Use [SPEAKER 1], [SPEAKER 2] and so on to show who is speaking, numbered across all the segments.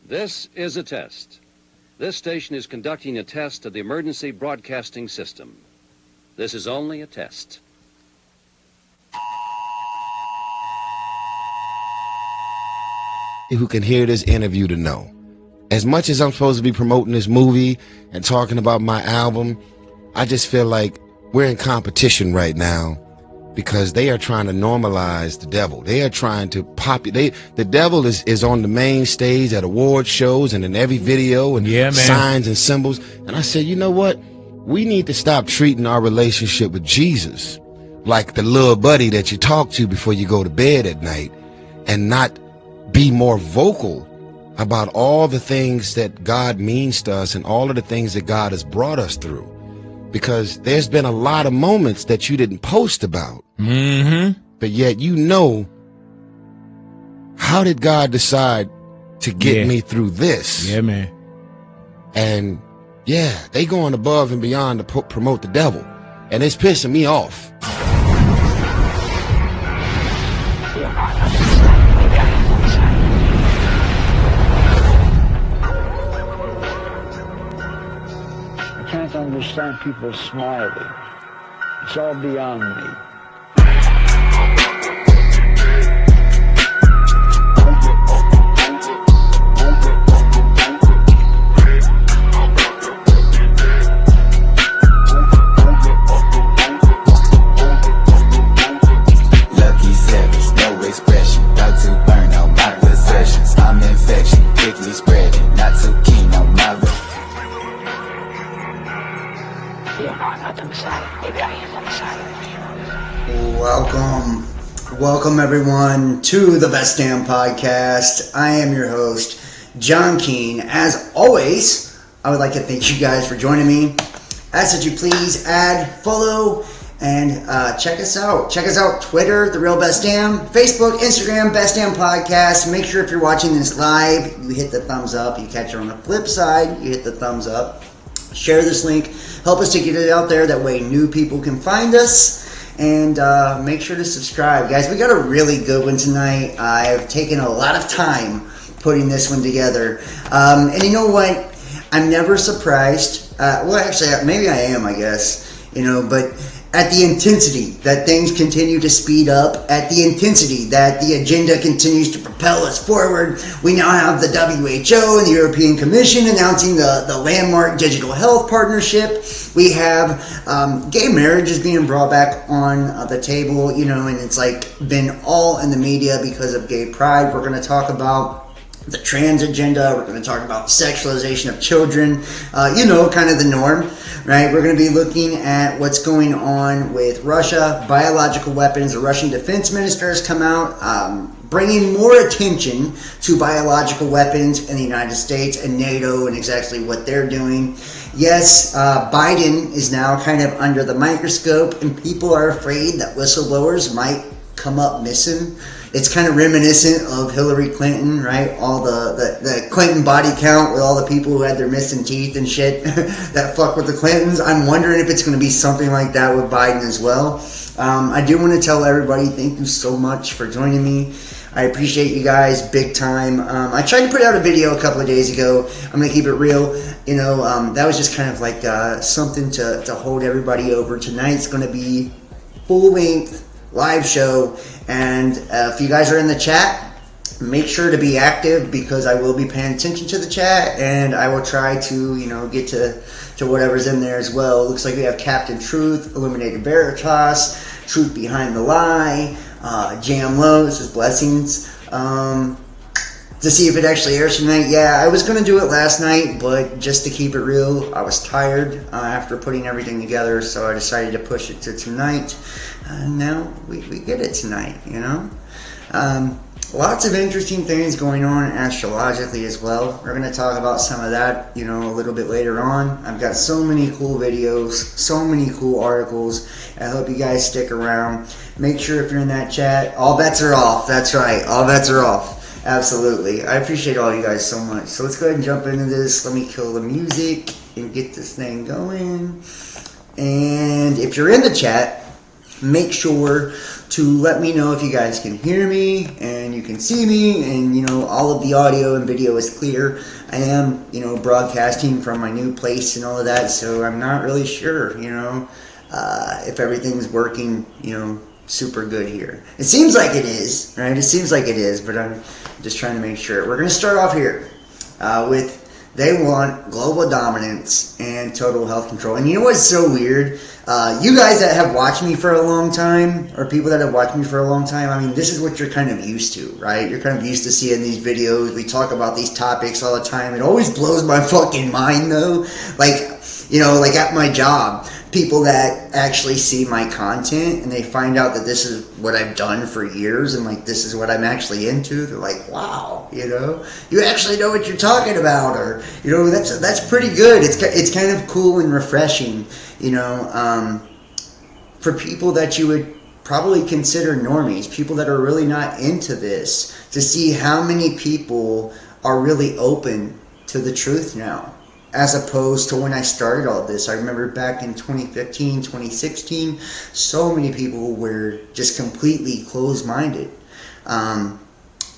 [SPEAKER 1] This is a test. This station is conducting a test of the emergency broadcasting system. This is only a test.
[SPEAKER 2] Who can hear this interview to know, as much as I'm supposed to be promoting this movie and talking about my album, I just feel like we're in competition right now because they are trying to normalize the devil. They are trying to the devil is on the main stage at award shows and in every video and signs and symbols. And I said, you know what? We need to stop treating our relationship with Jesus like the little buddy that you talk to before you go to bed at night, and not be more vocal about all the things that God means to us and all of the things that God has brought us through. Because there's been a lot of moments that you didn't post about. But yet how did God decide to get me through this?
[SPEAKER 3] Yeah, man.
[SPEAKER 2] And they going above and beyond to promote the devil. And it's pissing me off.
[SPEAKER 4] I can't understand people smiling. It's all beyond me.
[SPEAKER 5] Lucky savage, no expression. About to burn out my possessions. I'm infection, quickly spreading. Not too keen on my
[SPEAKER 4] No, I'm not the Messiah. Maybe I am the Messiah.
[SPEAKER 6] Welcome everyone to the Best Damn Podcast. I am your host, John Keane. As always, I would like to thank you guys for joining me. Ask that you please add, follow, and check us out. Check us out, Twitter, The Real Best Damn, Facebook, Instagram, Best Damn Podcast. Make sure if you're watching this live, you hit the thumbs up. You catch it on the flip side, you hit the thumbs up. Share this link. Help us to get it out there. That way new people can find us. And make sure to subscribe. Guys, we got a really good one tonight. I've taken a lot of time putting this one together. And you know what? I'm never surprised. Well, actually, maybe I am, I guess. But at the intensity that things continue to speed up, at the intensity that the agenda continues to propel us forward, we now have the WHO and the European Commission announcing the landmark digital health partnership. We have gay marriage is being brought back on the table, and it's been all in the media because of gay pride. We're going to talk about the trans agenda. We're going to talk about sexualization of children, kind of the norm, right? We're going to be looking at what's going on with Russia, biological weapons. The Russian defense minister has come out bringing more attention to biological weapons in the United States and NATO and exactly what they're doing. Yes, Biden is now kind of under the microscope, and people are afraid that whistleblowers might come up missing. It's kind of reminiscent of Hillary Clinton, right? All the Clinton body count with all the people who had their missing teeth and shit that fuck with the Clintons. I'm wondering if it's going to be something like that with Biden as well. I do want to tell everybody thank you so much for joining me. I appreciate you guys big time. I tried to put out a video a couple of days ago. I'm going to keep it real. That was just kind of like something to hold everybody over. Tonight's going to be full-length live show, and if you guys are in the chat, make sure to be active because I will be paying attention to the chat, and I will try to get to whatever's in there as well. It looks like we have Captain Truth, Illuminated Veritas, Truth Behind the Lie, Jam Low, this is Blessings, to see if it actually airs tonight. Yeah, I was going to do it last night, but just to keep it real, I was tired after putting everything together, so I decided to push it to tonight. Now we get it tonight, Lots of interesting things going on astrologically as well. We're going to talk about some of that, a little bit later on. I've got so many cool videos, so many cool articles. I hope you guys stick around. Make sure if you're in that chat, all bets are off. That's right, all bets are off. Absolutely. I appreciate all you guys so much. So let's go ahead and jump into this. Let me kill the music and get this thing going. And if you're in the chat, make sure to let me know if you guys can hear me and you can see me, and all of the audio and video is clear. I am broadcasting from my new place and all of that, so I'm not really sure if everything's working super good here. It seems like it is, right? It seems like it is, but I'm just trying to make sure. We're going to start off here with they want global dominance and total health control. And you know what's so weird? You guys that have watched me for a long time, or people that have watched me for a long time, I mean, this is what you're kind of used to, right? You're kind of used to seeing these videos. We talk about these topics all the time. It always blows my fucking mind, though. Like at my job, people that actually see my content and they find out that this is what I've done for years and like this is what I'm actually into, they're like, wow, you actually know what you're talking about, or that's pretty good. It's kind of cool and refreshing, for people that you would probably consider normies, people that are really not into this, to see how many people are really open to the truth now, as opposed to when I started all this. I remember back in 2015, 2016, so many people were just completely closed-minded.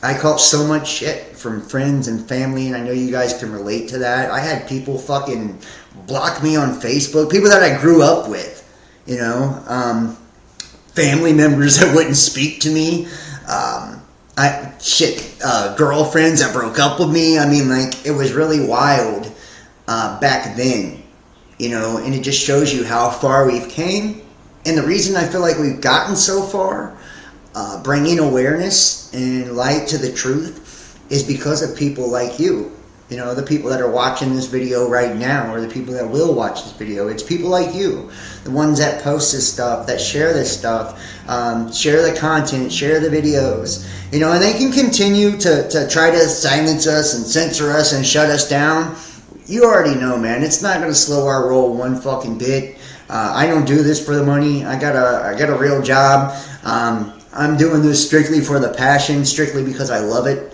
[SPEAKER 6] I caught so much shit from friends and family, and I know you guys can relate to that. I had people fucking block me on Facebook, people that I grew up with, family members that wouldn't speak to me, girlfriends that broke up with me. I mean, like, it was really wild back then, and it just shows you how far we've came. And the reason I feel like we've gotten so far, bringing awareness and light to the truth, is because of people like you. The people that are watching this video right now, or the people that will watch this video. It's people like you, the ones that post this stuff, that share this stuff, share the content, share the videos, and they can continue to try to silence us and censor us and shut us down. You already know, man. It's not going to slow our roll one fucking bit. I don't do this for the money. I got a real job. I'm doing this strictly for the passion, strictly because I love it,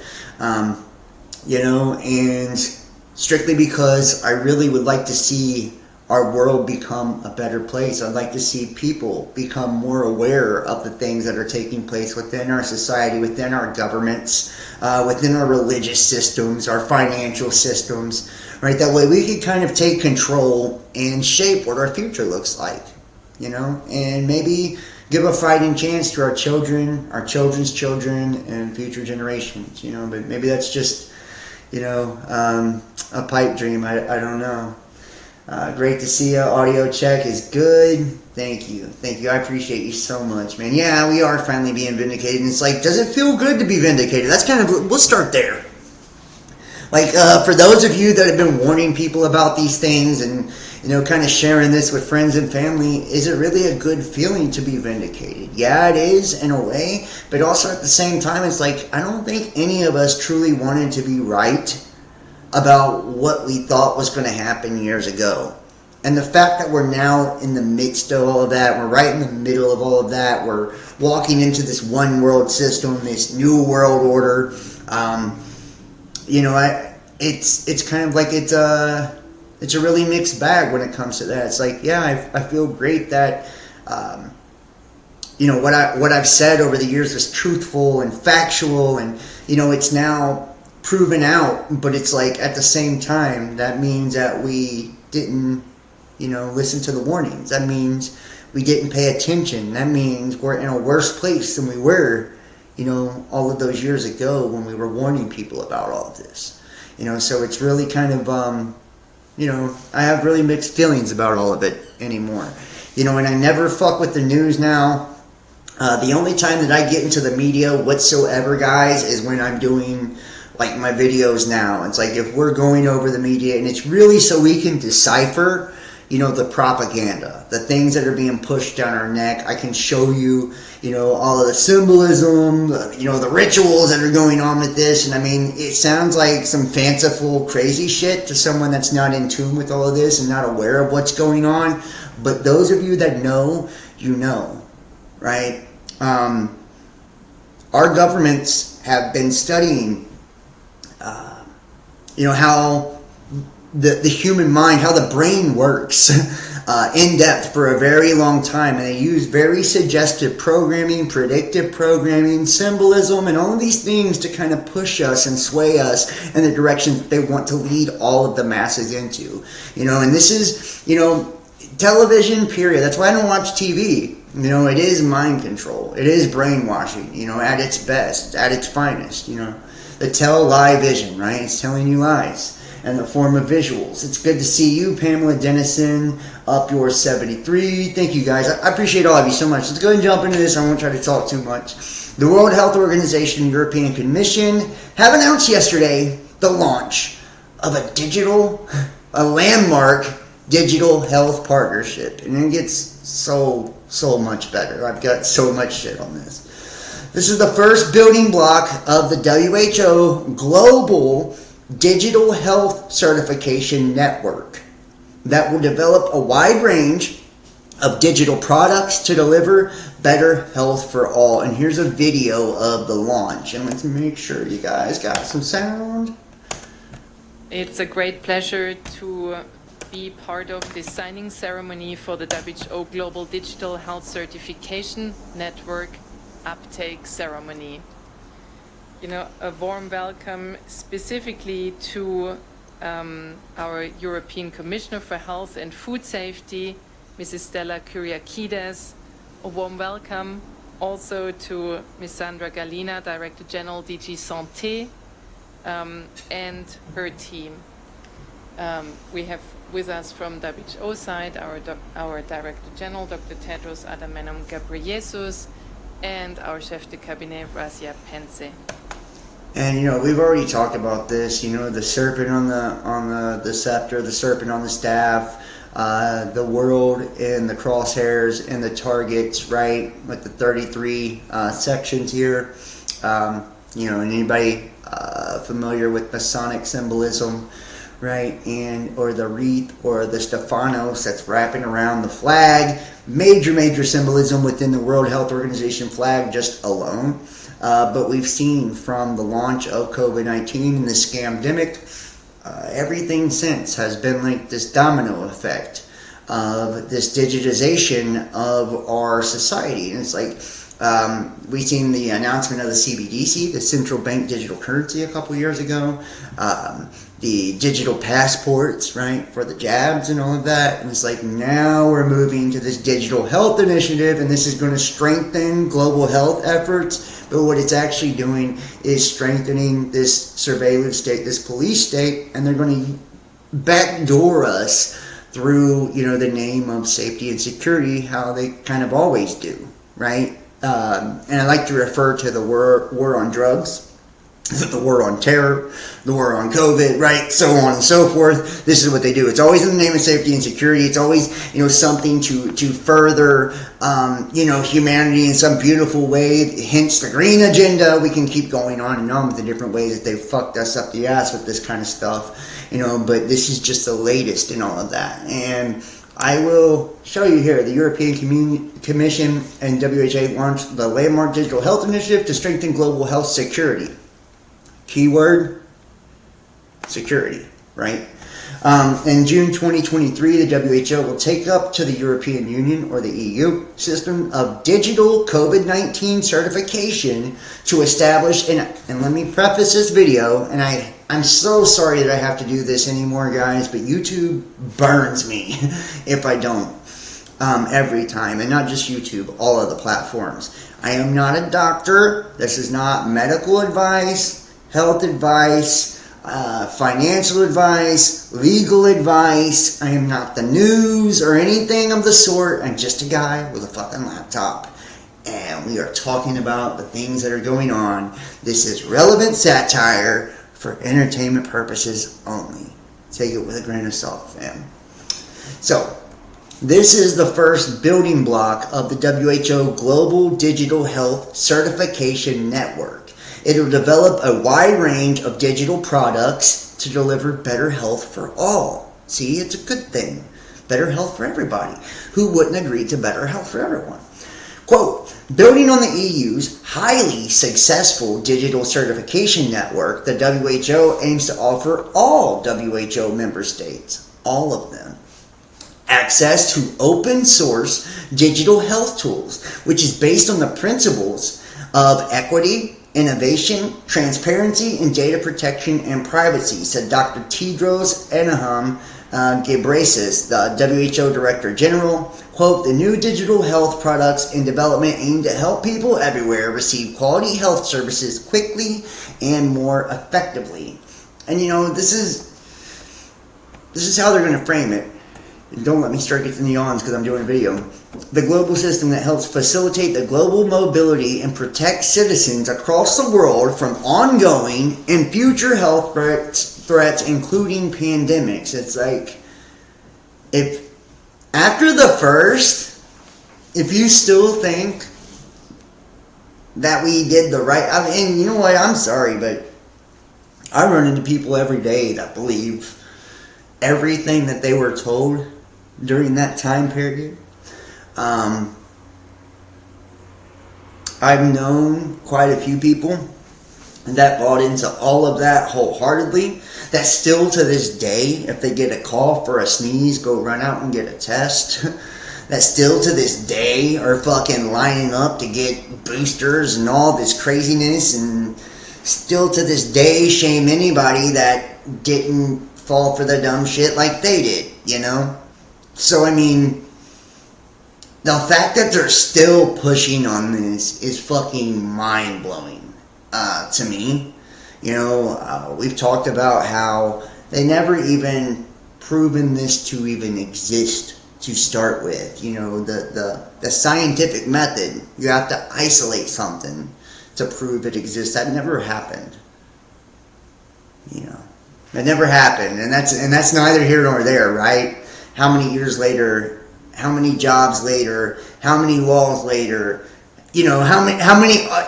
[SPEAKER 6] and strictly because I really would like to see our world become a better place. I'd like to see people become more aware of the things that are taking place within our society, within our governments, within our religious systems, our financial systems, right? That way we can kind of take control and shape what our future looks like, and maybe give a fighting chance to our children, our children's children, and future generations, but maybe that's just, a pipe dream. I don't know. Great to see you. Audio check is good. Thank you. I appreciate you so much, man. Yeah, we are finally being vindicated. And it's like, does it feel good to be vindicated? That's kind of, we'll start there. Like, for those of you that have been warning people about these things and, kind of sharing this with friends and family, is it really a good feeling to be vindicated? Yeah, it is in a way, but also at the same time, it's like, I don't think any of us truly wanted to be right about what we thought was going to happen years ago. And the fact that we're now in the midst of all of that, we're right in the middle of all of that, we're walking into this one world system, this new world order, it's kind of like it's a really mixed bag when it comes to that. It's like, yeah, I feel great that what I've said over the years was truthful and factual, and it's now proven out. But it's like, at the same time, that means that we didn't listen to the warnings. That means we didn't pay attention. That means we're in a worse place than we were all of those years ago when we were warning people about all of this. So it's really kind of, I have really mixed feelings about all of it anymore. And I never fuck with the news now. The only time that I get into the media whatsoever, guys, is when I'm doing like my videos now. It's like, if we're going over the media, and it's really so we can decipher the propaganda, the things that are being pushed down our neck. I can show you, all of the symbolism, the rituals that are going on with this. And I mean, it sounds like some fanciful, crazy shit to someone that's not in tune with all of this and not aware of what's going on. But those of you that know, right? Our governments have been studying, how the human mind, how the brain works, in depth for a very long time, and they use very suggestive programming, predictive programming, symbolism, and all of these things to kind of push us and sway us in the direction that they want to lead all of the masses into. And this is, television, period. That's why I don't watch TV. It is mind control. It is brainwashing, at its best, at its finest, The tell-lie vision, right? It's telling you lies in the form of visuals. It's good to see you, Pamela Dennison, up yours 73. Thank you, guys. I appreciate all of you so much. Let's go ahead and jump into this. I won't try to talk too much. The World Health Organization and European Commission have announced yesterday the launch of a landmark digital health partnership. And it gets so much better. I've got so much shit on this. This is the first building block of the WHO Global Digital Health Certification Network that will develop a wide range of digital products to deliver better health for all. And here's a video of the launch. And let's make sure you guys got some sound.
[SPEAKER 3] It's a great pleasure to be part of this signing ceremony for the WHO Global Digital Health Certification Network uptake ceremony. A warm welcome specifically to our European Commissioner for Health and Food Safety, Mrs. Stella Kyriakides. A warm welcome also to Ms. Sandra Galina, Director General DG Santé, and her team. We have with us from WHO side our Director General, Dr. Tedros Adhanom Ghebreyesus, and our Chef de Cabinet, Razia Pense.
[SPEAKER 6] And we've already talked about this. The serpent on the scepter, the serpent on the staff, the world in the crosshairs and the targets, right? With the 33 sections here. And anybody familiar with Masonic symbolism, right? Or the wreath or the Stephanos that's wrapping around the flag. Major symbolism within the World Health Organization flag just alone. But we've seen from the launch of COVID-19 and the scamdemic, everything since has been like this domino effect of this digitization of our society. And it's like we've seen the announcement of the CBDC, the central bank digital currency, a couple years ago. The digital passports, right, for the jabs and all of that. And it's like now we're moving to this digital health initiative, and this is going to strengthen global health efforts. But what it's actually doing is strengthening this surveillance state, this police state, and they're going to backdoor us through, the name of safety and security, how they kind of always do, right? And I like to refer to the war on drugs, the war on terror, the war on COVID, right? So on and so forth. This is what they do. It's always in the name of safety and security. It's always, something to further, humanity in some beautiful way. Hence the green agenda. We can keep going on and on with the different ways that they've fucked us up the ass with this kind of stuff, but this is just the latest in all of that. And I will show you here. The European Commission and WHO launched the landmark digital health initiative to strengthen global health security. Keyword, security, right? In June 2023, the WHO will take up to the European Union, or the EU, system of digital COVID-19 certification to establish, and let me preface this video, and I'm so sorry that I have to do this anymore, guys, but YouTube burns me if I don't every time, and not just YouTube, all of the platforms. I am not a doctor. This is not medical advice, health advice, financial advice, legal advice. I am not the news or anything of the sort. I'm just a guy with a fucking laptop. And we are talking about the things that are going on. This is relevant satire for entertainment purposes only. Take it with a grain of salt, fam. So, this is the first building block of the WHO Global Digital Health Certification Network. It will develop a wide range of digital products to deliver better health for all. See, it's a good thing. Better health for everybody. Who wouldn't agree to better health for everyone? Quote, building on the EU's highly successful digital certification network, the WHO aims to offer all WHO member states, all of them, access to open source digital health tools, which is based on the principles of equity, innovation, transparency, and data protection and privacy, said Dr. Tedros Adhanom Ghebreyesus, the WHO Director General. Quote, the new digital health products in development aim to help people everywhere receive quality health services quickly and more effectively. And you know, this is how they're going to frame it. Don't let me start getting the yawns because I'm doing a video. The global system that helps facilitate the global mobility and protect citizens across the world from ongoing and future health threats including pandemics. It's like, if after the first, if you still think that we did the right, I mean, you know what, I'm sorry, but I run into people every day that believe everything that they were told during that time period. I've known quite a few people that bought into all of that wholeheartedly, that still to this day, if they get a call for a sneeze, go run out and get a test. That still to this day are fucking lining up to get boosters and all this craziness, and still to this day shame anybody that didn't fall for the dumb shit like they did, you know? So, I mean, the fact that they're still pushing on this is fucking mind-blowing to me. You know, we've talked about how they never even proven this to even exist to start with. You know, the scientific method, you have to isolate something to prove it exists. That never happened. You know, that never happened, and that's neither here nor there, right? How many years later? How many jobs later? How many laws later? You know, how many?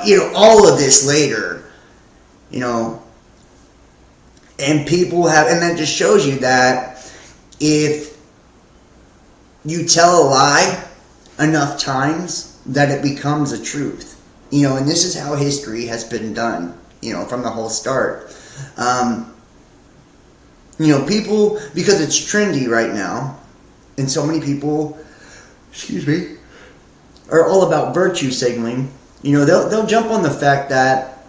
[SPEAKER 6] You know, all of this later. You know, and people have, and that just shows you that if you tell a lie enough times, that it becomes a truth. You know, and this is how history has been done. You know, from the whole start. You know, people, because it's trendy right now, and so many people, are all about virtue signaling. You know, they'll jump on the fact that,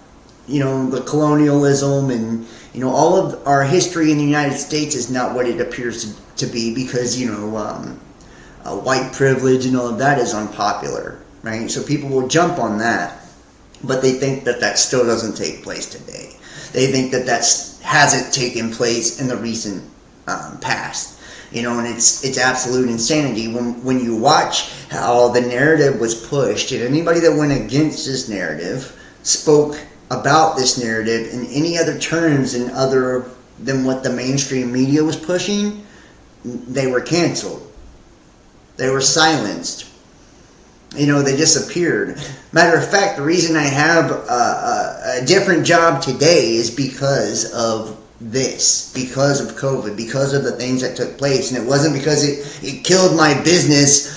[SPEAKER 6] you know, the colonialism and, you know, all of our history in the United States is not what it appears to be, because, you know, white privilege and all of that is unpopular, right? So people will jump on that, but they think that that still doesn't take place today. They think that hasn't taken place in the recent past. You know, and it's absolute insanity when you watch how the narrative was pushed, and anybody that went against this narrative spoke about this narrative in any other terms and other than what the mainstream media was pushing, they were canceled. They were silenced. You know, they disappeared. Matter of fact, the reason I have a different job today is because of this, because of COVID, because of the things that took place. And it wasn't because it killed my business,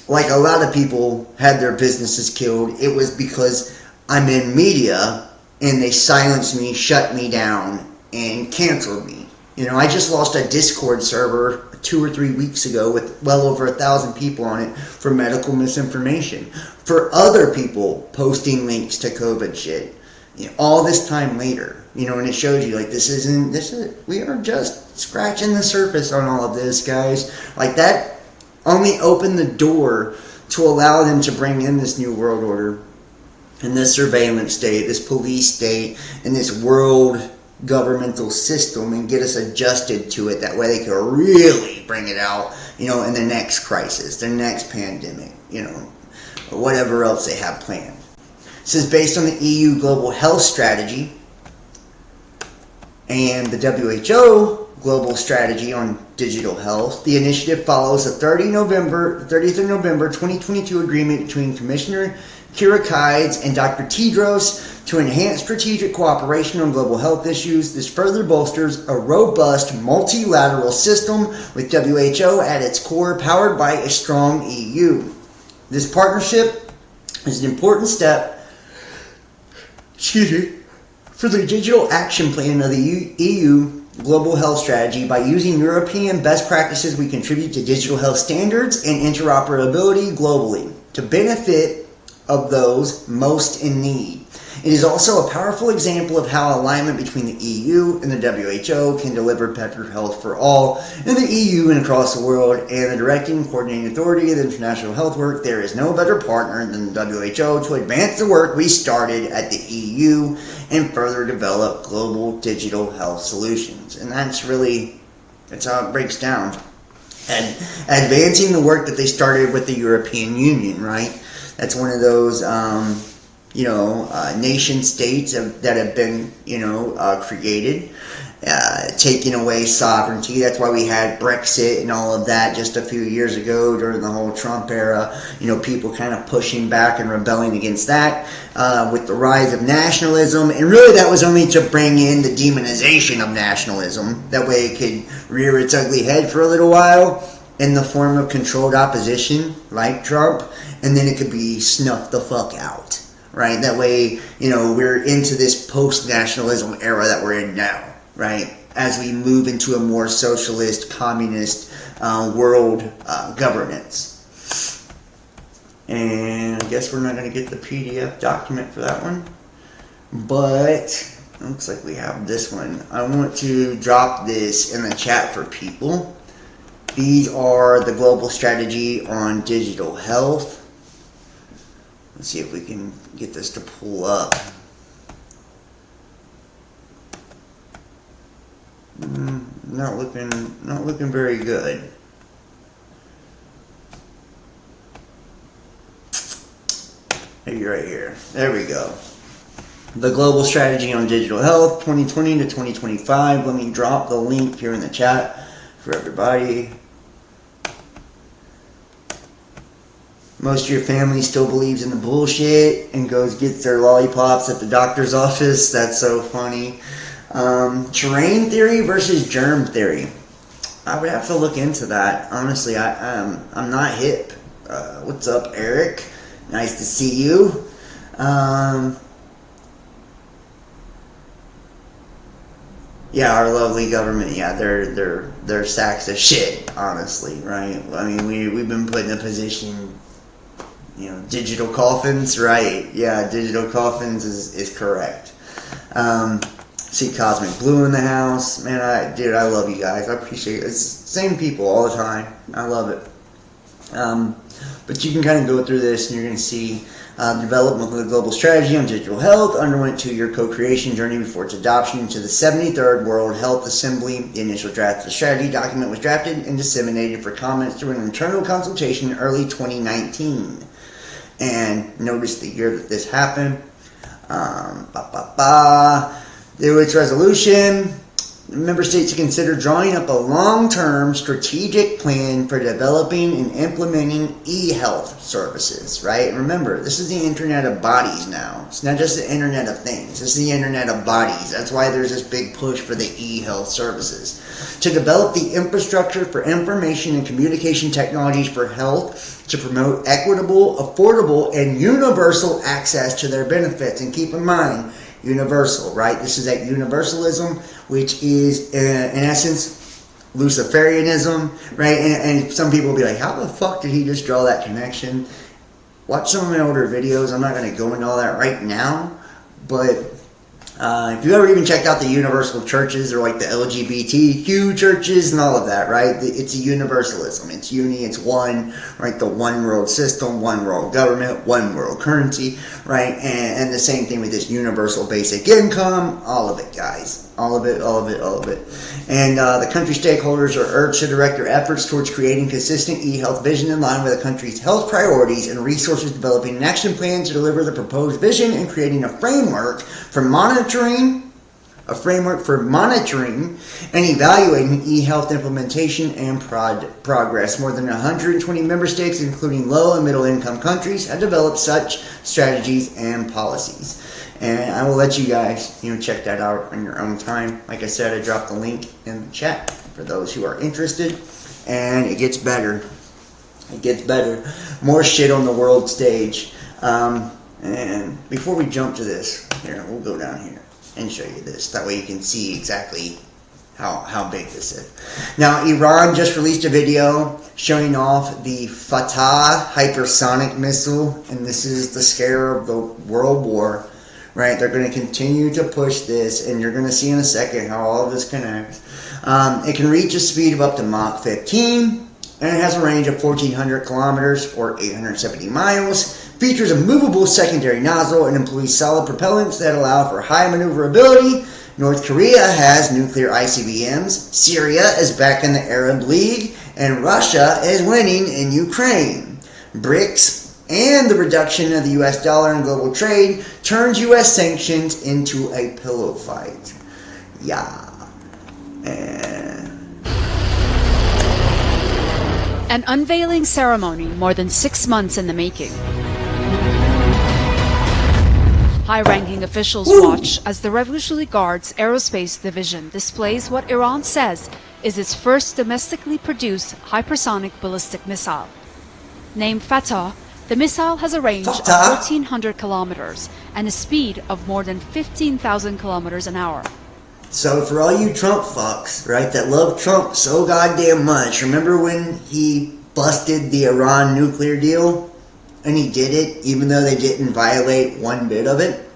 [SPEAKER 6] like a lot of people had their businesses killed. It was because I'm in media and they silenced me, shut me down, and canceled me. You know, I just lost a Discord server 2 or 3 weeks ago with well over 1,000 people on it for medical misinformation, for other people posting links to COVID shit. You know, all this time later, you know, and it shows you, like, we are just scratching the surface on all of this, guys. Like, that only opened the door to allow them to bring in this new world order and this surveillance state, this police state, and this world governmental system, and get us adjusted to it. That way they can really bring it out, you know, in the next crisis, the next pandemic, you know, or whatever else they have planned. This is based on the EU Global Health Strategy and the WHO Global Strategy on Digital Health. The initiative follows the 30th of November 2022 agreement between Commissioner Kyriakides and Dr. Tedros to enhance strategic cooperation on global health issues. This further bolsters a robust multilateral system with WHO at its core, powered by a strong EU. This partnership is an important step for the digital action plan of the EU global health strategy. By using European best practices, we contribute to digital health standards and interoperability globally to benefit of those most in need. It is also a powerful example of how alignment between the EU and the WHO can deliver better health for all in the EU and across the world, and the directing and coordinating authority of the international health work. There is no better partner than the WHO to advance the work we started at the EU and further develop global digital health solutions. And that's how it breaks down. And advancing the work that they started with the European Union, right? That's one of those nation states that have been, created, taking away sovereignty. That's why we had Brexit and all of that just a few years ago during the whole Trump era. People kind of pushing back and rebelling against that with the rise of nationalism. And really that was only to bring in the demonization of nationalism. That way it could rear its ugly head for a little while in the form of controlled opposition like Trump. And then it could be snuffed the fuck out. Right? That way, we're into this post-nationalism era that we're in now, right? As we move into a more socialist, communist world governance. And I guess we're not going to get the PDF document for that one. But it looks like we have this one. I want to drop this in the chat for people. These are the global strategy on digital health. Let's see if we can get this to pull up. Not looking very good. Maybe right here. There we go. The Global Strategy on Digital Health, 2020 to 2025. Let me drop the link here in the chat for everybody. Most of your family still believes in the bullshit and gets their lollipops at the doctor's office. That's so funny. Terrain theory versus germ theory. I would have to look into that. Honestly, I'm not hip. What's up, Eric? Nice to see you. Yeah, our lovely government. Yeah, they're sacks of shit. Honestly, right? I mean, we've been put in a position. Digital coffins, right? Yeah, digital coffins is correct. See Cosmic Blue in the house. Man, I love you guys. I appreciate it. It's same people all the time. I love it. But you can kind of go through this and you're going to see development of the global strategy on digital health underwent 2-year co-creation journey before its adoption into the 73rd World Health Assembly. The initial draft of the strategy document was drafted and disseminated for comments through an internal consultation in early 2019. And notice the year that this happened. There was resolution. Member states to consider drawing up a long-term strategic plan for developing and implementing e-health services, right? And remember, this is the Internet of Bodies now. It's not just the Internet of Things. This is the Internet of Bodies. That's why there's this big push for the e-health services. To develop the infrastructure for information and communication technologies for health to promote equitable, affordable, and universal access to their benefits. And keep in mind, universal, right? This is that universalism, which is, in essence, Luciferianism, right? And some people will be like, how the fuck did he just draw that connection? Watch some of my older videos. I'm not going to go into all that right now, but if you ever even checked out the universal churches or like the LGBTQ churches and all of that, right? It's a universalism. It's uni, it's one, right? The one world system, one world government, one world currency, right? And the same thing with this universal basic income, all of it, guys. All of it. And the country stakeholders are urged to direct their efforts towards creating consistent e-health vision in line with the country's health priorities and resources, developing an action plan to deliver the proposed vision and creating a framework for monitoring and evaluating e-health implementation and progress. More than 120 member states, including low and middle income countries, have developed such strategies and policies. And I will let you guys, check that out on your own time. Like I said, I dropped the link in the chat for those who are interested. And it gets better. It gets better. More shit on the world stage. And before we jump to this, here, we'll go down here and show you this. That way you can see exactly how big this is. Now, Iran just released a video showing off the Fatah hypersonic missile, and this is the scare of the world war, right? They're going to continue to push this, and you're going to see in a second how all of this connects. It can reach a speed of up to Mach 15, and it has a range of 1,400 kilometers or 870 miles. Features a movable secondary nozzle and employs solid propellants that allow for high maneuverability. North Korea has nuclear ICBMs, Syria is back in the Arab League, and Russia is winning in Ukraine. BRICS and the reduction of the US dollar in global trade turns US sanctions into a pillow fight. Yeah.
[SPEAKER 7] An unveiling ceremony more than 6 months in the making. High-ranking officials watch as the Revolutionary Guard's Aerospace Division displays what Iran says is its first domestically produced hypersonic ballistic missile. Named Fatah, the missile has a range of 1,400 kilometers and a speed of more than 15,000 kilometers an hour.
[SPEAKER 6] So for all you Trump fucks, right, that love Trump so goddamn much, remember when he busted the Iran nuclear deal? And he did it even though they didn't violate one bit of it?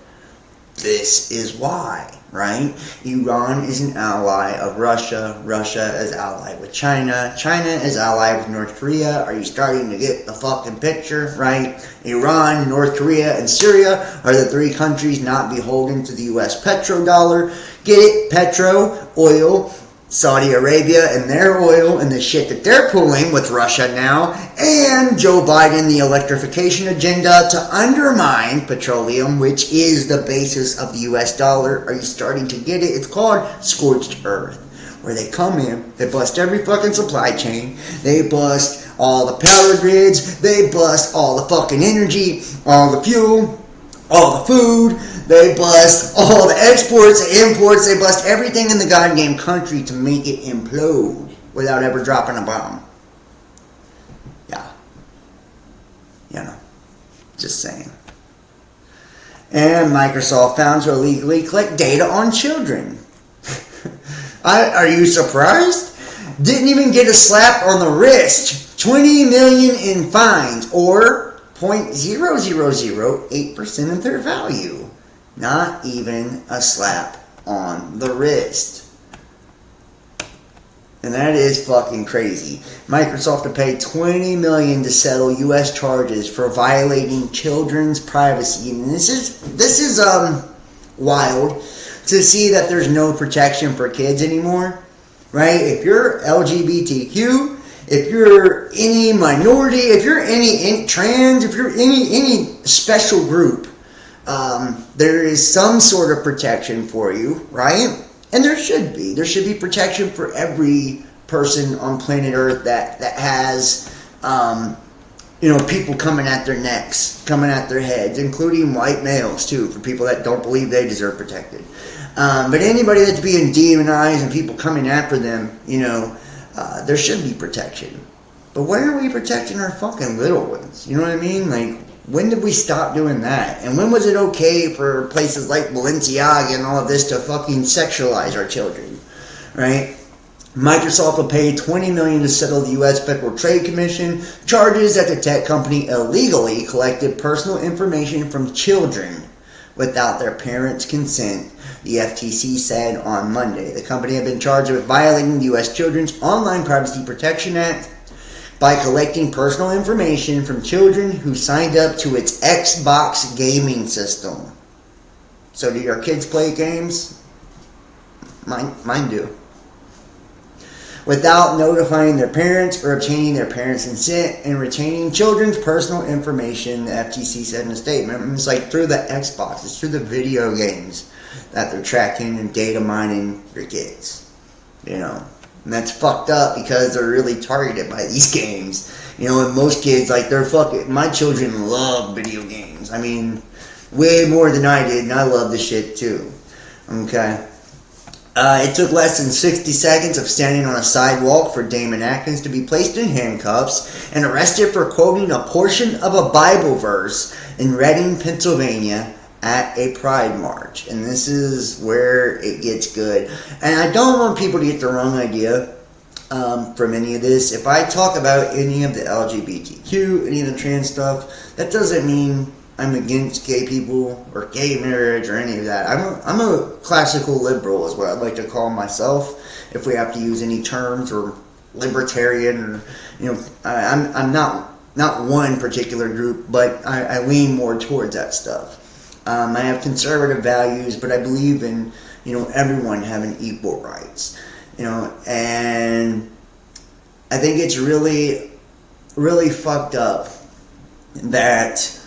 [SPEAKER 6] This is why, right? Iran is an ally of Russia. Russia is allied with China. China is allied with North Korea. Are you starting to get the fucking picture, right? Iran, North Korea, and Syria are the three countries not beholden to the US petrodollar. Get it? Petro, oil, Saudi Arabia and their oil and the shit that they're pulling with Russia now, and Joe Biden, the electrification agenda to undermine petroleum, which is the basis of the US dollar. Are you starting to get it? It's called scorched earth, where they come in, they bust every fucking supply chain, they bust all the power grids, they bust all the fucking energy, all the fuel, all the food, they bust all the exports and imports, they bust everything in the goddamn country to make it implode without ever dropping a bomb. Yeah. You know, just saying. And Microsoft found to illegally collect data on children. Are you surprised? Didn't even get a slap on the wrist. 20 million in fines, or 0.0008% of their value. Not even a slap on the wrist. And that is fucking crazy. Microsoft to pay $20 million to settle U.S. charges for violating children's privacy. And this is wild to see that there's no protection for kids anymore, right? If you're LGBTQ, if you're any minority, if you're any trans, if you're any special group, there is some sort of protection for you, right? And there should be. There should be protection for every person on planet Earth that has, people coming at their necks, coming at their heads, including white males, too, for people that don't believe they deserve protected. But anybody that's being demonized and people coming after them, there should be protection. But why aren't we protecting our fucking little ones? You know what I mean? Like, when did we stop doing that? And when was it okay for places like Balenciaga and all of this to fucking sexualize our children? Right? Microsoft will pay $20 million to settle the U.S. Federal Trade Commission charges that the tech company illegally collected personal information from children without their parents' consent, the FTC said on Monday. The company had been charged with violating the U.S. Children's Online Privacy Protection Act by collecting personal information from children who signed up to its Xbox gaming system. So do your kids play games? Mine do. Without notifying their parents or obtaining their parents' consent and retaining children's personal information, the FTC said in a statement. And it's like through the Xbox, it's through the video games that they're tracking and data mining your kids. And that's fucked up because they're really targeted by these games. And most kids, my children love video games. I mean, way more than I did, and I love the shit too. Okay? It took less than 60 seconds of standing on a sidewalk for Damon Atkins to be placed in handcuffs and arrested for quoting a portion of a Bible verse in Reading, Pennsylvania, at a pride march, and this is where it gets good. And I don't want people to get the wrong idea from any of this. If I talk about any of the LGBTQ, any of the trans stuff, that doesn't mean I'm against gay people or gay marriage or any of that. I'm a classical liberal is what I'd like to call myself, if we have to use any terms, or libertarian, or, you know, I'm not one particular group, but I lean more towards that stuff. I have conservative values, but I believe in, you know, everyone having equal rights, you know, and I think it's really, really fucked up that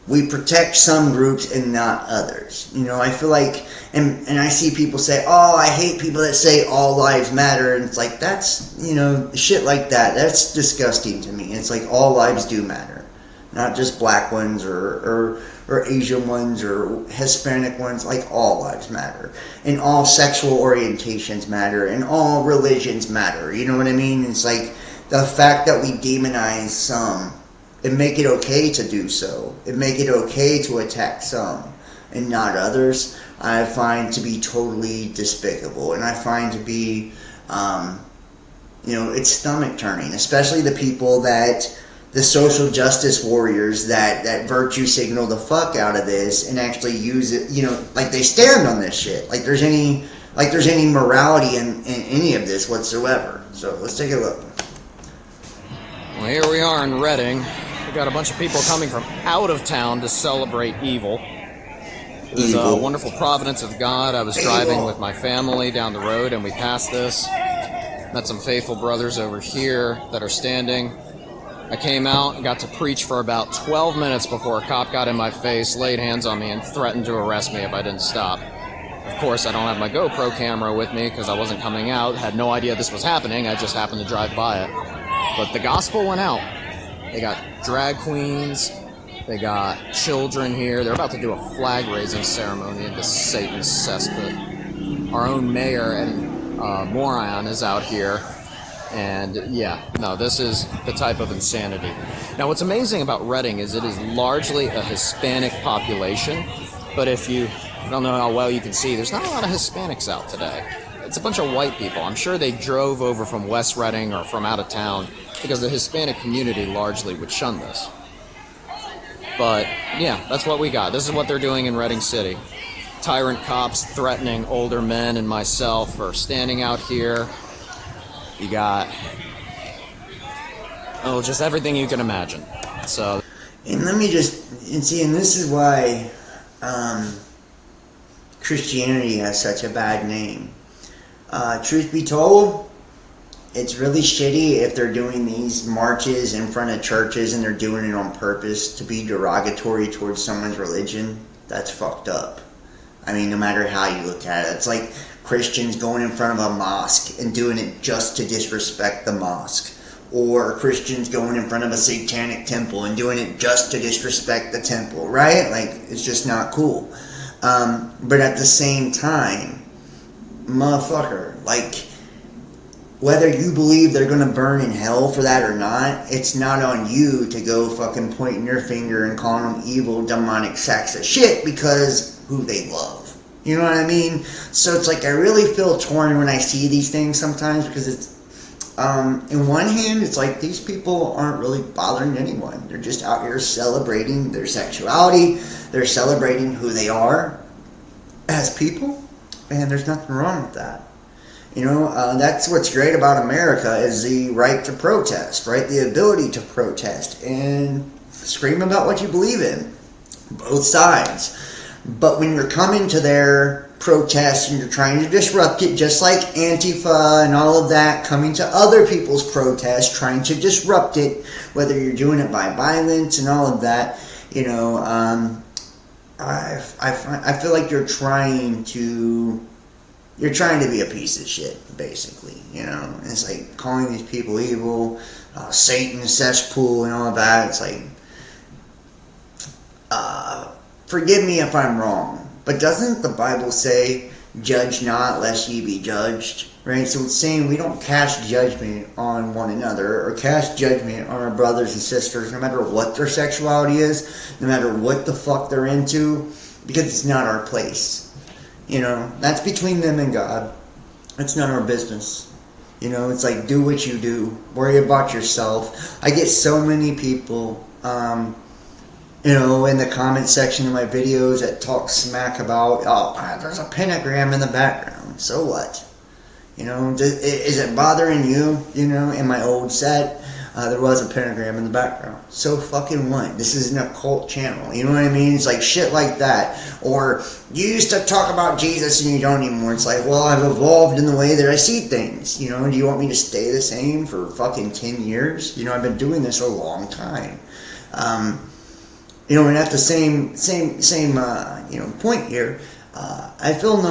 [SPEAKER 6] we protect some groups and not others. You know, I feel like, and I see people say, oh, I hate people that say all lives matter, and it's like, that's, you know, shit like that, that's disgusting to me. It's like, all lives do matter, not just black ones or Asian ones or Hispanic ones. Like, all lives matter, and all sexual orientations matter, and all religions matter. You know what I mean? It's like, the fact that we demonize some and make it okay to do so, and make it okay to attack some and not others, I find to be totally despicable, and I find to be, you know, it's stomach turning, especially the people that, the social justice warriors that virtue signal the fuck out of this and actually use it, you know, like they stand on this shit, like there's any morality in any of this whatsoever. So let's take a look.
[SPEAKER 8] Well, here we are in Reading. We've got a bunch of people coming from out of town to celebrate evil. It was a wonderful providence of God. I was driving with my family down the road, and we passed this. Met some faithful brothers over here that are standing. I came out and got to preach for about 12 minutes before a cop got in my face, laid hands on me, and threatened to arrest me if I didn't stop. Of course, I don't have my GoPro camera with me because I wasn't coming out, had no idea this was happening. I just happened to drive by it. But the gospel went out. They got drag queens, they got children here. They're about to do a flag-raising ceremony into Satan's cesspit. Our own mayor, Eddie Morion, is out here. And yeah, no, this is the type of insanity. Now, what's amazing about Reading is it is largely a Hispanic population. But if you don't know how well you can see, there's not a lot of Hispanics out today. It's a bunch of white people. I'm sure they drove over from West Reading or from out of town because the Hispanic community largely would shun this. But yeah, that's what we got. This is what they're doing in Reading City. Tyrant cops threatening older men and myself for standing out here. You got, oh, just everything you can imagine. So,
[SPEAKER 6] and let me just, and see, and this is why Christianity has such a bad name. Truth be told, it's really shitty if they're doing these marches in front of churches and they're doing it on purpose to be derogatory towards someone's religion. That's fucked up. I mean, no matter how you look at it. It's like Christians going in front of a mosque and doing it just to disrespect the mosque. Or Christians going in front of a satanic temple and doing it just to disrespect the temple, right? Like, it's just not cool. But at the same time, motherfucker, like, whether you believe they're gonna burn in hell for that or not, it's not on you to go fucking pointing your finger and calling them evil, demonic sacks of shit because who they love. You know what I mean? So it's like I really feel torn when I see these things sometimes, because it's, in one hand, it's like these people aren't really bothering anyone. They're just out here celebrating their sexuality. They're celebrating who they are as people, and there's nothing wrong with that. You know, that's what's great about America, is the right to protest, right? The ability to protest and scream about what you believe in. Both sides. But when you're coming to their protest and you're trying to disrupt it, just like Antifa and all of that, coming to other people's protests, trying to disrupt it, whether you're doing it by violence and all of that, you know, I feel like you're trying to be a piece of shit, basically, you know. And it's like calling these people evil, Satan's cesspool and all of that. It's like, forgive me if I'm wrong, but doesn't the Bible say judge not lest ye be judged, right? So it's saying we don't cast judgment on one another or cast judgment on our brothers and sisters, no matter what their sexuality is, no matter what the fuck they're into, because it's not our place. You know, that's between them and God. That's not our business. You know, it's like, do what you do. Worry about yourself. I get so many people, you know, in the comment section of my videos that talk smack about, oh, there's a pentagram in the background. So what? You know, is it bothering you? You know, in my old set, there was a pentagram in the background. So fucking what? This is an occult channel. You know what I mean? It's like shit like that. Or you used to talk about Jesus and you don't anymore. It's like, well, I've evolved in the way that I see things. You know, do you want me to stay the same for fucking 10 years? You know, I've been doing this a long time. You know, and at the same you know, point here, I feel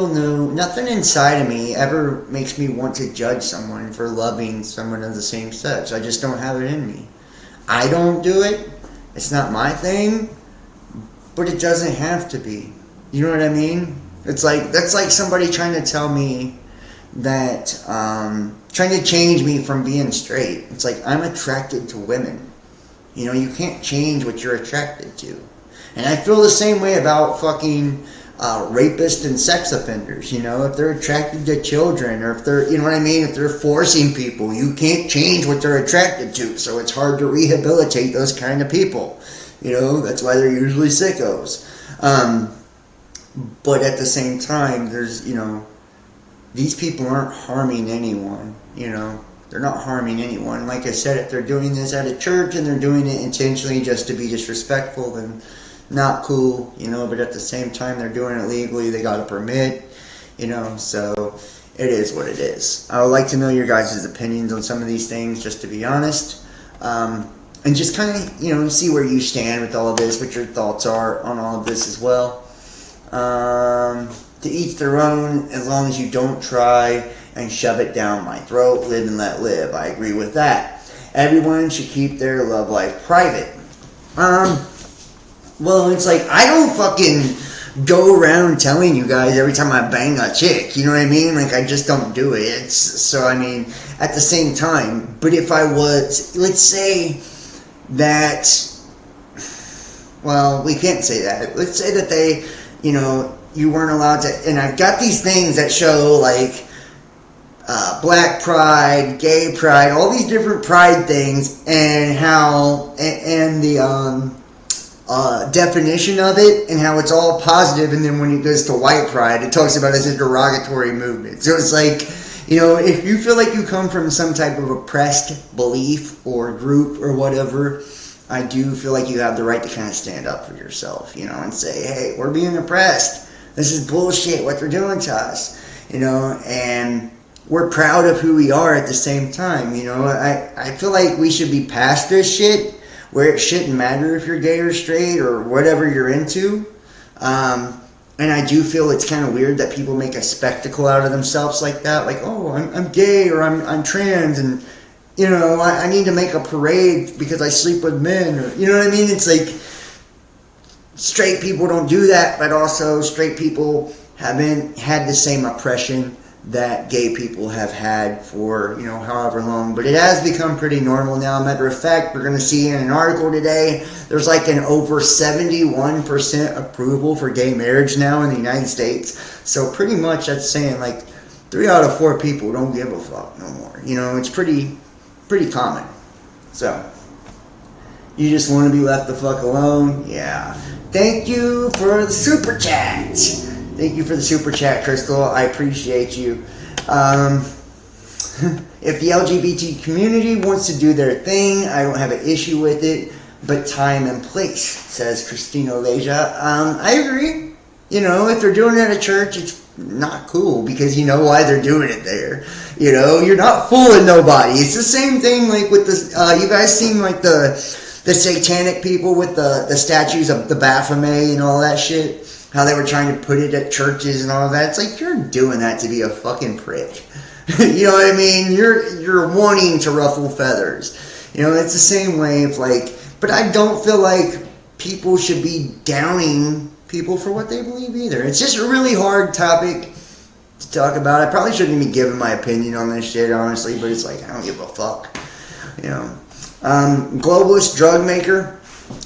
[SPEAKER 6] nothing inside of me ever makes me want to judge someone for loving someone of the same sex. I just don't have it in me. I don't do it. It's not my thing, but it doesn't have to be. You know what I mean? It's like, that's like somebody trying to tell me that, trying to change me from being straight. It's like, I'm attracted to women. You know, you can't change what you're attracted to. And I feel the same way about fucking rapists and sex offenders. You know, if they're attracted to children, or if they're, you know what I mean, if they're forcing people, you can't change what they're attracted to. So it's hard to rehabilitate those kind of people. You know, that's why they're usually sickos. But at the same time, there's, you know, these people aren't harming anyone, you know. They're not harming anyone. Like I said, if they're doing this at a church and they're doing it intentionally just to be disrespectful, then not cool, you know. But at the same time, they're doing it legally. They got a permit, you know. So it is what it is. I would like to know your guys' opinions on some of these things, just to be honest. And just kind of, you know, see where you stand with all of this, what your thoughts are on all of this as well. To each their own, as long as you don't try and shove it down my throat. Live and let live. I agree with that. Everyone should keep their love life private. Well, it's like, I don't fucking go around telling you guys every time I bang a chick. You know what I mean? Like, I just don't do it. It's, so, I mean, at the same time, but if I was, let's say that, well, we can't say that. Let's say that they, you know, you weren't allowed to, and I've got these things that show, like, black pride, gay pride, all these different pride things, and how, and the definition of it, and how it's all positive, and then when it goes to white pride, it talks about it as a derogatory movement. So it's like, you know, if you feel like you come from some type of oppressed belief or group or whatever, I do feel like you have the right to kind of stand up for yourself, you know, and say, hey, we're being oppressed. This is bullshit, what they're doing to us, you know, and we're proud of who we are at the same time, you know. I feel like we should be past this shit, where it shouldn't matter if you're gay or straight or whatever you're into. And I do feel it's kind of weird that people make a spectacle out of themselves like that. Like, oh, I'm gay, or I'm trans, and, you know, I need to make a parade because I sleep with men, or, you know what I mean? It's like, straight people don't do that, but also straight people haven't had the same oppression that gay people have had for, you know, however long. But it has become pretty normal now. Matter of fact, we're going to see in an article today, there's like an over 71% approval for gay marriage now in the United States. So pretty much that's saying like 3 out of 4 people don't give a fuck no more. You know, it's pretty common. So, you just want to be left the fuck alone? Yeah. Thank you for the super chat. Thank you for the super chat, Crystal. I appreciate you. If the LGBT community wants to do their thing, I don't have an issue with it. But time and place, says Christina Leja. I agree. You know, if they're doing it at a church, it's not cool because you know why they're doing it there. You know, you're not fooling nobody. It's the same thing like with the, you guys seen like the satanic people with the statues of the Baphomet and all that shit? How they were trying to put it at churches and all that. It's like, you're doing that to be a fucking prick. You know what I mean? You're wanting to ruffle feathers. You know, it's the same way of like, but I don't feel like people should be downing people for what they believe either. It's just a really hard topic to talk about. I probably shouldn't be giving my opinion on this shit, honestly, but it's like, I don't give a fuck. You know. Globalist drug maker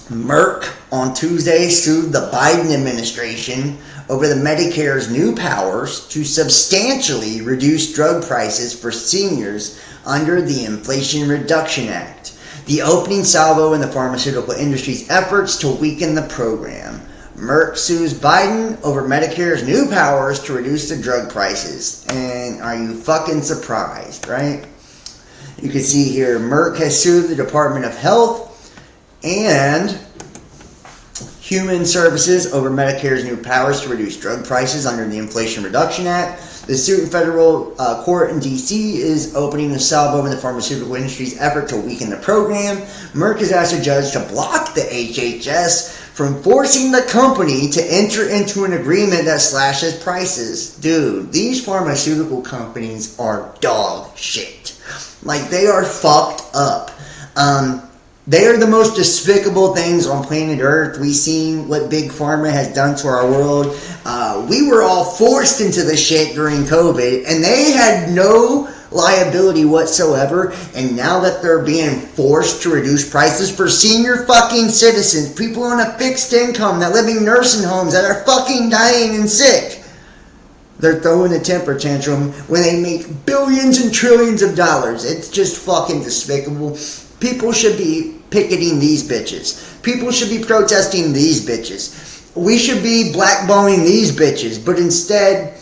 [SPEAKER 6] Merck on Tuesday sued the Biden administration over the Medicare's new powers to substantially reduce drug prices for seniors under the Inflation Reduction Act, the opening salvo in the pharmaceutical industry's efforts to weaken the program. Merck sues Biden over Medicare's new powers to reduce the drug prices. And are you fucking surprised, right? You can see here, Merck has sued the Department of Health and Human Services over Medicare's new powers to reduce drug prices under the Inflation Reduction Act. The suit in federal court in D.C. is opening a salvo in the pharmaceutical industry's effort to weaken the program. Merck has asked a judge to block the HHS from forcing the company to enter into an agreement that slashes prices. Dude, these pharmaceutical companies are dog shit. Like, they are fucked up. They are the most despicable things on planet Earth. We've seen what Big Pharma has done to our world. We were all forced into the shit during COVID, and they had no liability whatsoever. And now that they're being forced to reduce prices for senior fucking citizens, people on a fixed income that live in nursing homes that are fucking dying and sick, they're throwing a temper tantrum when they make billions and trillions of dollars. It's just fucking despicable. People should be picketing these bitches. People should be protesting these bitches. We should be blackballing these bitches. But instead,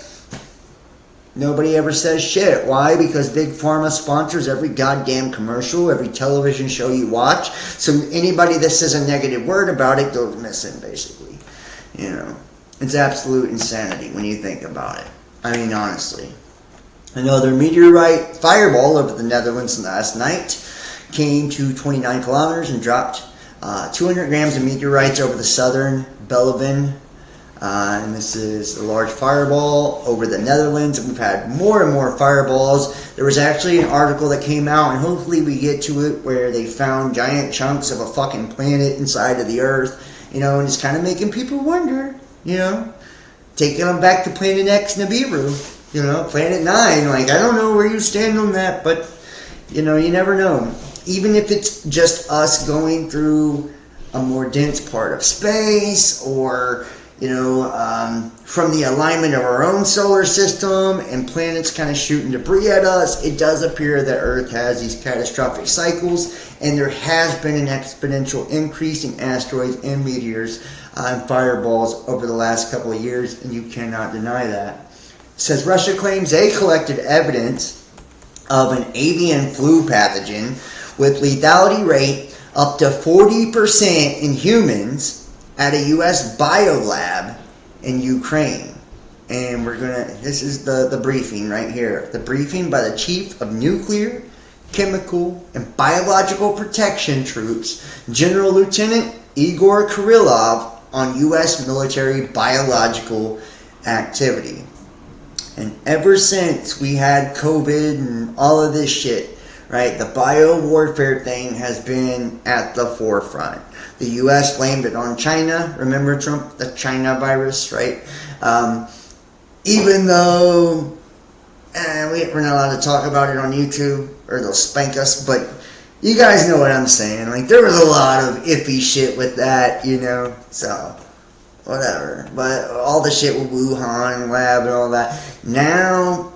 [SPEAKER 6] nobody ever says shit. Why? Because Big Pharma sponsors every goddamn commercial, every television show you watch. So anybody that says a negative word about it goes missing, basically. You know, it's absolute insanity when you think about it. I mean, honestly. Another meteorite fireball over the Netherlands last night came to 29 kilometers and dropped 200 grams of meteorites over the southern Belgium. And this is a large fireball over the Netherlands. We've had more and more fireballs. There was actually an article that came out, and hopefully we get to it, where they found giant chunks of a fucking planet inside of the Earth. You know, and it's kind of making people wonder, you know, taking them back to Planet X Nibiru, you know, Planet 9. Like, I don't know where you stand on that, but, you know, you never know. Even if it's just us going through a more dense part of space, or, you know, from the alignment of our own solar system and planets kind of shooting debris at us, it does appear that Earth has these catastrophic cycles, and there has been an exponential increase in asteroids and meteors and fireballs over the last couple of years, and you cannot deny that. It says Russia claims they collected evidence of an avian flu pathogen with lethality rate up to 40% in humans at a U.S. biolab in Ukraine. And this is the briefing right here. The briefing by the Chief of Nuclear, Chemical, and Biological Protection Troops, General Lieutenant Igor Kirillov, on U.S. military biological activity. And ever since we had COVID and all of this shit, right, the bio-warfare thing has been at the forefront. The U.S. blamed it on China. Remember Trump, the China virus, right? Even though we're not allowed to talk about it on YouTube, or they'll spank us, but you guys know what I'm saying. Like, there was a lot of iffy shit with that, you know, so whatever. But all the shit with Wuhan lab and all that. Now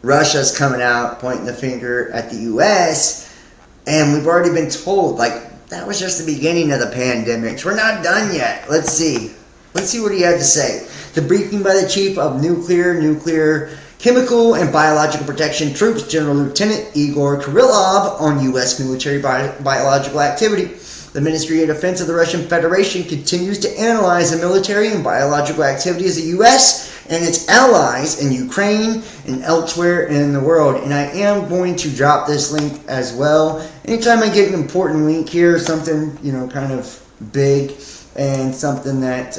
[SPEAKER 6] Russia's coming out, pointing the finger at the U.S., and we've already been told, like, that was just the beginning of the pandemics. We're not done yet. Let's see. Let's see what he had to say. The briefing by the Chief of Nuclear, Chemical, and Biological Protection Troops, General Lieutenant Igor Kirillov, on U.S. military biological activity. The Ministry of Defense of the Russian Federation continues to analyze the military and biological activities of the U.S. and its allies in Ukraine and elsewhere in the world. And I am going to drop this link as well. Anytime I get an important link here, something, you know, kind of big, and something that,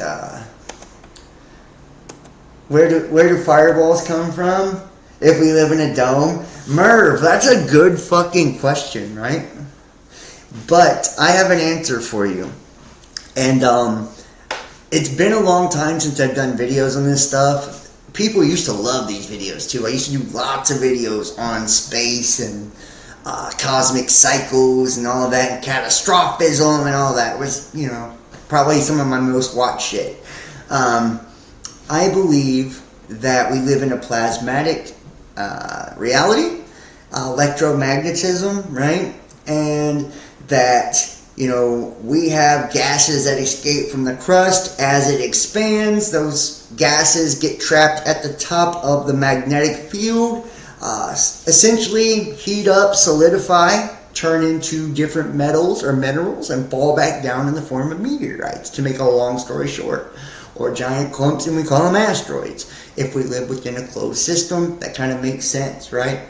[SPEAKER 6] where do fireballs come from if we live in a dome? Merv, that's a good fucking question, right? But I have an answer for you. And It's been a long time since I've done videos on this stuff. People used to love these videos too. I used to do lots of videos on space and cosmic cycles and all of that, and catastrophism and all that. It was, probably some of my most watched shit. I believe that we live in a plasmatic reality, electromagnetism, right? And that, we have gases that escape from the crust. As it expands, those gases get trapped at the top of the magnetic field, essentially heat up, solidify, turn into different metals or minerals, and fall back down in the form of meteorites, to make a long story short. Or giant clumps, and we call them asteroids. If we live within a closed system, that kind of makes sense, right?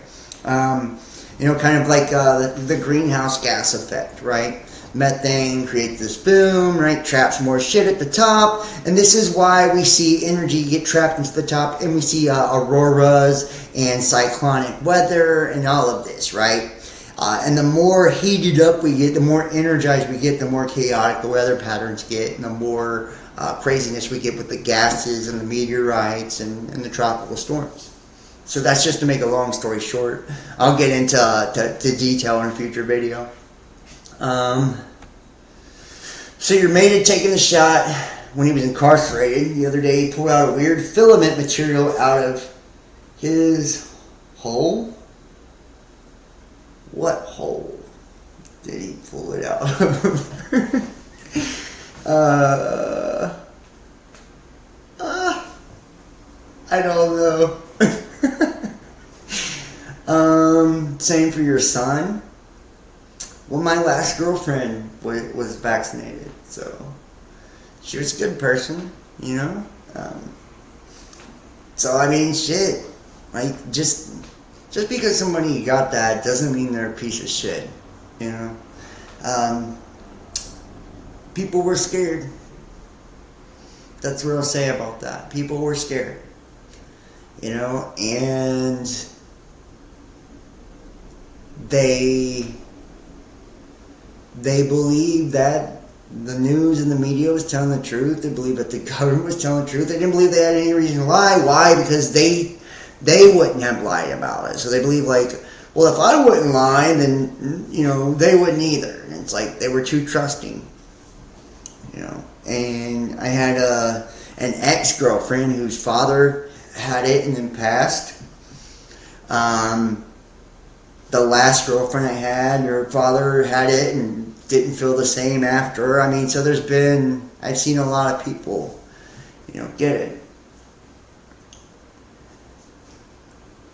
[SPEAKER 6] Kind of like the greenhouse gas effect, right? Methane creates this boom, right? Traps more shit at the top, and this is why we see energy get trapped into the top, and we see auroras and cyclonic weather and all of this, right? And the more heated up we get, the more energized we get, the more chaotic the weather patterns get, and the more craziness we get with the gases and the meteorites and the tropical storms. So that's just to make a long story short. I'll get into to detail in a future video. So your mate had taken the shot when he was incarcerated. The other day he pulled out a weird filament material out of his hole. What hole did he pull it out of? I don't know. Same for your son. Well, my last girlfriend was vaccinated, so she was a good person, so I mean, shit. Like, just because somebody got that doesn't mean they're a piece of shit, People were scared. That's what I'll say about that. People were scared. And they believed that the news and the media was telling the truth. They believed that the government was telling the truth. They didn't believe they had any reason to lie. Why? Because they wouldn't have lied about it. So they believe, like, well, if I wouldn't lie, then, they wouldn't either. And it's like they were too trusting. And I had an ex-girlfriend whose father had it and then passed. The last girlfriend I had, her father had it and didn't feel the same after. I mean, so I've seen a lot of people, get it.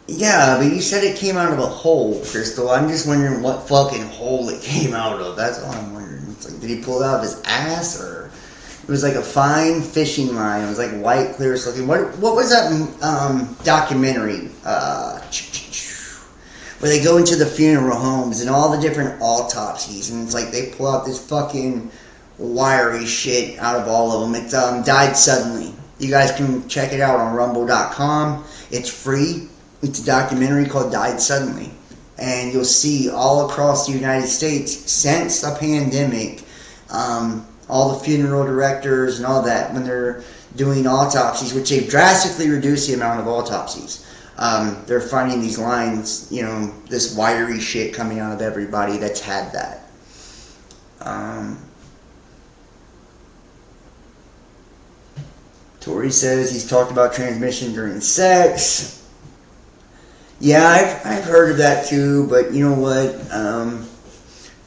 [SPEAKER 6] Yeah, but you said it came out of a hole, Crystal. I'm just wondering what fucking hole it came out of. That's all I'm wondering. It's like, did he pull it out of his ass, or it was like a fine fishing line? It was like white, clear looking. What was that documentary? Where they go into the funeral homes and all the different autopsies, and it's like they pull out this fucking wiry shit out of all of them. It's Died Suddenly. You guys can check it out on rumble.com. It's free. It's a documentary called Died Suddenly. And you'll see all across the United States, since the pandemic, all the funeral directors and all that, when they're doing autopsies, which they've drastically reduced the amount of autopsies, they're finding these lines, this wiry shit coming out of everybody that's had that. Tori says he's talked about transmission during sex. Yeah, I've heard of that too, but you know what?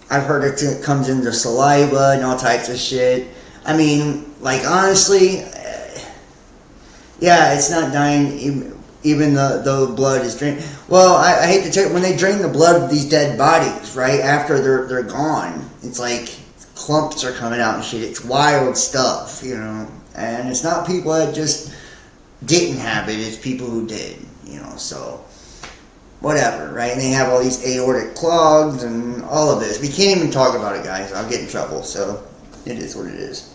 [SPEAKER 6] I've heard it comes into saliva and all types of shit. I mean, like, honestly, yeah, it's not dying even though blood is drained. Well, I hate to tell you, when they drain the blood of these dead bodies, right, after they're gone, it's like clumps are coming out and shit. It's wild stuff, and it's not people that just didn't have it, it's people who did, so whatever, right? And they have all these aortic clogs and all of this. We can't even talk about it, guys. I'll get in trouble, so it is what it is.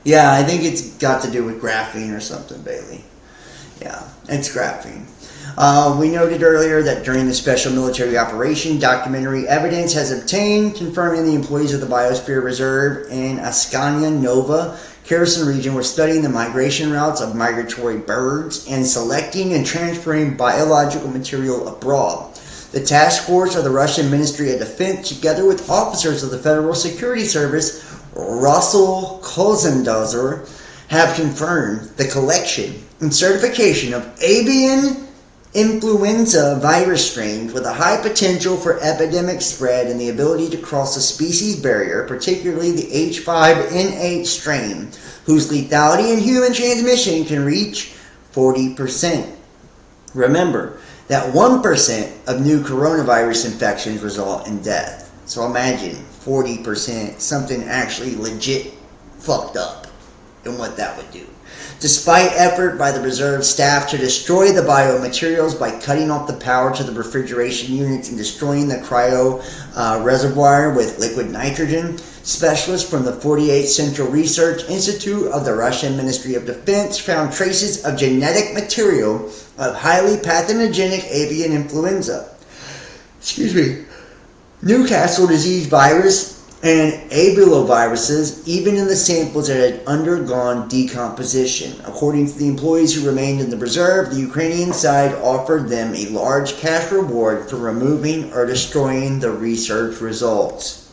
[SPEAKER 6] Yeah, I think it's got to do with graphene or something, Bailey. Yeah, it's graphene. We noted earlier that during the special military operation, documentary evidence has obtained confirming the employees of the Biosphere Reserve in Ascania Nova, Kherson region were studying the migration routes of migratory birds and selecting and transferring biological material abroad. The task force of the Russian Ministry of Defense, together with officers of the Federal Security Service, Russell Kozendozer, have confirmed the collection and certification of avian influenza virus strains with a high potential for epidemic spread and the ability to cross the species barrier, particularly the H5N8 strain, whose lethality and human transmission can reach 40%. Remember that 1% of new coronavirus infections result in death. So imagine 40%, something actually legit fucked up, and what that would do. Despite effort by the reserve staff to destroy the biomaterials by cutting off the power to the refrigeration units and destroying the cryo reservoir with liquid nitrogen, specialists from the 48th Central Research Institute of the Russian Ministry of Defense found traces of genetic material of highly pathogenic avian influenza. Newcastle disease virus and abeloviruses, even in the samples that had undergone decomposition. According to the employees who remained in the reserve, the Ukrainian side offered them a large cash reward for removing or destroying the research results.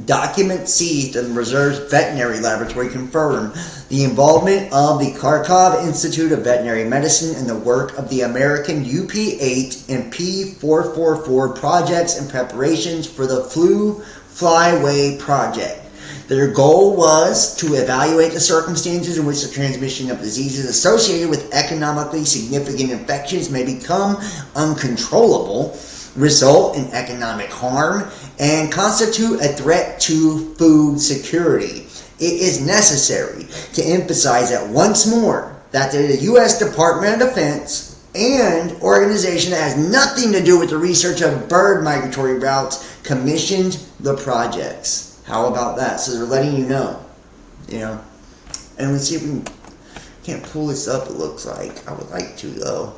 [SPEAKER 6] Documents seized in the reserve's veterinary laboratory confirm the involvement of the Kharkov Institute of Veterinary Medicine in the work of the American UP8 and P444 projects and preparations for the flu flyway project. Their goal was to evaluate the circumstances in which the transmission of diseases associated with economically significant infections may become uncontrollable, result in economic harm, and constitute a threat to food security. It is necessary to emphasize that once more that the U.S. Department of Defense and organization that has nothing to do with the research of bird migratory routes commissioned the projects. How about that? So they're letting you know. And let's see if we can't pull this up, it looks like. I would like to, though.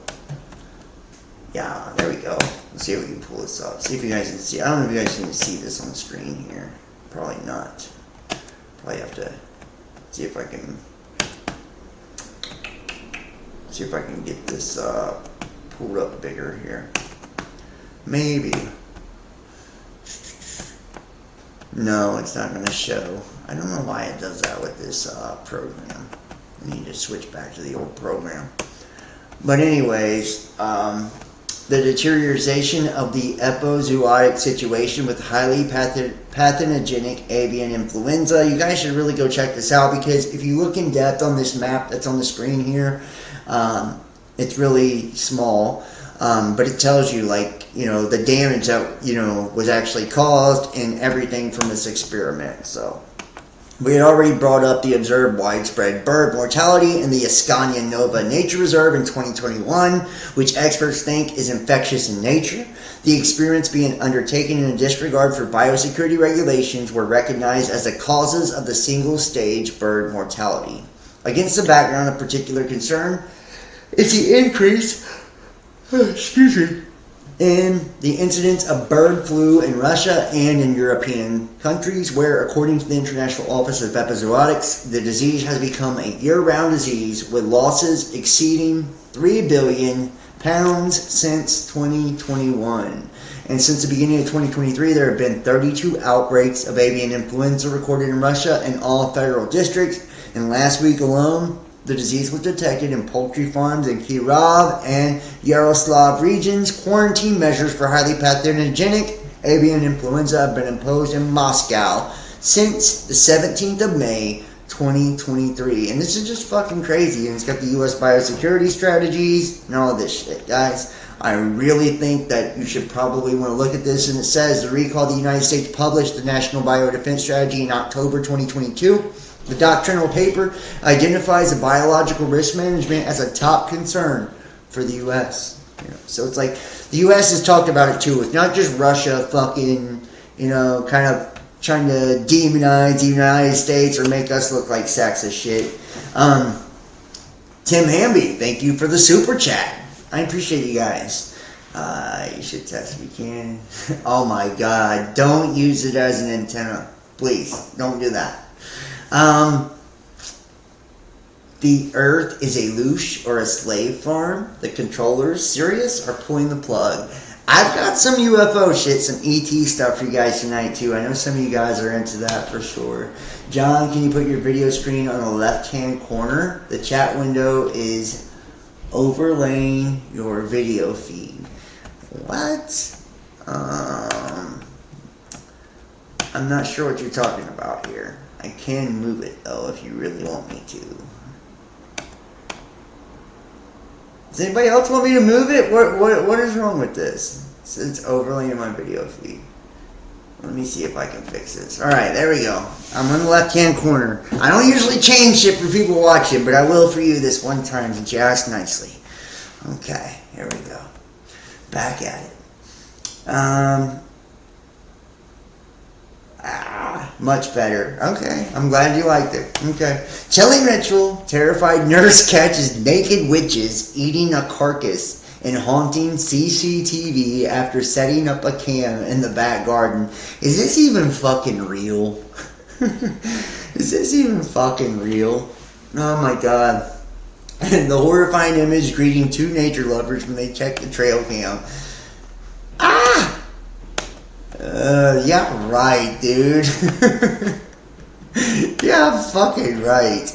[SPEAKER 6] Yeah, there we go. Let's see if we can pull this up. See if you guys can see. I don't know if you guys can see this on the screen here. Probably not. Probably have to see if I can get this pulled up bigger here. Maybe. No, it's not going to show. I don't know why it does that with this program. I need to switch back to the old program. But anyways, the deterioration of the epizootic situation with highly pathogenic avian influenza. You guys should really go check this out, because if you look in depth on this map that's on the screen here, it's really small, but it tells you, the damage that, was actually caused and everything from this experiment. So we had already brought up the observed widespread bird mortality in the Ascania Nova Nature Reserve in 2021, which experts think is infectious in nature. The experiments being undertaken in a disregard for biosecurity regulations were recognized as the causes of the single-stage bird mortality. Against the background of particular concern is the increase in the incidence of bird flu in Russia and in European countries, where, according to the International Office of Epizootics, the disease has become a year-round disease with losses exceeding 3 billion pounds since 2021. And since the beginning of 2023, there have been 32 outbreaks of avian influenza recorded in Russia in all federal districts. And last week alone, the disease was detected in poultry farms in Kirov and Yaroslav regions. Quarantine measures for highly pathogenic avian influenza have been imposed in Moscow since the 17th of May, 2023. And this is just fucking crazy. And it's got the U.S. biosecurity strategies and all this shit, guys. I really think that you should probably want to look at this. And it says, the recall, the United States published the National Biodefense Strategy in October 2022. The doctrinal paper identifies the biological risk management as a top concern for the U.S. So it's like the U.S. has talked about it too. It's not just Russia fucking, kind of trying to demonize the United States or make us look like sacks of shit. Tim Hamby, thank you for the super chat. I appreciate you guys. You should test if you can. Oh my god, don't use it as an antenna. Please, don't do that. The Earth is a loosh or a slave farm. The controllers, serious, are pulling the plug. I've got some UFO shit, some ET stuff for you guys tonight too. I know some of you guys are into that for sure. John, can you put your video screen on the left-hand corner? The chat window is overlaying your video feed. What? I'm not sure what you're talking about here. I can move it though if you really want me to. Does anybody else want me to move it? What is wrong with this? It's overlaying my video feed. Let me see if I can fix this. Alright, there we go. I'm on the left-hand corner. I don't usually change shit for people watching, but I will for you this one time since you asked nicely. Okay, here we go. Back at it. Much better. Okay, I'm glad you liked it. Okay. Chilling ritual. Terrified nurse catches naked witches eating a carcass and haunting CCTV after setting up a cam in the back garden. Is this even fucking real? Is this even fucking real? Oh my god. The horrifying image greeting two nature lovers when they check the trail cam. Ah! Yeah, right, dude. Yeah, fucking right.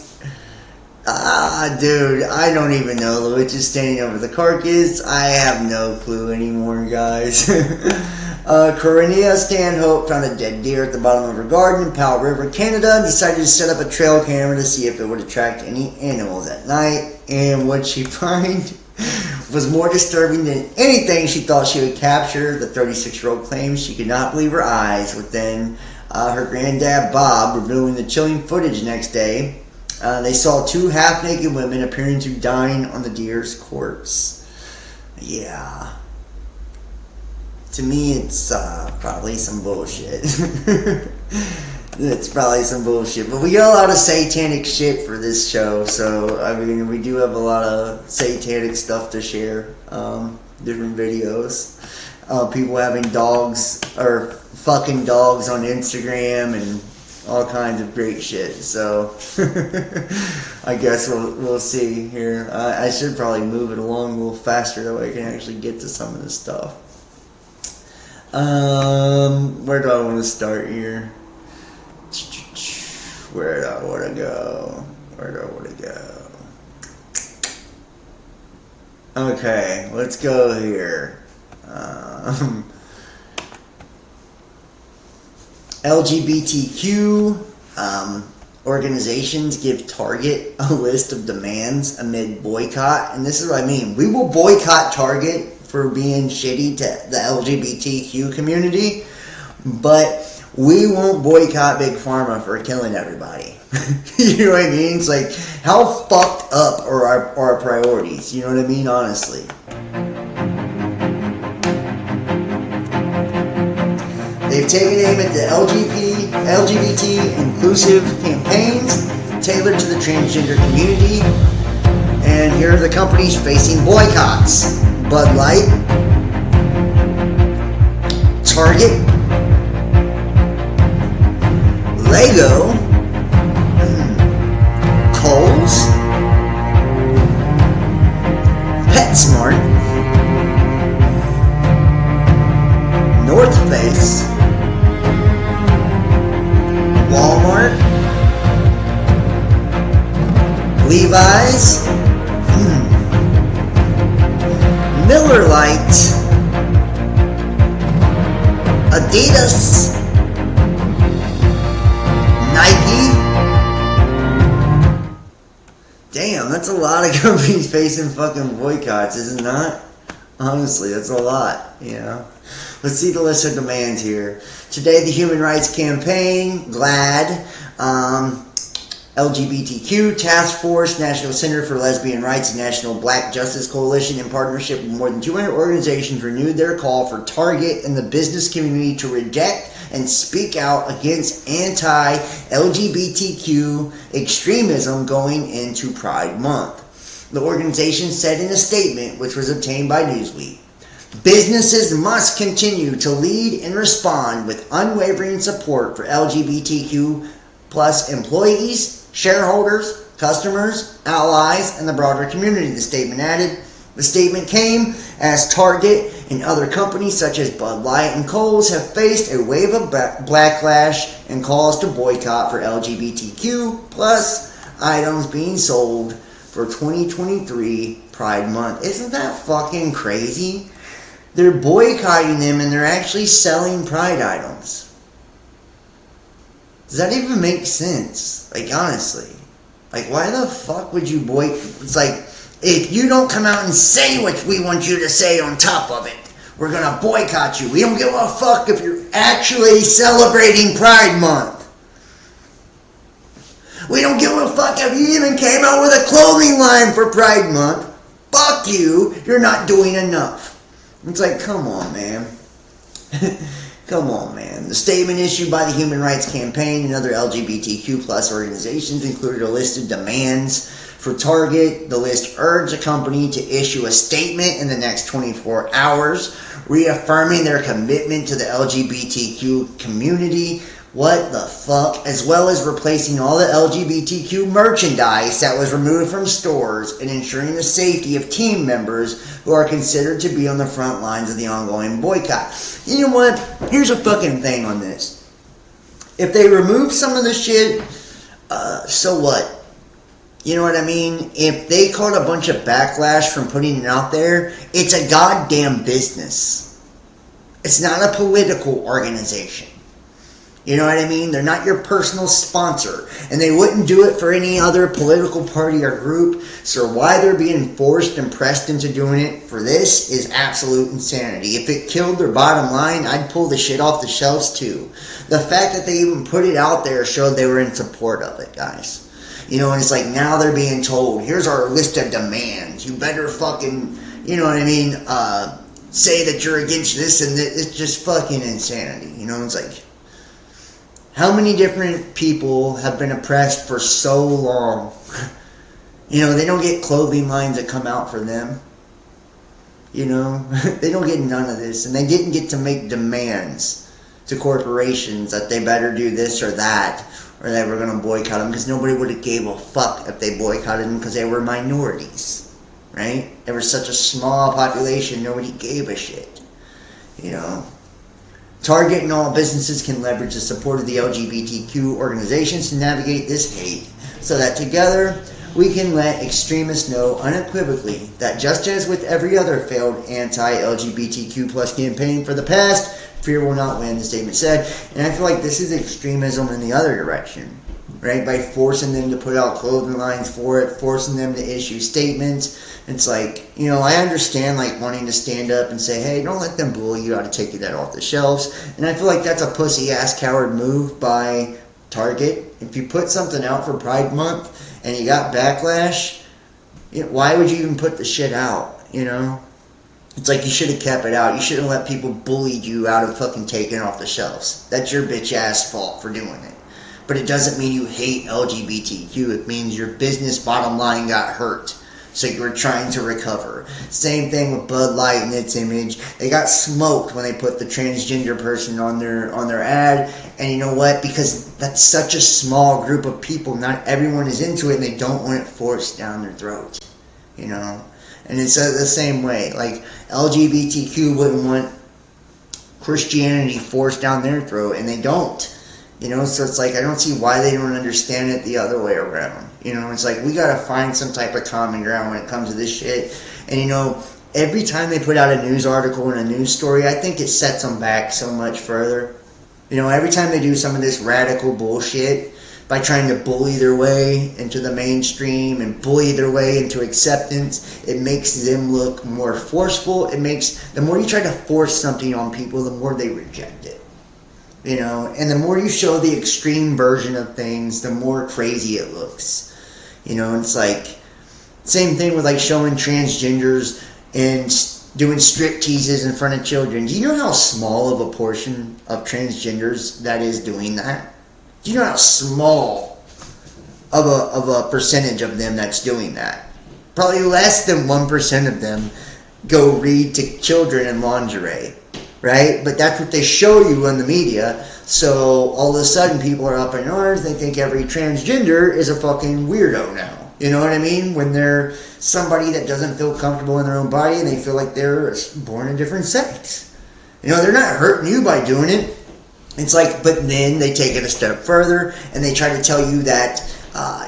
[SPEAKER 6] Dude, I don't even know. The witch is standing over the carcass. I have no clue anymore, guys. Corinnia Stanhope found a dead deer at the bottom of her garden in Powell River, Canada, and decided to set up a trail camera to see if it would attract any animals at night. And what she find was more disturbing than anything she thought she would capture. The 36-year-old claims she could not believe her eyes, with then her granddad Bob revealing the chilling footage next day. They saw two half-naked women appearing to dine on the deer's corpse. Yeah. To me, it's probably some bullshit. It's probably some bullshit. But we got a lot of satanic shit for this show, so, I mean, we do have a lot of satanic stuff to share. Different videos. People having dogs, or fucking dogs on Instagram, and all kinds of great shit. So, I guess we'll see here. I should probably move it along a little faster, that way I can actually get to some of this stuff. Where do I want to start here? Where do I want to go? Where do I want to go? Okay, let's go here. LGBTQ organizations give Target a list of demands amid boycott. And this is what I mean. We will boycott Target for being shitty to the LGBTQ community, but we won't boycott Big Pharma for killing everybody. You know what I mean? It's like, how fucked up are our priorities? You know what I mean? Honestly. They've taken aim at the LGBT inclusive campaigns tailored to the transgender community. And here are the companies facing boycotts: Bud Light, Target, Lego, Kohl's, PetSmart, North Face, Walmart, Levi's, Miller Lite, Adidas, Nike. Damn, that's a lot of companies facing fucking boycotts, is it not? Honestly, that's a lot, you know. Let's see the list of demands here. Today, the Human Rights Campaign, GLAAD, LGBTQ Task Force, National Center for Lesbian Rights, and National Black Justice Coalition, in partnership with more than 200 organizations, renewed their call for Target and the business community to reject and speak out against anti-LGBTQ extremism going into Pride Month. The organization said in a statement, which was obtained by Newsweek, businesses must continue to lead and respond with unwavering support for LGBTQ plus employees, shareholders, customers, allies, and the broader community, the statement added. The statement came as Target and other companies such as Bud Light and Kohl's have faced a wave of backlash and calls to boycott for LGBTQ plus items being sold for 2023 Pride Month. Isn't that fucking crazy? They're boycotting them and they're actually selling Pride items. Does that even make sense? Like, honestly. Like, why the fuck would you boycott? It's like, if you don't come out and say what we want you to say on top of it, we're gonna boycott you. We don't give a fuck if you're actually celebrating Pride Month. We don't give a fuck if you even came out with a clothing line for Pride Month. Fuck you. You're not doing enough. It's like, come on, man. Come on, man. The statement issued by the Human Rights Campaign and other LGBTQ plus organizations included a list of demands for Target. The list urged the company to issue a statement in the next 24 hours, reaffirming their commitment to the LGBTQ community. What the fuck? As well as replacing all the LGBTQ merchandise that was removed from stores and ensuring the safety of team members who are considered to be on the front lines of the ongoing boycott. You know what? Here's a fucking thing on this. If they remove some of the shit, so what? You know what I mean? If they caught a bunch of backlash from putting it out there, it's a goddamn business. It's not a political organization. You know what I mean? They're not your personal sponsor. And they wouldn't do it for any other political party or group. So why they're being forced and pressed into doing it for this is absolute insanity. If it killed their bottom line, I'd pull the shit off the shelves too. The fact that they even put it out there showed they were in support of it, guys. You know, and it's like now they're being told, here's our list of demands. You better fucking, you know what I mean, say that you're against this and that. It's just fucking insanity. You know, it's like, how many different people have been oppressed for so long? You know, they don't get clothing lines that come out for them. You know, they don't get none of this. And they didn't get to make demands to corporations that they better do this or that, or that we're going to boycott them, because nobody would have gave a fuck if they boycotted them because they were minorities, right? They were such a small population, nobody gave a shit, you know. Target and all businesses can leverage the support of the LGBTQ organizations to navigate this hate, so that together we can let extremists know unequivocally that just as with every other failed anti-LGBTQ plus campaign for the past, fear will not win, the statement said. And I feel like this is extremism in the other direction, right? By forcing them to put out clothing lines for it, forcing them to issue statements. It's like, you know, I understand like wanting to stand up and say, hey, don't let them bully you, ought to take that off the shelves. And I feel like that's a pussy ass coward move by Target. If you put something out for Pride Month and you got backlash, you know, why would you even put the shit out, you know? It's like you should have kept it out. You shouldn't let people bully you out of fucking taking it off the shelves. That's your bitch ass fault for doing it. But it doesn't mean you hate LGBTQ. It means your business bottom line got hurt. So you were trying to recover. Same thing with Bud Light and its image. They got smoked when they put the transgender person on their ad. And you know what? Because that's such a small group of people. Not everyone is into it, and they don't want it forced down their throat. You know? And it's the same way. Like, LGBTQ wouldn't want Christianity forced down their throat, and they don't. You know, so it's like, I don't see why they don't understand it the other way around. You know, it's like, we gotta find some type of common ground when it comes to this shit. And you know, every time they put out a news article and a news story, I think it sets them back so much further. You know, every time they do some of this radical bullshit by trying to bully their way into the mainstream and bully their way into acceptance, it makes them look more forceful. It makes, the more you try to force something on people, the more they reject it. You know, and the more you show the extreme version of things, the more crazy it looks. You know, it's like, same thing with like showing transgenders and doing strip teases in front of children. Do you know how small of a portion of transgenders that is doing that? Do you know how small of a percentage of them that's doing that? Probably less than 1% of them go read to children in lingerie, right? But that's what they show you on the media. So all of a sudden people are up in arms. They think every transgender is a fucking weirdo now. You know what I mean? When they're somebody that doesn't feel comfortable in their own body and they feel like they're born a different sex. You know, they're not hurting you by doing it. It's like, but then they take it a step further and they try to tell you that,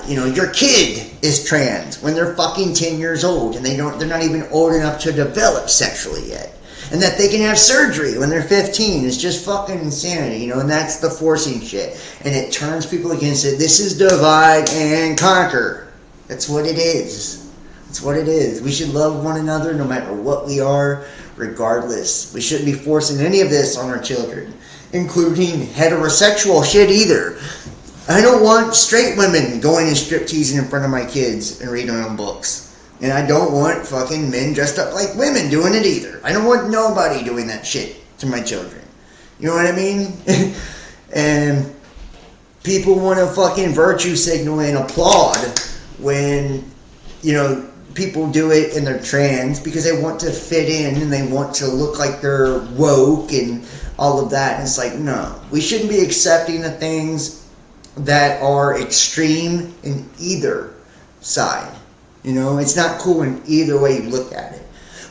[SPEAKER 6] your kid is trans when they're fucking 10 years old and they're not even old enough to develop sexually yet. And that they can have surgery when they're 15. It's just fucking insanity, and that's the forcing shit. And it turns people against it. This is divide and conquer. That's what it is. That's what it is. We should love one another no matter what we are, regardless. We shouldn't be forcing any of this on our children, including heterosexual shit either. I don't want straight women going and stripteasing in front of my kids and reading them books. And I don't want fucking men dressed up like women doing it either. I don't want nobody doing that shit to my children. You know what I mean? And people want to fucking virtue signal and applaud when, people do it and they're trans because they want to fit in and they want to look like they're woke and all of that. And it's like, no. We shouldn't be accepting the things that are extreme in either side. It's not cool in either way you look at it.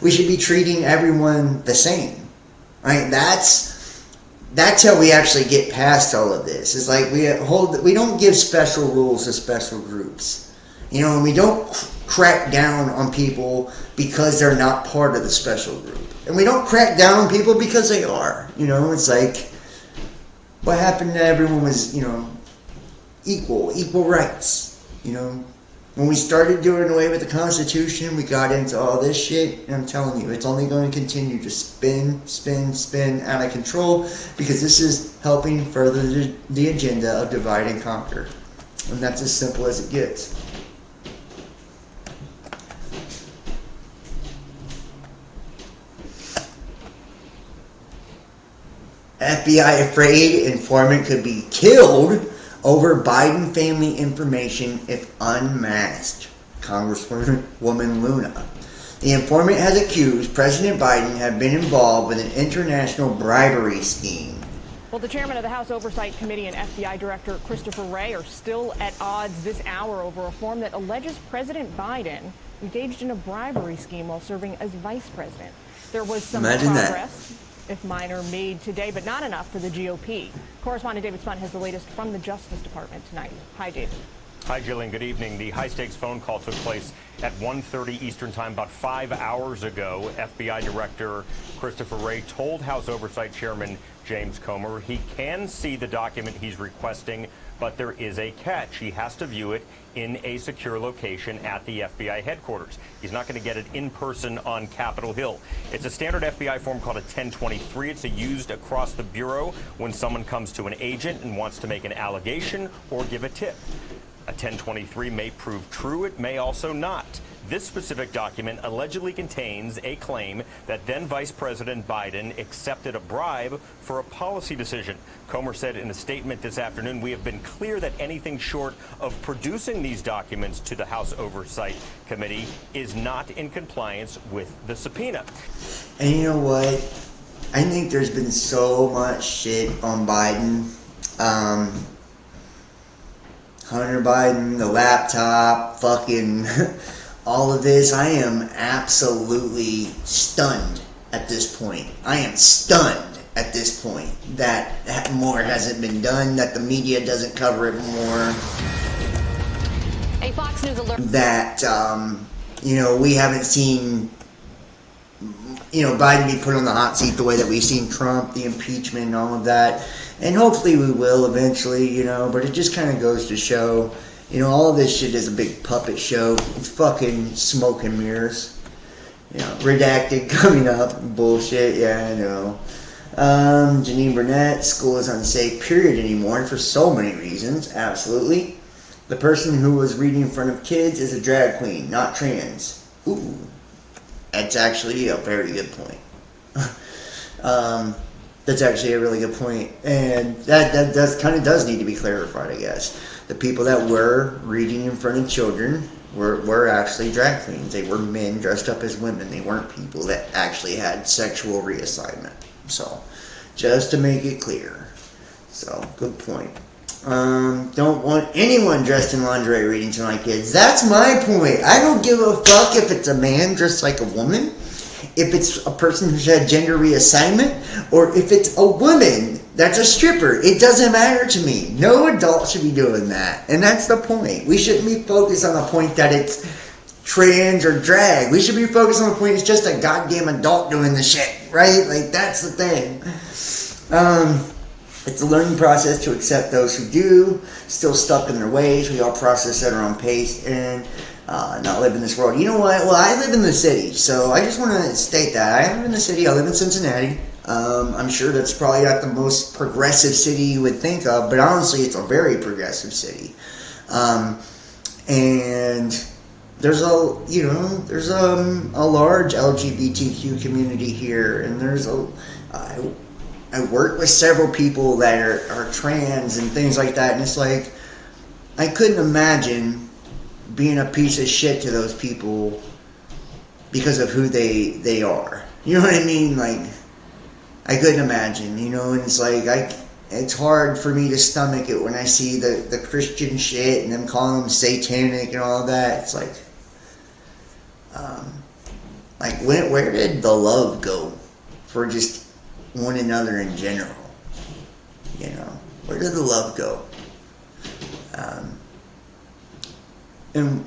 [SPEAKER 6] We should be treating everyone the same, right? That's how we actually get past all of this. It's like we don't give special rules to special groups, and we don't crack down on people because they're not part of the special group, and we don't crack down on people because they are. It's like what happened to everyone was equal rights. When we started doing away with the Constitution, we got into all this shit, and I'm telling you, it's only going to continue to spin out of control because this is helping further the agenda of divide and conquer. And that's as simple as it gets. FBI afraid informant could be killed over Biden family information if unmasked. Congresswoman Luna. The informant has accused President Biden have been involved with an international bribery scheme.
[SPEAKER 9] Well, the chairman of the House Oversight Committee and FBI Director Christopher Wray are still at odds this hour over a form that alleges President Biden engaged in a bribery scheme while serving as vice president. There was some progress, if minor, made today, but not enough for the GOP. Correspondent David Spunt has the latest from the Justice Department tonight. Hi, David.
[SPEAKER 10] Hi, Jillian. Good evening. The high-stakes phone call took place at 1:30 Eastern Time about 5 hours ago. FBI Director Christopher Wray told House Oversight Chairman James Comer he can see the document he's requesting, but there is a catch. He has to view it in a secure location at the FBI headquarters. He's not going to get it in person on Capitol Hill. It's a standard FBI form called a 1023. It's used across the Bureau when someone comes to an agent and wants to make an allegation or give a tip. A 1023 may prove true. It may also not. This specific document allegedly contains a claim that then Vice President Biden accepted a bribe for a policy decision. Comer said in a statement this afternoon, we have been clear that anything short of producing these documents to the House Oversight Committee is not in compliance with the subpoena.
[SPEAKER 6] And you know what? I think there's been so much shit on Biden. Hunter Biden, the laptop, fucking all of this. I am absolutely stunned at this point. I am stunned at this point that more hasn't been done, that the media doesn't cover it more.
[SPEAKER 9] A Fox News alert.
[SPEAKER 6] That, we haven't seen, Biden be put on the hot seat the way that we've seen Trump, the impeachment and all of that. And hopefully we will eventually, but it just kind of goes to show, all of this shit is a big puppet show. It's fucking smoke and mirrors. Redacted coming up. Bullshit, yeah, I know. Janine Burnett, school is unsafe, period, anymore, for so many reasons, absolutely. The person who was reading in front of kids is a drag queen, not trans. Ooh, that's actually a very good point. That's actually a really good point, and that kind of does need to be clarified, I guess. The people that were reading in front of children were actually drag queens. They were men dressed up as women. They weren't people that actually had sexual reassignment. So, just to make it clear. So, good point. Don't want anyone dressed in lingerie reading to my kids. That's my point. I don't give a fuck if it's a man dressed like a woman, if it's a person who's had gender reassignment, or if it's a woman that's a stripper. It doesn't matter to me. No adult should be doing that. And that's the point. We shouldn't be focused on the point that it's trans or drag. We should be focused on the point it's just a goddamn adult doing the shit, right? Like, that's the thing. It's a learning process to accept those who do, still stuck in their ways. We all process at our own pace and not live in this world. You know what? Well, I live in the city, so I just want to state that. I live in the city. I live in Cincinnati. I'm sure that's probably not the most progressive city you would think of, but honestly, it's a very progressive city. And there's a large LGBTQ community here, and I work with several people that are trans and things like that, and it's like, I couldn't imagine being a piece of shit to those people because of who they are. You know what I mean? Like, I couldn't imagine, and it's like, it's hard for me to stomach it when I see the Christian shit and them calling them satanic and all that. It's like, where did the love go for just one another in general? Where did the love go? And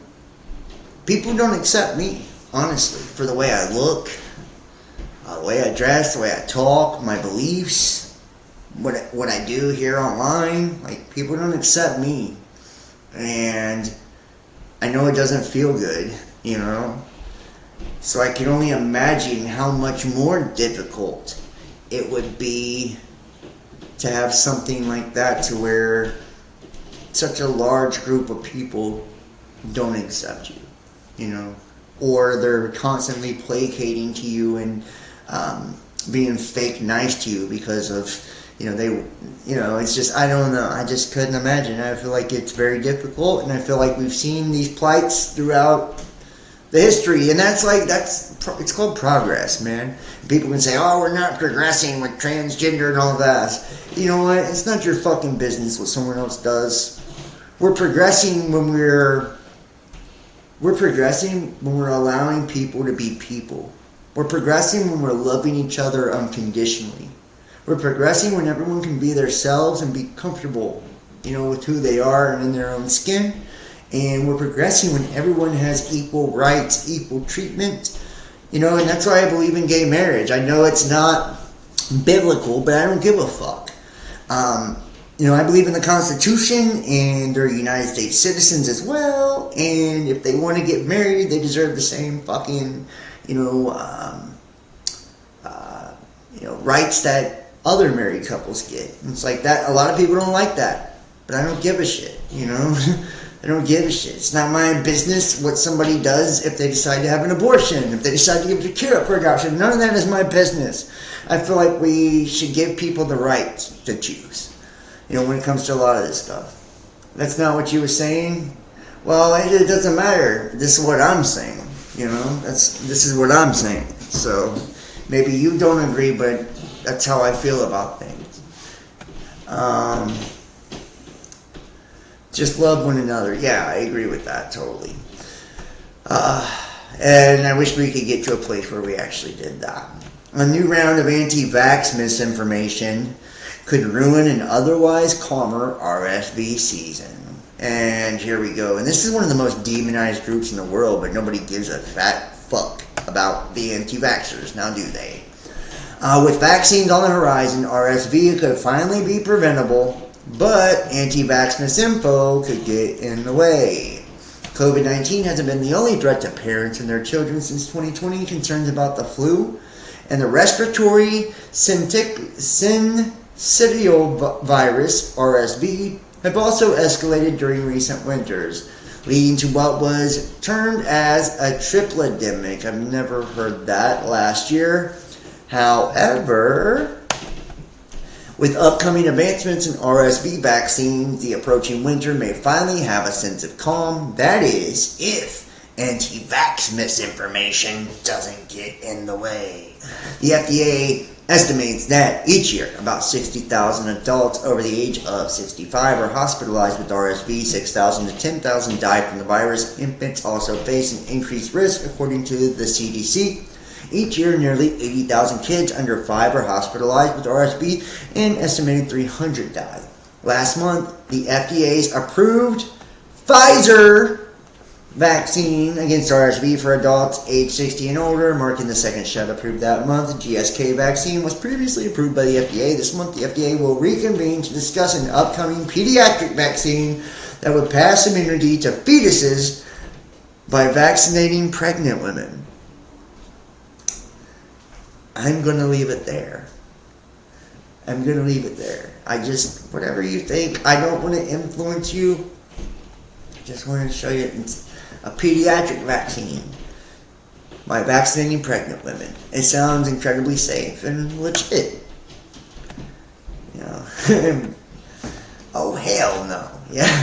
[SPEAKER 6] people don't accept me, honestly, for the way I look, the way I dress, the way I talk, my beliefs, what I do here online. Like, people don't accept me, and I know it doesn't feel good, so I can only imagine how much more difficult it would be to have something like that, to where such a large group of people don't accept you, or they're constantly placating to you and being fake nice to you because of, it's just, I don't know, I just couldn't imagine. I feel like it's very difficult, and I feel like we've seen these plights throughout the history, and it's called progress, man. People can say, oh, we're not progressing with transgender and all that. You know what? It's not your fucking business what someone else does. We're progressing when we're allowing people to be people. We're progressing when we're loving each other unconditionally. We're progressing when everyone can be themselves and be comfortable, with who they are and in their own skin. And we're progressing when everyone has equal rights, equal treatment, and that's why I believe in gay marriage. I know it's not biblical, but I don't give a fuck. I believe in the Constitution, and they're United States citizens as well, and if they want to get married, they deserve the same fucking, rights that other married couples get. And it's like that. A lot of people don't like that, but I don't give a shit, I don't give a shit. It's not my business what somebody does if they decide to have an abortion, if they decide to give their kid up for adoption. None of that is my business. I feel like we should give people the right to choose, when it comes to a lot of this stuff. That's not what you were saying? Well, it doesn't matter. This is what I'm saying, This is what I'm saying. So, maybe you don't agree, but that's how I feel about things. Just love one another. Yeah, I agree with that totally. And I wish we could get to a place where we actually did that. A new round of anti-vax misinformation could ruin an otherwise calmer RSV season. And here we go. And this is one of the most demonized groups in the world, but nobody gives a fat fuck about the anti-vaxxers, now do they? With vaccines on the horizon, RSV could finally be preventable, but anti-vax misinfo could get in the way. COVID-19 hasn't been the only threat to parents and their children since 2020. Concerns about the flu and the respiratory syncytial virus, RSV, have also escalated during recent winters, leading to what was termed as a tripledemic. I've never heard that last year. However, With upcoming advancements in RSV vaccines, the approaching winter may finally have a sense of calm. That is, if anti-vax misinformation doesn't get in the way. The FDA estimates that each year about 60,000 adults over the age of 65 are hospitalized with RSV. 6,000 to 10,000 die from the virus. Infants also face an increased risk, according to the CDC. Each year, nearly 80,000 kids under 5 are hospitalized with RSV, and estimated 300 die. Last month, the FDA's approved Pfizer vaccine against RSV for adults age 60 and older, marking the second shot approved that month. The GSK vaccine was previously approved by the FDA. This month, the FDA will reconvene to discuss an upcoming pediatric vaccine that would pass immunity to fetuses by vaccinating pregnant women. I'm going to leave it there. Whatever you think, I don't want to influence you. I just want to show you a pediatric vaccine by vaccinating pregnant women. It sounds incredibly safe and legit. You know. Oh, hell no. Yeah.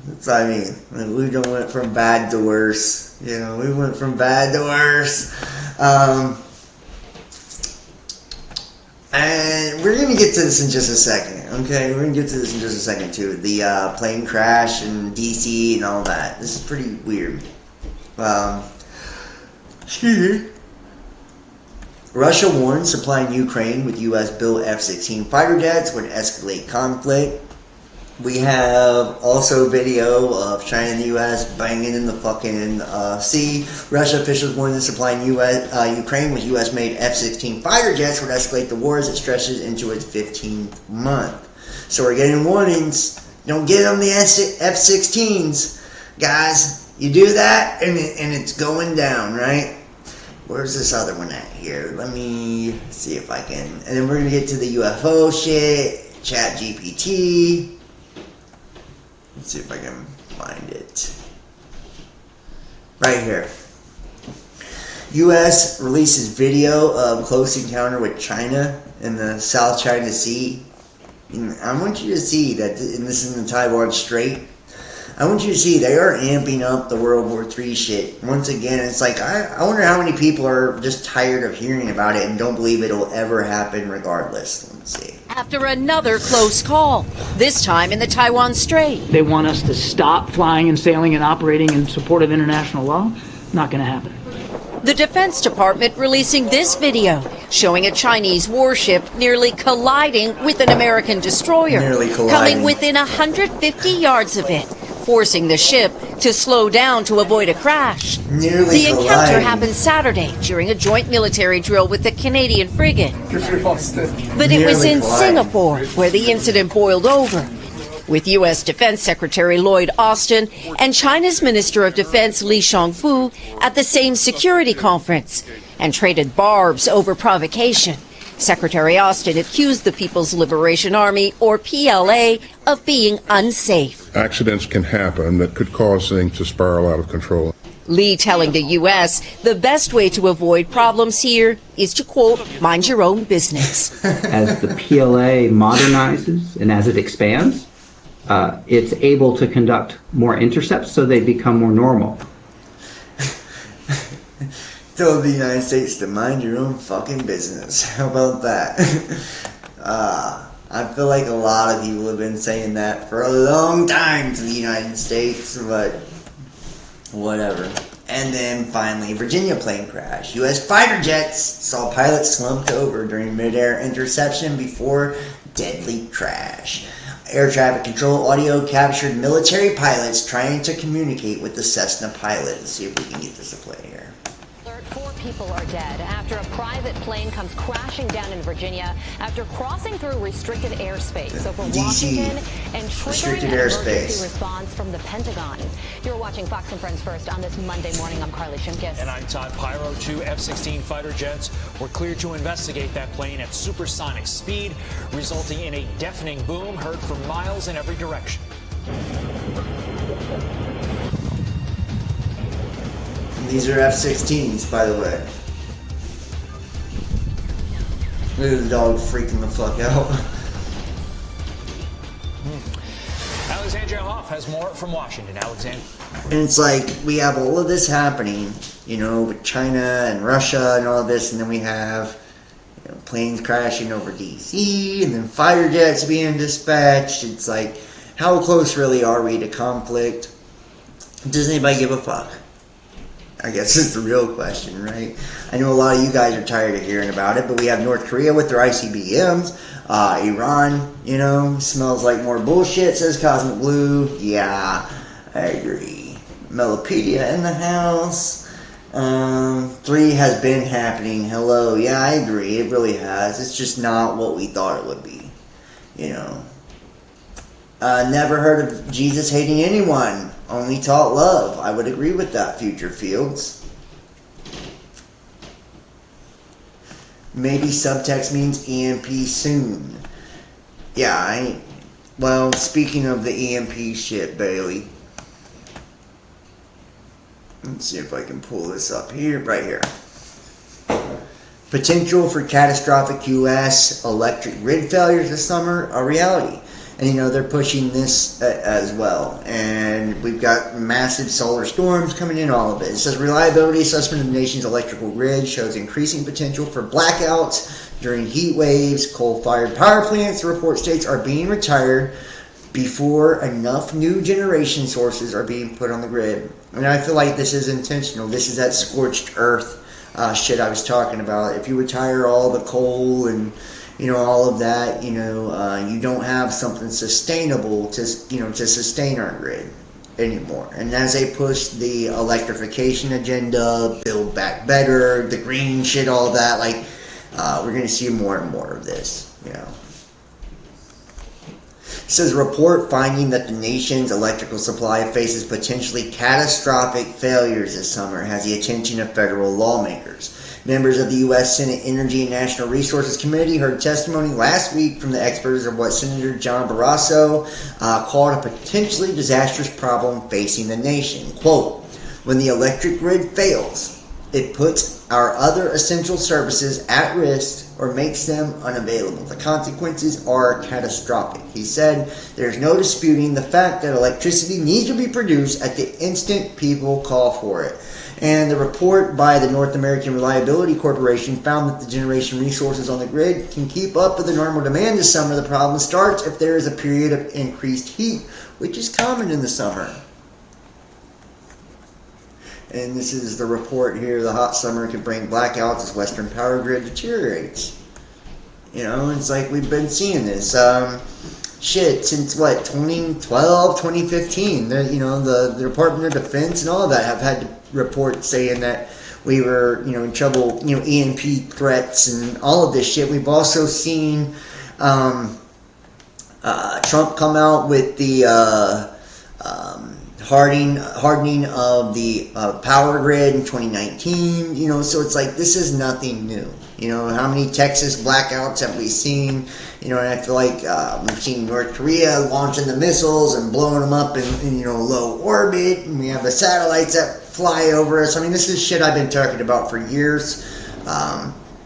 [SPEAKER 6] That's what I mean. We went from bad to worse. We went from bad to worse. And we're going to get to this in just a second, okay? We're going to get to this in just a second, too. The plane crash in D.C. and all that. This is pretty weird. Excuse me. Russia warns supplying Ukraine with U.S.-built F-16 fighter jets would escalate conflict. We have also video of China and the U.S. banging in the fucking sea. Russia officials warn that supplying Ukraine with U.S.-made F-16 fighter jets would escalate the war as it stretches into its 15th month. So we're getting warnings. Don't get them the F-16s. Guys, you do that and it's going down, right? Where's this other one at here? Let me see if I can. And then we're going to get to the UFO shit, ChatGPT. Let's see if I can find it. Right here. U.S. releases video of close encounter with China in the South China Sea. And I want you to see that, and this is in the Taiwan Strait, I want you to see they are amping up the World War III shit. Once again, it's like, I wonder how many people are just tired of hearing about it and don't believe it'll ever happen regardless. Let's see.
[SPEAKER 11] After another close call, this time in the Taiwan Strait.
[SPEAKER 12] They want us to stop flying and sailing and operating in support of international law? Not going to happen.
[SPEAKER 11] The Defense Department releasing this video showing a Chinese warship nearly colliding with an American destroyer, coming within 150 yards of it, forcing the ship to slow down to avoid a crash. The encounter happened Saturday during a joint military drill with the Canadian frigate. But it was in Singapore where the incident boiled over, with U.S. Defense Secretary Lloyd Austin and China's Minister of Defense Li Shangfu at the same security conference and traded barbs over provocation. Secretary Austin accused the People's Liberation Army, or PLA, of being unsafe.
[SPEAKER 13] Accidents can happen that could cause things to spiral out of control.
[SPEAKER 11] Lee telling the U.S. the best way to avoid problems here is to, quote, mind your own business.
[SPEAKER 14] As the PLA modernizes and as it expands, it's able to conduct more intercepts so they become more normal.
[SPEAKER 6] Tell the United States to mind your own fucking business. How about that? I feel like a lot of people have been saying that for a long time to the United States, but whatever. And then finally, Virginia plane crash. U.S. fighter jets saw pilots slumped over during mid-air interception before deadly crash. Air traffic control audio captured military pilots trying to communicate with the Cessna pilot. Let's see if we can get this to play here.
[SPEAKER 15] 4 people are dead after a private plane comes crashing down in Virginia after crossing through restricted airspace over Washington and triggering an emergency response from the Pentagon. You're watching Fox and Friends First on this Monday morning. I'm Carly Shimkus.
[SPEAKER 16] And I'm Todd Pyro. 2 F-16 fighter jets were cleared to investigate that plane at supersonic speed, resulting in a deafening boom heard for miles in every direction.
[SPEAKER 6] These are F-16s, by the way. The dog freaking the fuck out.
[SPEAKER 16] Alexandria Hoff has more from Washington. Alexandria.
[SPEAKER 6] And it's like, we have all of this happening, you know, with China and Russia and all of this, and then we have, you know, planes crashing over D.C., and then fighter jets being dispatched. It's like, how close really are we to conflict? Does anybody give a fuck? I guess is the real question, right? I know a lot of you guys are tired of hearing about it, but we have North Korea with their ICBMs. Iran, you know, smells like more bullshit, says Cosmic Blue. Yeah, I agree. Melopedia in the house. 3 has been happening. Hello. Yeah, I agree. It really has. It's just not what we thought it would be. You know. Never heard of Jesus hating anyone. Only taught love. I would agree with that, Future Fields. Maybe subtext means EMP soon. Yeah, well, speaking of the EMP shit, Bailey. Let's see if I can pull this up here, right here. Potential for catastrophic U.S. electric grid failures this summer, a reality. And, you know, they're pushing this as well. And we've got massive solar storms coming in, all of it. It says reliability assessment of the nation's electrical grid shows increasing potential for blackouts during heat waves. Coal-fired power plants, the report states, are being retired before enough new generation sources are being put on the grid. And I feel like this is intentional. This is that scorched earth shit I was talking about. If you retire all the coal and, you know, all of that, you know, you don't have something sustainable to, you know, to sustain our grid anymore. And as they push the electrification agenda, build back better, the green shit, all that, like, we're going to see more and more of this, you know. It says a report finding that the nation's electrical supply faces potentially catastrophic failures this summer has the attention of federal lawmakers. Members of the U.S. Senate Energy and National Resources Committee heard testimony last week from the experts of what Senator John Barrasso called a potentially disastrous problem facing the nation. Quote, when the electric grid fails, it puts our other essential services at risk or makes them unavailable. The consequences are catastrophic. He said, there's no disputing the fact that electricity needs to be produced at the instant people call for it. And the report by the North American Reliability Corporation found that the generation resources on the grid can keep up with the normal demand this summer. The problem starts if there is a period of increased heat, which is common in the summer. And this is the report here. The hot summer can bring blackouts as Western power grid deteriorates. You know, it's like we've been seeing this shit since what, 2012, 2015. You know, the Department of Defense and all of that have had reports saying that we were, you know, in trouble, you know, EMP threats and all of this shit. We've also seen Trump come out with the hardening of the power grid in 2019, you know, so it's like this is nothing new. You know, how many Texas blackouts have we seen? You know, and I feel like we've seen North Korea launching the missiles and blowing them up in you know, low orbit, and we have the satellites that fly over us. I mean, this is shit I've been talking about for years.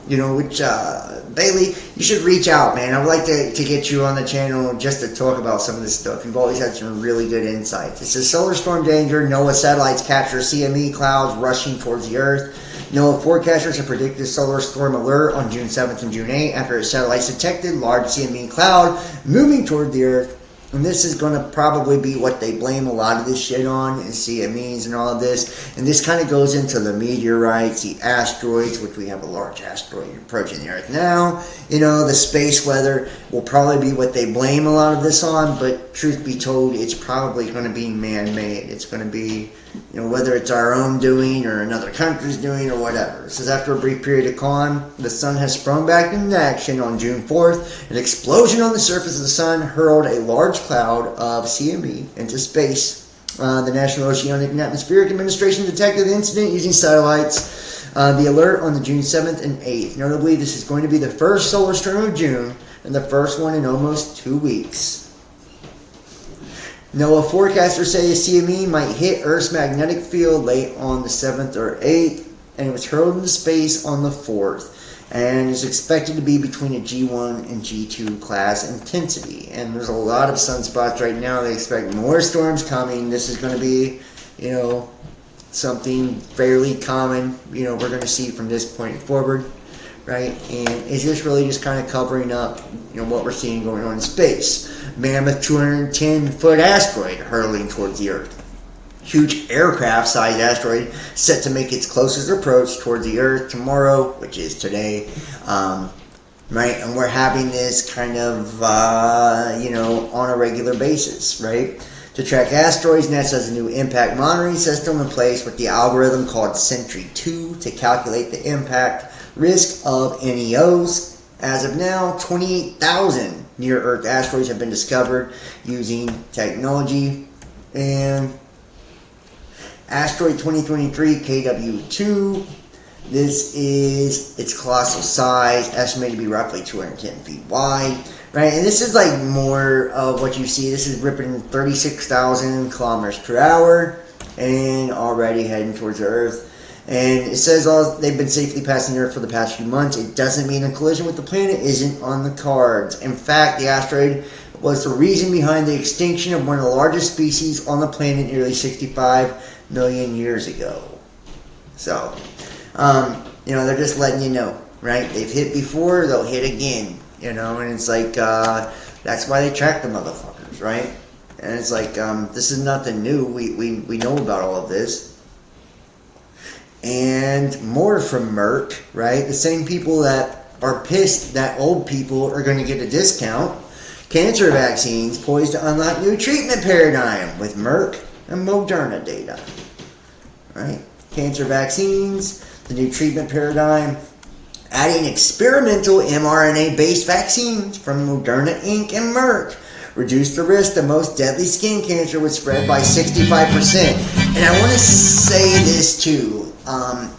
[SPEAKER 6] You know, which, Bailey, you should reach out, man. I would like to get you on the channel just to talk about some of this stuff. You've always had some really good insights. It says solar storm danger. NOAA satellites capture CME clouds rushing towards the Earth. NOAA forecasters have predicted solar storm alert on June 7th and June 8th after its satellites detected large CME cloud moving toward the Earth. And this is going to probably be what they blame a lot of this shit on, is CMEs and all of this. And this kind of goes into the meteorites, the asteroids, which we have a large asteroid approaching the Earth now. You know, the space weather will probably be what they blame a lot of this on. But truth be told, it's probably going to be man-made. It's going to be, you know, whether it's our own doing or another country's doing or whatever. It says after a brief period of calm, the sun has sprung back into action on June 4th. An explosion on the surface of the sun hurled a large cloud of CME into space. The National Oceanic and Atmospheric Administration detected the incident using satellites. The alert on the June 7th and 8th. Notably, this is going to be the first solar storm of June and the first one in almost 2 weeks. NOAA forecasters say a CME might hit Earth's magnetic field late on the 7th or 8th, and it was hurled into space on the 4th. and is expected to be between a G1 and G2 class intensity. And there's a lot of sunspots right now. They expect more storms coming. This is going to be, something fairly common, we're going to see from this point forward, right? And it's just really just kind of covering up, what we're seeing going on in space. Mammoth 210-foot asteroid hurtling towards the Earth. Huge aircraft-sized asteroid set to make its closest approach towards the Earth tomorrow, which is today, right? And we're having this kind of, on a regular basis, right? To track asteroids, NASA has a new impact monitoring system in place with the algorithm called Sentry-2 to calculate the impact risk of NEOs. As of now, 28,000 near-Earth asteroids have been discovered using technology. And asteroid 2023 KW2, this is its colossal size, estimated to be roughly 210 feet wide. Right, and this is like more of what you see. This is ripping 36,000 kilometers per hour and already heading towards the Earth. And it says they've been safely passing the Earth for the past few months. It doesn't mean a collision with the planet isn't on the cards. In fact, the asteroid was the reason behind the extinction of one of the largest species on the planet nearly 65 million years ago. So, they're just letting you know, right? They've hit before, they'll hit again. And it's like, that's why they track the motherfuckers, right? And it's like, this is nothing new. We know about all of this. And more from Merck, right? The same people that are pissed that old people are going to get a discount. Cancer vaccines poised to unlock new treatment paradigm with Merck and Moderna data, right? Cancer vaccines, the new treatment paradigm. Adding experimental mRNA-based vaccines from Moderna Inc. and Merck reduced the risk that most deadly skin cancer would spread by 65%. And I want to say this too.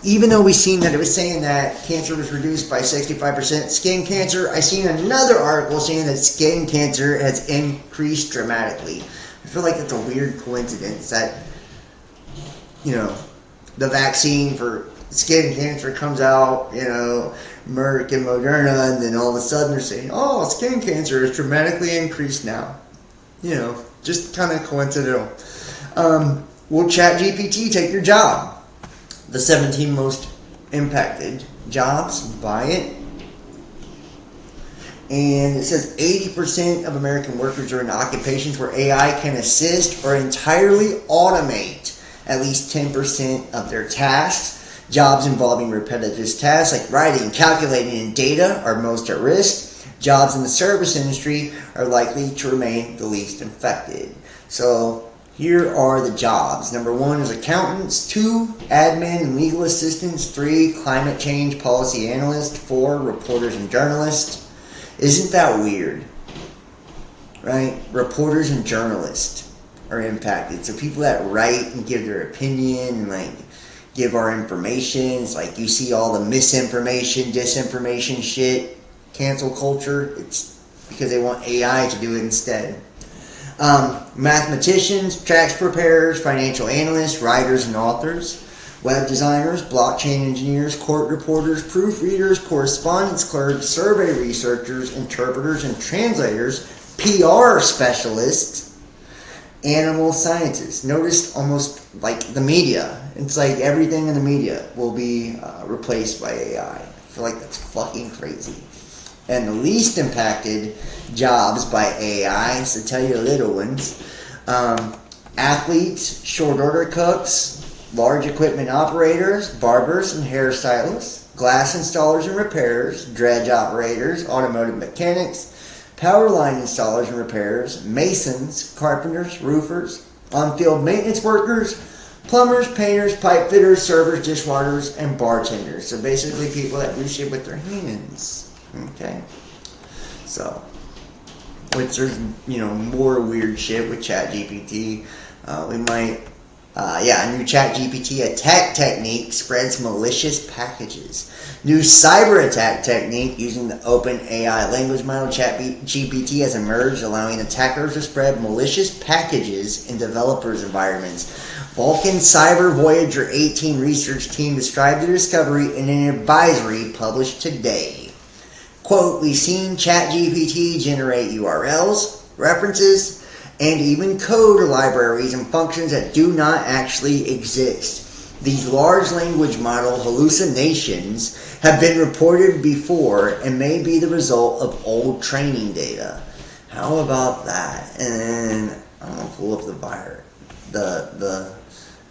[SPEAKER 6] Even though we've seen that it was saying that cancer was reduced by 65%, skin cancer, I seen another article saying that skin cancer has increased dramatically. I feel like it's a weird coincidence that, the vaccine for skin cancer comes out, Merck and Moderna, and then all of a sudden they're saying, skin cancer is dramatically increased now. Just kind of coincidental. Will ChatGPT take your job? The 17 most impacted jobs by it. And it says 80% of American workers are in occupations where AI can assist or entirely automate at least 10% of their tasks. Jobs involving repetitive tasks like writing, calculating, and data are most at risk. Jobs in the service industry are likely to remain the least affected. So here are the jobs. Number 1 is accountants. 2, admin and legal assistants. 3, climate change policy analysts. 4, reporters and journalists. Isn't that weird? Right? Reporters and journalists are impacted. So people that write and give their opinion and give our information. It's like you see all the misinformation, disinformation shit, cancel culture. It's because they want AI to do it instead. Mathematicians, tax preparers, financial analysts, writers and authors, web designers, blockchain engineers, court reporters, proofreaders, correspondence clerks, survey researchers, interpreters and translators, PR specialists, animal scientists. Notice almost like the media. It's like everything in the media will be replaced by AI. I feel like that's fucking crazy. And the least impacted jobs by AI, so tell you the little ones, athletes, short order cooks, large equipment operators, barbers and hairstylists, glass installers and repairers, dredge operators, automotive mechanics, power line installers and repairers, masons, carpenters, roofers, on-field maintenance workers, plumbers, painters, pipe fitters, servers, dishwashers, and bartenders. So basically people that do shit with their hands. Okay? So, which there's, more weird shit with ChatGPT. We might, a new ChatGPT attack technique spreads malicious packages. New cyber attack technique using the OpenAI language model ChatGPT has emerged, allowing attackers to spread malicious packages in developers' environments. Vulcan Cyber Voyager 18 research team described the discovery in an advisory published today. Quote, we've seen ChatGPT generate URLs, references, and even code libraries and functions that do not actually exist. These large language model hallucinations have been reported before and may be the result of old training data. How about that? And then I'm going to pull up the virus.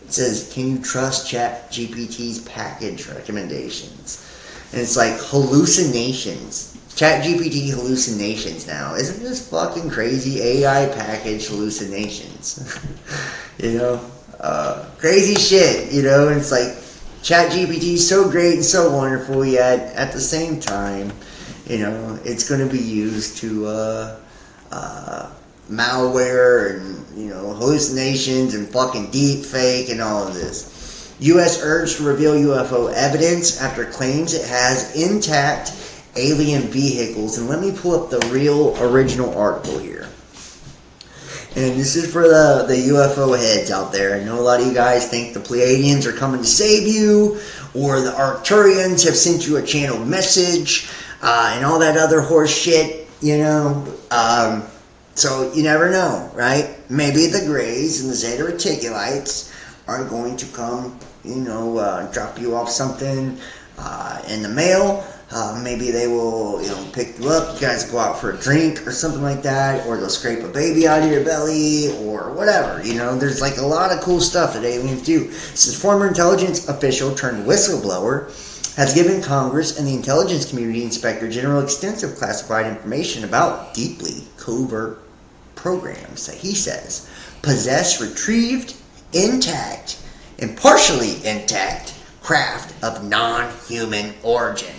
[SPEAKER 6] It says, can you trust ChatGPT's package recommendations? And it's like hallucinations. ChatGPT hallucinations now. Isn't this fucking crazy? AI package hallucinations. Crazy shit, And it's like ChatGPT is so great and so wonderful, yet at the same time, it's going to be used to malware and hallucinations and fucking deep fake and all of this. U.S. urged to reveal UFO evidence after claims it has intact alien vehicles. And let me pull up the real original article here. And this is for the UFO heads out there. I know a lot of you guys think the Pleiadians are coming to save you, or the Arcturians have sent you a channeled message, and all that other horse shit, So you never know, right? Maybe the Greys and the Zeta Reticulates are going to come, drop you off something in the mail. Maybe they will, pick you up. You guys go out for a drink or something like that, or they'll scrape a baby out of your belly, or whatever. There's like a lot of cool stuff that aliens do. This is former intelligence official turned whistleblower has given Congress and the intelligence community inspector general extensive classified information about deeply covert programs that he says possess retrieved, intact, and partially intact craft of non-human origin.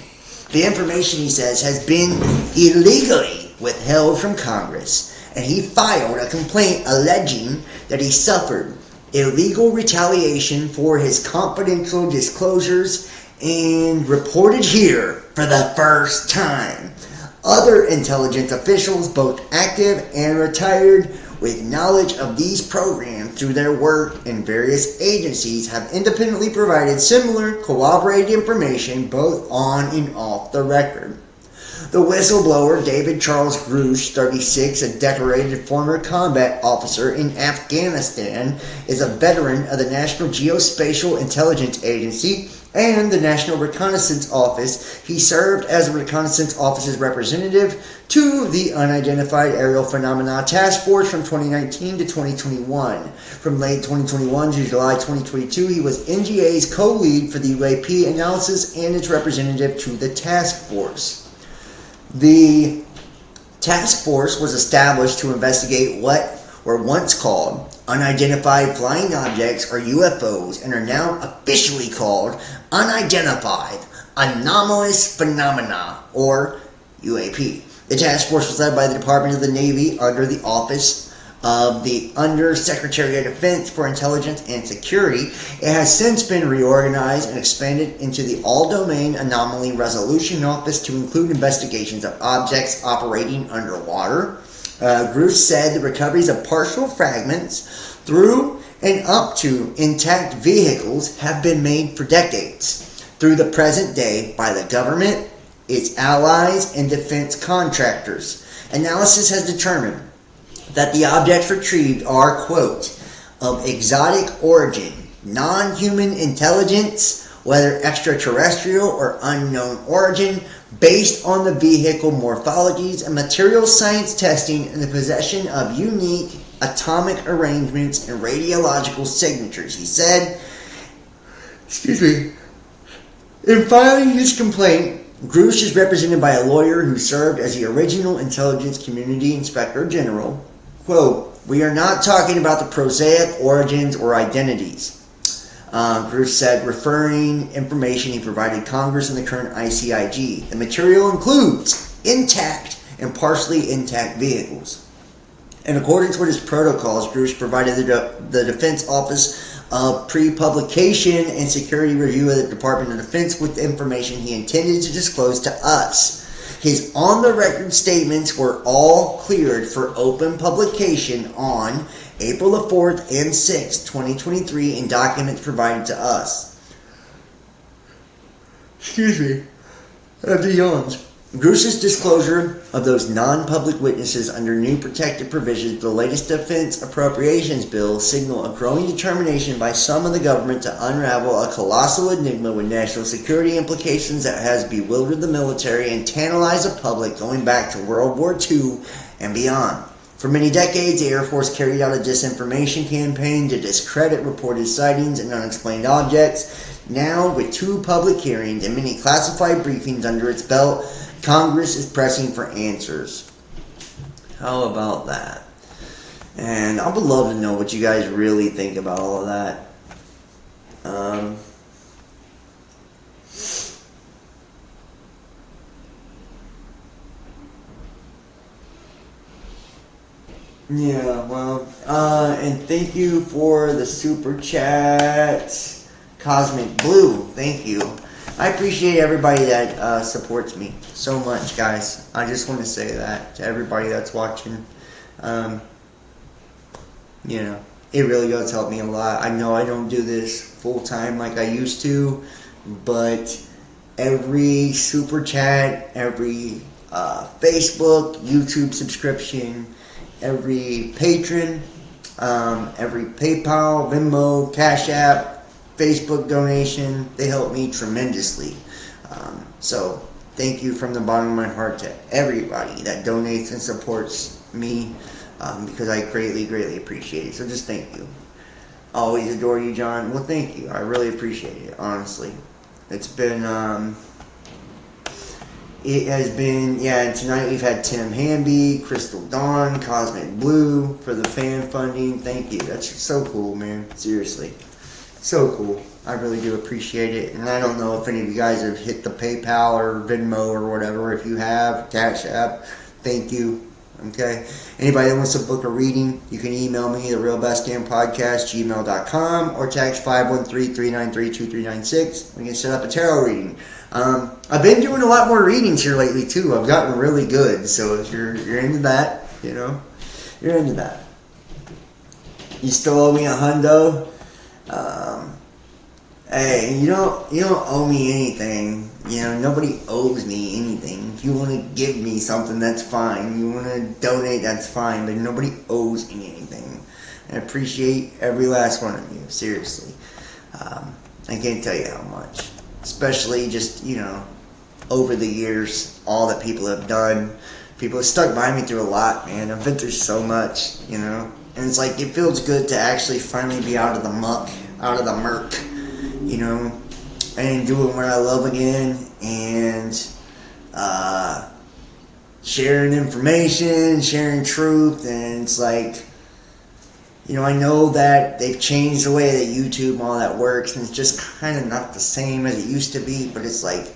[SPEAKER 6] The information, he says, has been illegally withheld from Congress, and he filed a complaint alleging that he suffered illegal retaliation for his confidential disclosures and reported here for the first time. Other intelligence officials, both active and retired, with knowledge of these programs through their work in various agencies, have independently provided similar corroborated information both on and off the record. The whistleblower, David Charles Grush, 36, a decorated former combat officer in Afghanistan, is a veteran of the National Geospatial Intelligence Agency and the National Reconnaissance Office. He served as a Reconnaissance Office's representative to the Unidentified Aerial Phenomena Task Force from 2019 to 2021. From late 2021 to July 2022, he was NGA's co-lead for the UAP analysis and its representative to the task force. The task force was established to investigate what were once called unidentified flying objects, or UFOs, and are now officially called unidentified anomalous phenomena, or UAP. The task force was led by the Department of the Navy under the Office of the Under-Secretary of Defense for Intelligence and Security. It has since been reorganized and expanded into the All-Domain Anomaly Resolution Office to include investigations of objects operating underwater. Grush said the recoveries of partial fragments through and up to intact vehicles have been made for decades through the present day by the government, its allies, and defense contractors. Analysis has determined that the objects retrieved are, quote, of exotic origin, non-human intelligence, whether extraterrestrial or unknown origin, based on the vehicle morphologies and material science testing and the possession of unique atomic arrangements and radiological signatures, he said. In filing his complaint, Grush is represented by a lawyer who served as the original Intelligence Community Inspector General. Quote, we are not talking about the prosaic origins or identities, Grush said, referring information he provided Congress and the current ICIG. The material includes intact and partially intact vehicles. In accordance with his protocols, Grush provided the Defense Office of Pre-Publication and Security Review of the Department of Defense with the information he intended to disclose to us. His on-the-record statements were all cleared for open publication on April the 4th and 6th, 2023 in documents provided to us. Excuse me. I have the yawns. Bruce's disclosure of those non-public witnesses under new protective provisions of the latest defense appropriations bill signal a growing determination by some of the government to unravel a colossal enigma with national security implications that has bewildered the military and tantalized the public going back to World War II and beyond. For many decades, the Air Force carried out a disinformation campaign to discredit reported sightings and unexplained objects. Now, with 2 public hearings and many classified briefings under its belt, Congress is pressing for answers. How about that? And I would love to know what you guys really think about all of that. Yeah, well, and thank you for the super chat. Cosmic Blue, thank you. I appreciate everybody that supports me so much, guys. I just want to say that to everybody that's watching. You know, it really does help me a lot. I know I don't do this full time like I used to, but every super chat, every Facebook, YouTube subscription, every patron, every PayPal, Venmo, Cash App, Facebook donation, they help me tremendously. So thank you from the bottom of my heart to everybody that donates and supports me, because I greatly, greatly appreciate it. So just thank you. Always adore you, John. Well, thank you. I really appreciate it, honestly. It's been, it has been, yeah, tonight we've had Tim Hamby, Crystal Dawn, Cosmic Blue for the fan funding. Thank you. That's so cool, man. Seriously. So cool. I really do appreciate it. And I don't know if any of you guys have hit the PayPal or Venmo or whatever. If you have, Cash App, thank you. Okay? Anybody that wants to book a reading, you can email me, therealbestdampodcast@gmail.com, or text 513-393-2396. We can set up a tarot reading. I've been doing a lot more readings here lately, too. I've gotten really good. So if you're into that, you know, you're into that. You still owe me a hundo. Hey, you don't owe me anything. You know, nobody owes me anything. If you want to give me something, that's fine. You want to donate, that's fine. But nobody owes me anything. I appreciate every last one of you. Seriously. I can't tell you how much. Especially just, you know, over the years, all that people have done. People have stuck by me through a lot, man. I've been through so much, you know. And it's like, it feels good to actually finally be out of the muck, out of the murk, you know, and doing what I love again, and sharing information, sharing truth. And it's like, you know, I know that they've changed the way that YouTube and all that works, and it's just kind of not the same as it used to be, but it's like,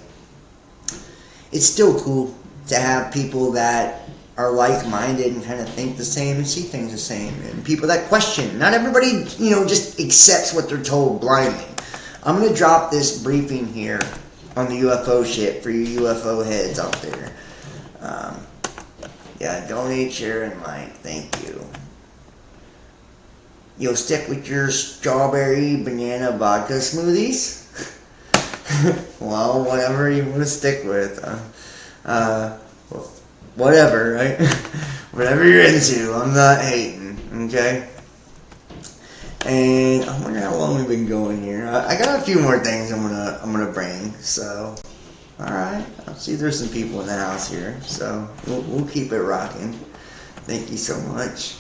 [SPEAKER 6] it's still cool to have people that are like-minded and kind of think the same and see things the same, and people that question. Not everybody, you know, just accepts what they're told blindly. I'm going to drop this briefing here on the UFO shit for you UFO heads out there. Yeah, donate, share, and like. Thank you. You'll stick with your strawberry banana vodka smoothies? Well, whatever you want to stick with. Whatever, right? Whatever you're into, I'm not hating, okay? And I wonder how long we've been going here. I got a few more things I'm gonna bring. So, all right. I see there's some people in the house here, so we'll keep it rocking. Thank you so much.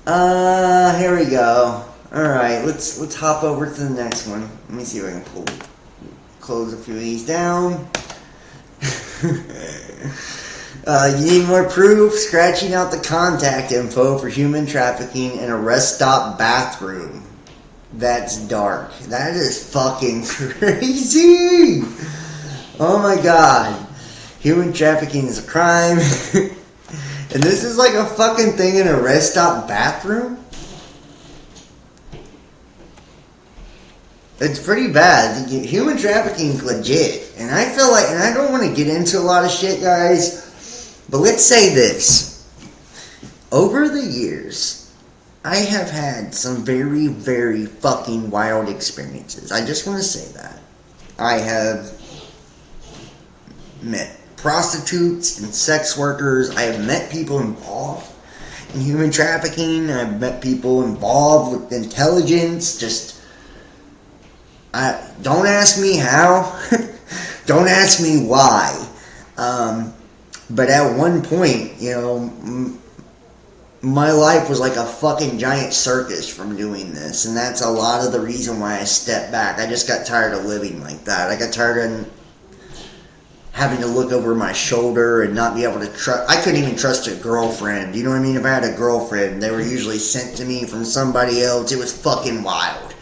[SPEAKER 6] Here we go. All right, let's hop over to the next one. Let me see if I can close a few of these down. You need more proof? Scratching out the contact info for human trafficking in a rest stop bathroom. That's dark. That is fucking crazy. Oh my god. Human trafficking is a crime. And this is like a fucking thing in a rest stop bathroom? It's pretty bad. Human trafficking is legit. And I feel like, and I don't want to get into a lot of shit, guys, but let's say this. Over the years, I have had some very, very fucking wild experiences. I just want to say that. I have met prostitutes and sex workers. I have met people involved in human trafficking. I've met people involved with intelligence. Don't ask me how. Don't ask me why. But at one point, my life was like a fucking giant circus from doing this. And that's a lot of the reason why I stepped back. I just got tired of living like that. I got tired of having to look over my shoulder and not be able to trust. I couldn't even trust a girlfriend. You know what I mean? If I had a girlfriend, they were usually sent to me from somebody else. It was fucking wild.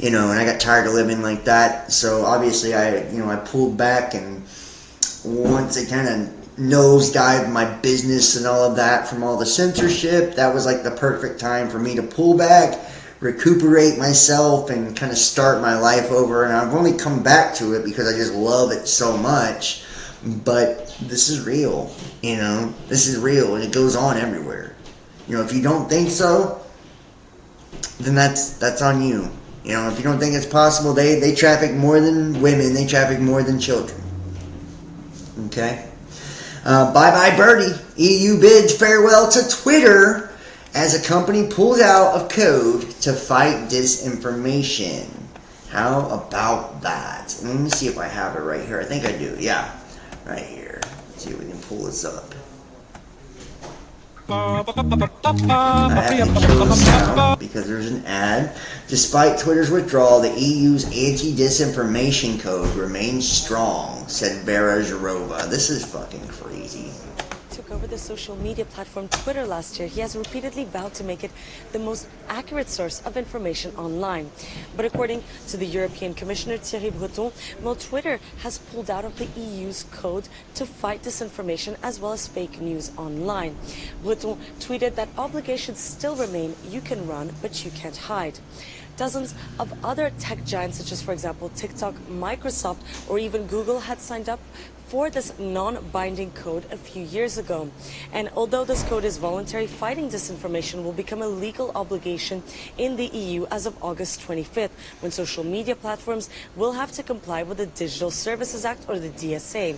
[SPEAKER 6] And I got tired of living like that. So obviously I pulled back, and once it kind of nosedived my business and all of that from all the censorship, that was like the perfect time for me to pull back, recuperate myself, and kind of start my life over. And I've only come back to it because I just love it so much. But this is real, this is real, and it goes on everywhere. If you don't think so, then that's on you. If you don't think it's possible, they traffic more than women, they traffic more than children. Okay? Bye-bye birdie. EU bids farewell to Twitter as a company pulls out of code to fight disinformation. How about that? Let me see if I have it right here. I think I do. Yeah. Right here. Let's see if we can pull this up. I have to kill this now because there's an ad. Despite Twitter's withdrawal, the EU's anti-disinformation code remains strong, said Vera Jourova. This is fucking crazy.
[SPEAKER 17] Took over the social media platform Twitter last year. He has repeatedly vowed to make it the most accurate source of information online. But according to the European Commissioner Thierry Breton, Twitter has pulled out of the EU's code to fight disinformation as well as fake news online. Breton tweeted that obligations still remain. You can run, but you can't hide. Dozens of other tech giants, such as, for example, TikTok, Microsoft, or even Google, had signed up for this non-binding code a few years ago. And although this code is voluntary, fighting disinformation will become a legal obligation in the EU as of August 25th, when social media platforms will have to comply with the Digital Services Act, or the DSA.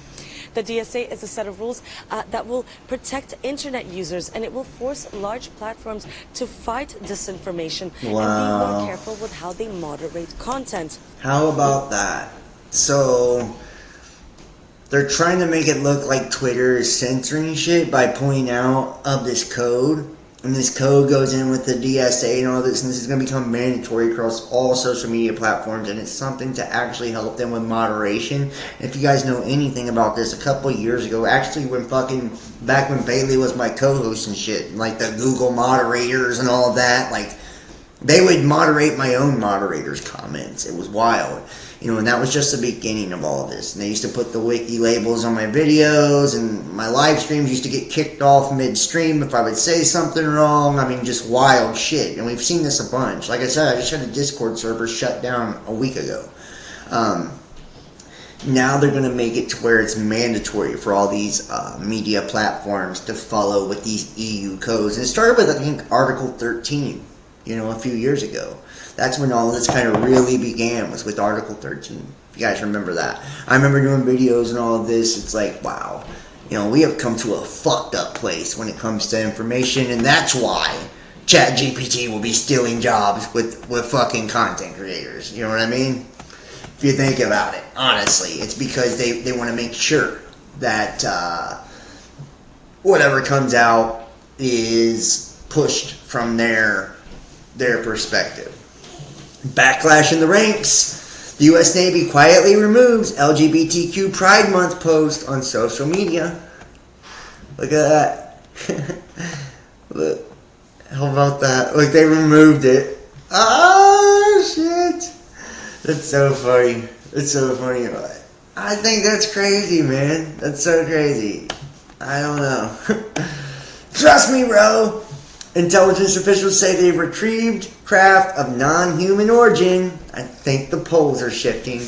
[SPEAKER 17] The DSA is a set of rules that will protect internet users, and it will force large platforms to fight disinformation and be more careful with how they moderate content.
[SPEAKER 6] How about that? So they're trying to make it look like Twitter is censoring shit by pointing out of this code. And this code goes in with the DSA and all this, and this is going to become mandatory across all social media platforms, and it's something to actually help them with moderation. And if you guys know anything about this, a couple of years ago, actually back when Bailey was my co-host and shit, like the Google moderators and all of that, like, they would moderate my own moderators' comments. It was wild. And that was just the beginning of all of this. And they used to put the wiki labels on my videos, and my live streams used to get kicked off midstream if I would say something wrong. I mean, just wild shit. And we've seen this a bunch. Like I said, I just had a Discord server shut down a week ago. Now they're going to make it to where it's mandatory for all these media platforms to follow with these EU codes. And it started with, I think, Article 13, a few years ago. That's when all this kind of really began, was with Article 13. If you guys remember that. I remember doing videos and all of this. It's like, wow. We have come to a fucked up place when it comes to information, and that's why ChatGPT will be stealing jobs with fucking content creators. You know what I mean? If you think about it, honestly. It's because they want to make sure that whatever comes out is pushed from their perspective. Backlash in the ranks. The U.S. Navy quietly removes LGBTQ Pride Month post on social media. Look at that. Look. How about that? Look, they removed it. Oh, shit. That's so funny. That's so funny. I think that's crazy, man. That's so crazy. I don't know. Trust me, bro. Intelligence officials say they retrieved craft of non-human origin. I think the poles are shifting.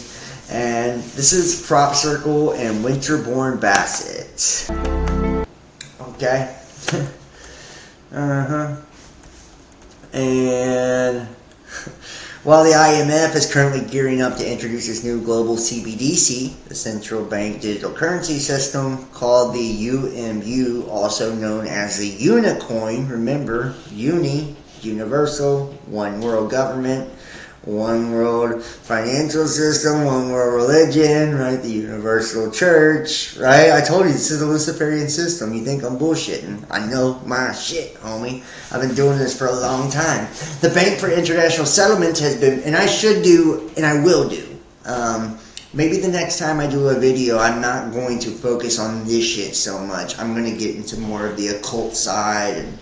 [SPEAKER 6] And this is crop circle and winterbourne basset. Okay. And while the IMF is currently gearing up to introduce its new global CBDC, the central bank digital currency system called the UMU, also known as the Unicoin. Remember, universal, one world government, one world financial system, one world religion, right? The universal church, right? I told you this is a Luciferian system. You think I'm bullshitting. I know my shit, homie. I've been doing this for a long time. The Bank for International Settlements has been, and I should do, and I will do. Maybe the next time I do a video, I'm not going to focus on this shit so much. I'm going to get into more of the occult side and,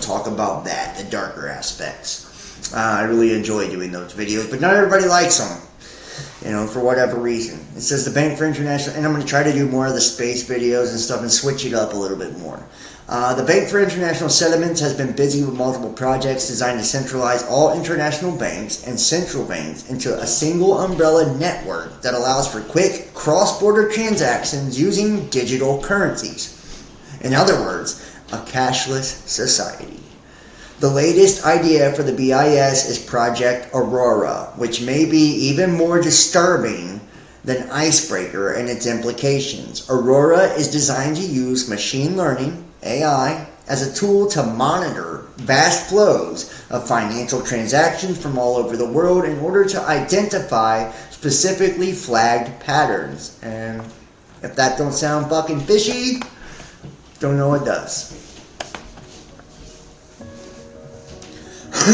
[SPEAKER 6] talk about that, the darker aspects. I really enjoy doing those videos, but not everybody likes them, for whatever reason. It says the Bank for International, and I'm going to try to do more of the space videos and stuff and switch it up a little bit more. The Bank for International Settlements has been busy with multiple projects designed to centralize all international banks and central banks into a single umbrella network that allows for quick cross-border transactions using digital currencies. In other words, a cashless society. The latest idea for the BIS is Project Aurora, which may be even more disturbing than Icebreaker and its implications. Aurora is designed to use machine learning, AI, as a tool to monitor vast flows of financial transactions from all over the world in order to identify specifically flagged patterns. And if that don't sound fucking fishy, don't know what does.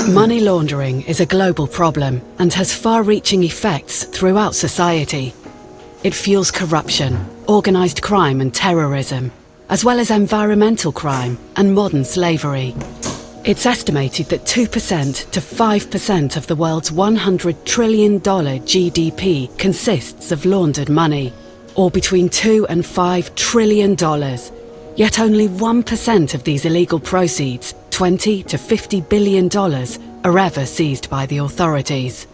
[SPEAKER 18] Money laundering is a global problem and has far-reaching effects throughout society. It fuels corruption, organised crime and terrorism, as well as environmental crime and modern slavery. It's estimated that 2% to 5% of the world's $100 trillion GDP consists of laundered money, or between $2 and $5 trillion. Yet only 1% of these illegal proceeds, $20 to $50 billion, are ever seized by the authorities.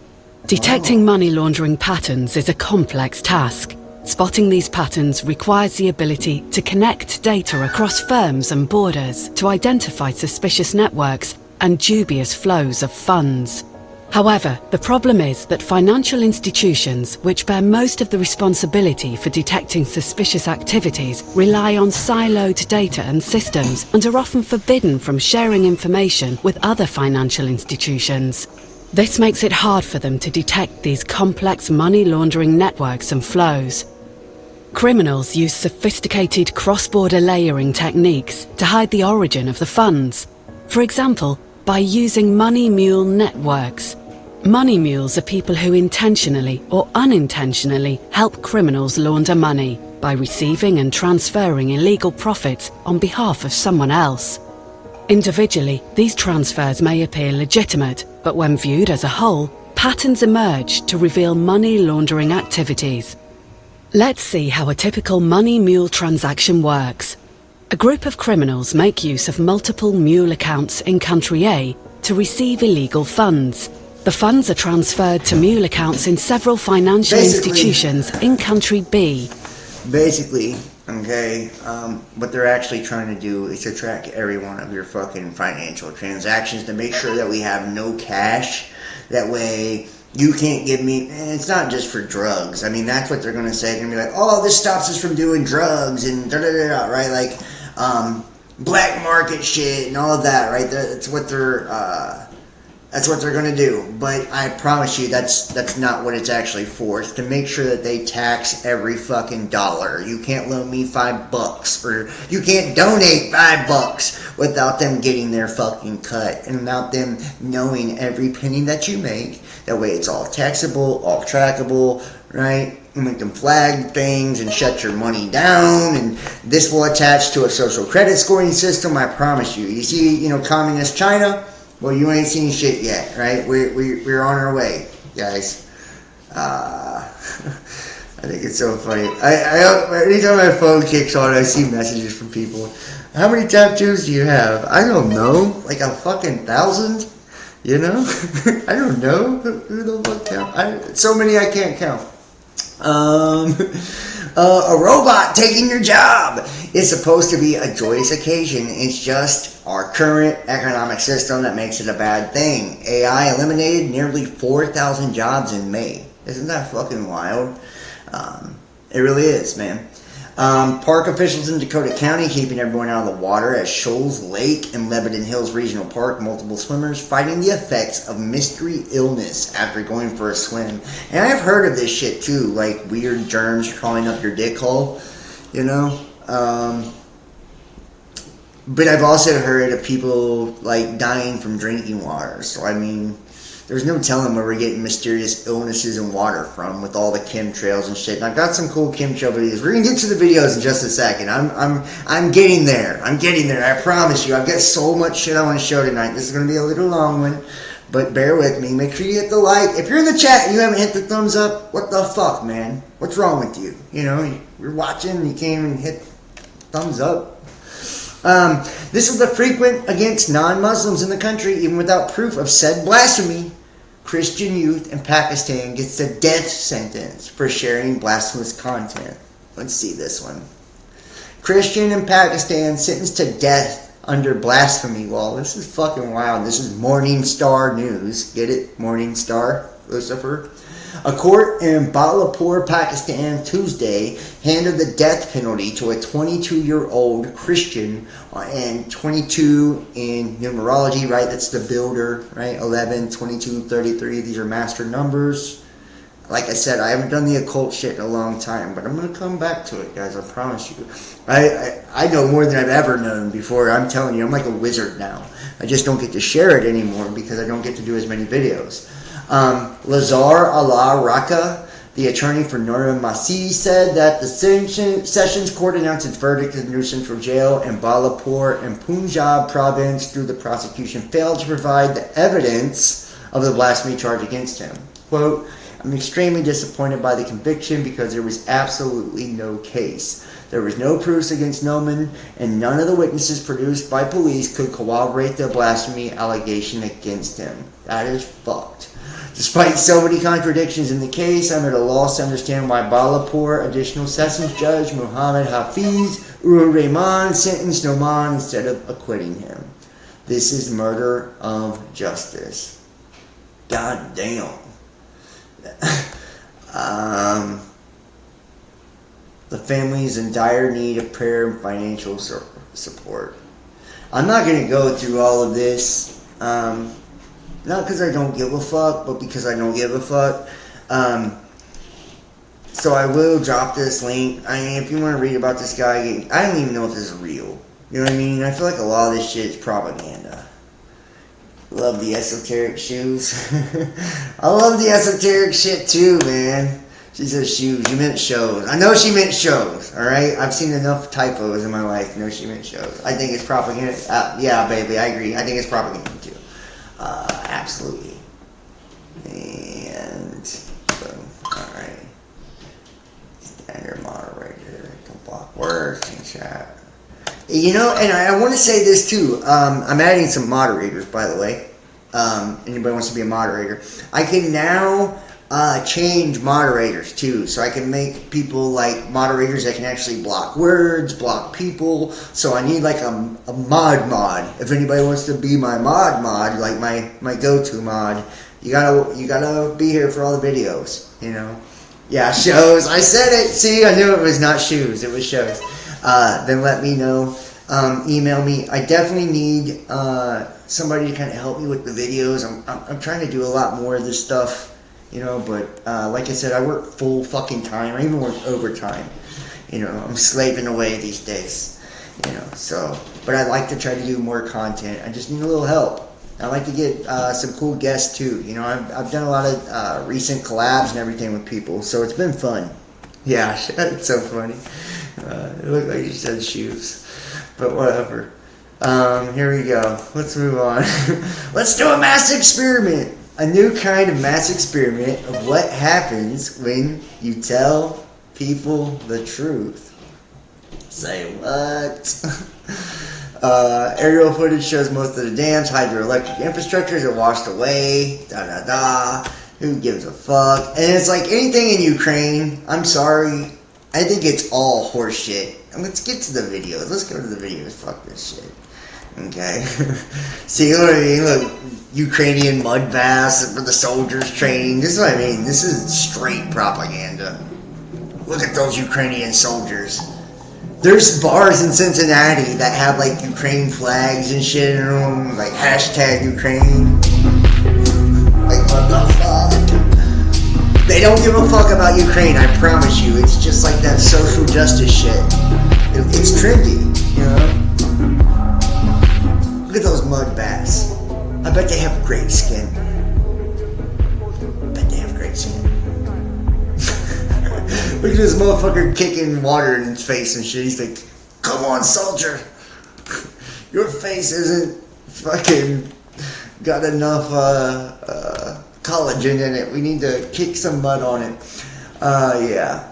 [SPEAKER 18] Detecting money laundering patterns is a complex task. Spotting these patterns requires the ability to connect data across firms and borders to identify suspicious networks and dubious flows of funds. However, the problem is that financial institutions, which bear most of the responsibility for detecting suspicious activities, rely on siloed data and systems and are often forbidden from sharing information with other financial institutions. This makes it hard for them to detect these complex money laundering networks and flows. Criminals use sophisticated cross-border layering techniques to hide the origin of the funds. For example, by using money mule networks. Money mules are people who intentionally or unintentionally help criminals launder money by receiving and transferring illegal profits on behalf of someone else. Individually, these transfers may appear legitimate, but when viewed as a whole, patterns emerge to reveal money laundering activities. Let's see how a typical money mule transaction works. A group of criminals make use of multiple mule accounts in country A to receive illegal funds. The funds are transferred to mule accounts in several financial institutions in country B.
[SPEAKER 6] Basically, okay, what they're actually trying to do is to track every one of your fucking financial transactions to make sure that we have no cash. That way, you can't give me, and it's not just for drugs. I mean, that's what they're going to say. They're going to be like, oh, this stops us from doing drugs and da-da-da-da, right? Like, black market shit and all of that, right? That's what they're going to do. But I promise you that's not what it's actually for. It's to make sure that they tax every fucking dollar. You can't loan me $5 or you can't donate $5 without them getting their fucking cut and without them knowing every penny that you make. That way it's all taxable, all trackable, right? You make them flag things and shut your money down, and this will attach to a social credit scoring system, I promise you. You see, communist China? Well, you ain't seen shit yet, right? We're on our way, guys. I think it's so funny. I anytime my phone kicks on, I see messages from people. How many tattoos do you have? I don't know. Like 1,000? You know? I don't know. Who the fuck count? So many I can't count. A robot taking your job is supposed to be a joyous occasion. It's just our current economic system that makes it a bad thing. AI eliminated nearly 4,000 jobs in May. Isn't that fucking wild? It really is, man. Park officials in Dakota County keeping everyone out of the water at Shoals Lake and Lebanon Hills Regional Park. Multiple swimmers fighting the effects of mystery illness after going for a swim. And I've heard of this shit too, like weird germs crawling up your dick hole, you know? But I've also heard of people like dying from drinking water. So I mean, there's no telling where we're getting mysterious illnesses in water from with all the chemtrails and shit. And I've got some cool chemtrail videos. We're gonna get to the videos in just a second. I'm getting there. I'm getting there. I promise you. I've got so much shit I want to show tonight. This is gonna be a little long one, but bear with me. Make sure you hit the like. If you're in the chat and you haven't hit the thumbs up, what the fuck, man? What's wrong with you? You know, you're watching and you can't even hit thumbs up. This is the frequent against non-Muslims in the country, even without proof of said blasphemy. Christian youth in Pakistan gets a death sentence for sharing blasphemous content. Let's see this one. Christian in Pakistan sentenced to death under blasphemy law. This is fucking wild. This is Morning Star News. Get it? Morning Star, Lucifer. A court in Balapur, Pakistan, Tuesday handed the death penalty to a 22-year-old Christian, and 22 in numerology, right? That's the builder, right? 11, 22, 33. These are master numbers. Like I said, I haven't done the occult shit in a long time, but I'm going to come back to it, guys. I promise you. I know more than I've ever known before. I'm telling you, I'm like a wizard now. I just don't get to share it anymore because I don't get to do as many videos. Lazar Allah Raqqa, the attorney for Noor Masih, said that the Sessions Court announced its verdict in the new central jail in Balapur in Punjab province through the prosecution failed to provide the evidence of the blasphemy charge against him. Quote, I'm extremely disappointed by the conviction because there was absolutely no case. There was no proofs against Noman, and none of the witnesses produced by police could corroborate the blasphemy allegation against him. That is fucked. Despite so many contradictions in the case, I'm at a loss to understand why Balapur Additional Sessions Judge Muhammad Hafiz Ur Rahman sentenced Noman instead of acquitting him. This is murder of justice. God damn. The family is in dire need of prayer and financial support. I'm not going to go through all of this. Not because I don't give a fuck, but because I don't give a fuck. So I will drop this link. I mean, if you want to read about this guy, I don't even know if this is real. You know what I mean? I feel like a lot of this shit is propaganda. Love the esoteric shoes. I love the esoteric shit too, man. She says shoes. You meant shows. I know she meant shows, alright? I've seen enough typos in my life to know she meant shows. I think it's propaganda. Yeah, baby, I agree. I think it's propaganda too. Absolutely. And so, alright. Standard moderator. Can block words in chat. You know, and I want to say this too. I'm adding some moderators, by the way. Anybody wants to be a moderator. I can now change moderators too. So I can make people like moderators that can actually block words, block people. So I need like a mod. If anybody wants to be my mod, like my go-to mod, you gotta be here for all the videos, you know. Yeah, shows. I said it. See, I knew it was not shoes. It was shows. Then let me know. Email me. I definitely need somebody to kind of help me with the videos. I'm trying to do a lot more of this stuff, you know. But like I said, I work full fucking time. I even work overtime. You know, I'm slaving away these days. You know, so. But I like to try to do more content. I just need a little help. I like to get some cool guests too. You know, I've done a lot of recent collabs and everything with people, so it's been fun. Yeah, it's so funny. It looked like you said shoes, but whatever. Here we go. Let's move on. Let's do a mass experiment. A new kind of mass experiment of what happens when you tell people the truth. Say what? Aerial footage shows most of the dams, hydroelectric infrastructures are washed away. Who gives a fuck? And it's like anything in Ukraine, I'm sorry, I think it's all horseshit. And let's get to the videos. Let's go to the videos. Fuck this shit. Okay. See what I mean? Look, Ukrainian mud baths for the soldiers training. This is what I mean. This is straight propaganda. Look at those Ukrainian soldiers. There's bars in Cincinnati that have like Ukraine flags and shit in them, like hashtag Ukraine. Like what the fuck? They don't give a fuck about Ukraine, I promise you. It's just like that social justice shit. It's trendy, you know? Look at those mud baths. I bet they have great skin. I bet they have great skin. Look at this motherfucker kicking water in his face and shit. He's like, come on, soldier. Your face isn't fucking got enough collagen in it. We need to kick some mud on it. Yeah.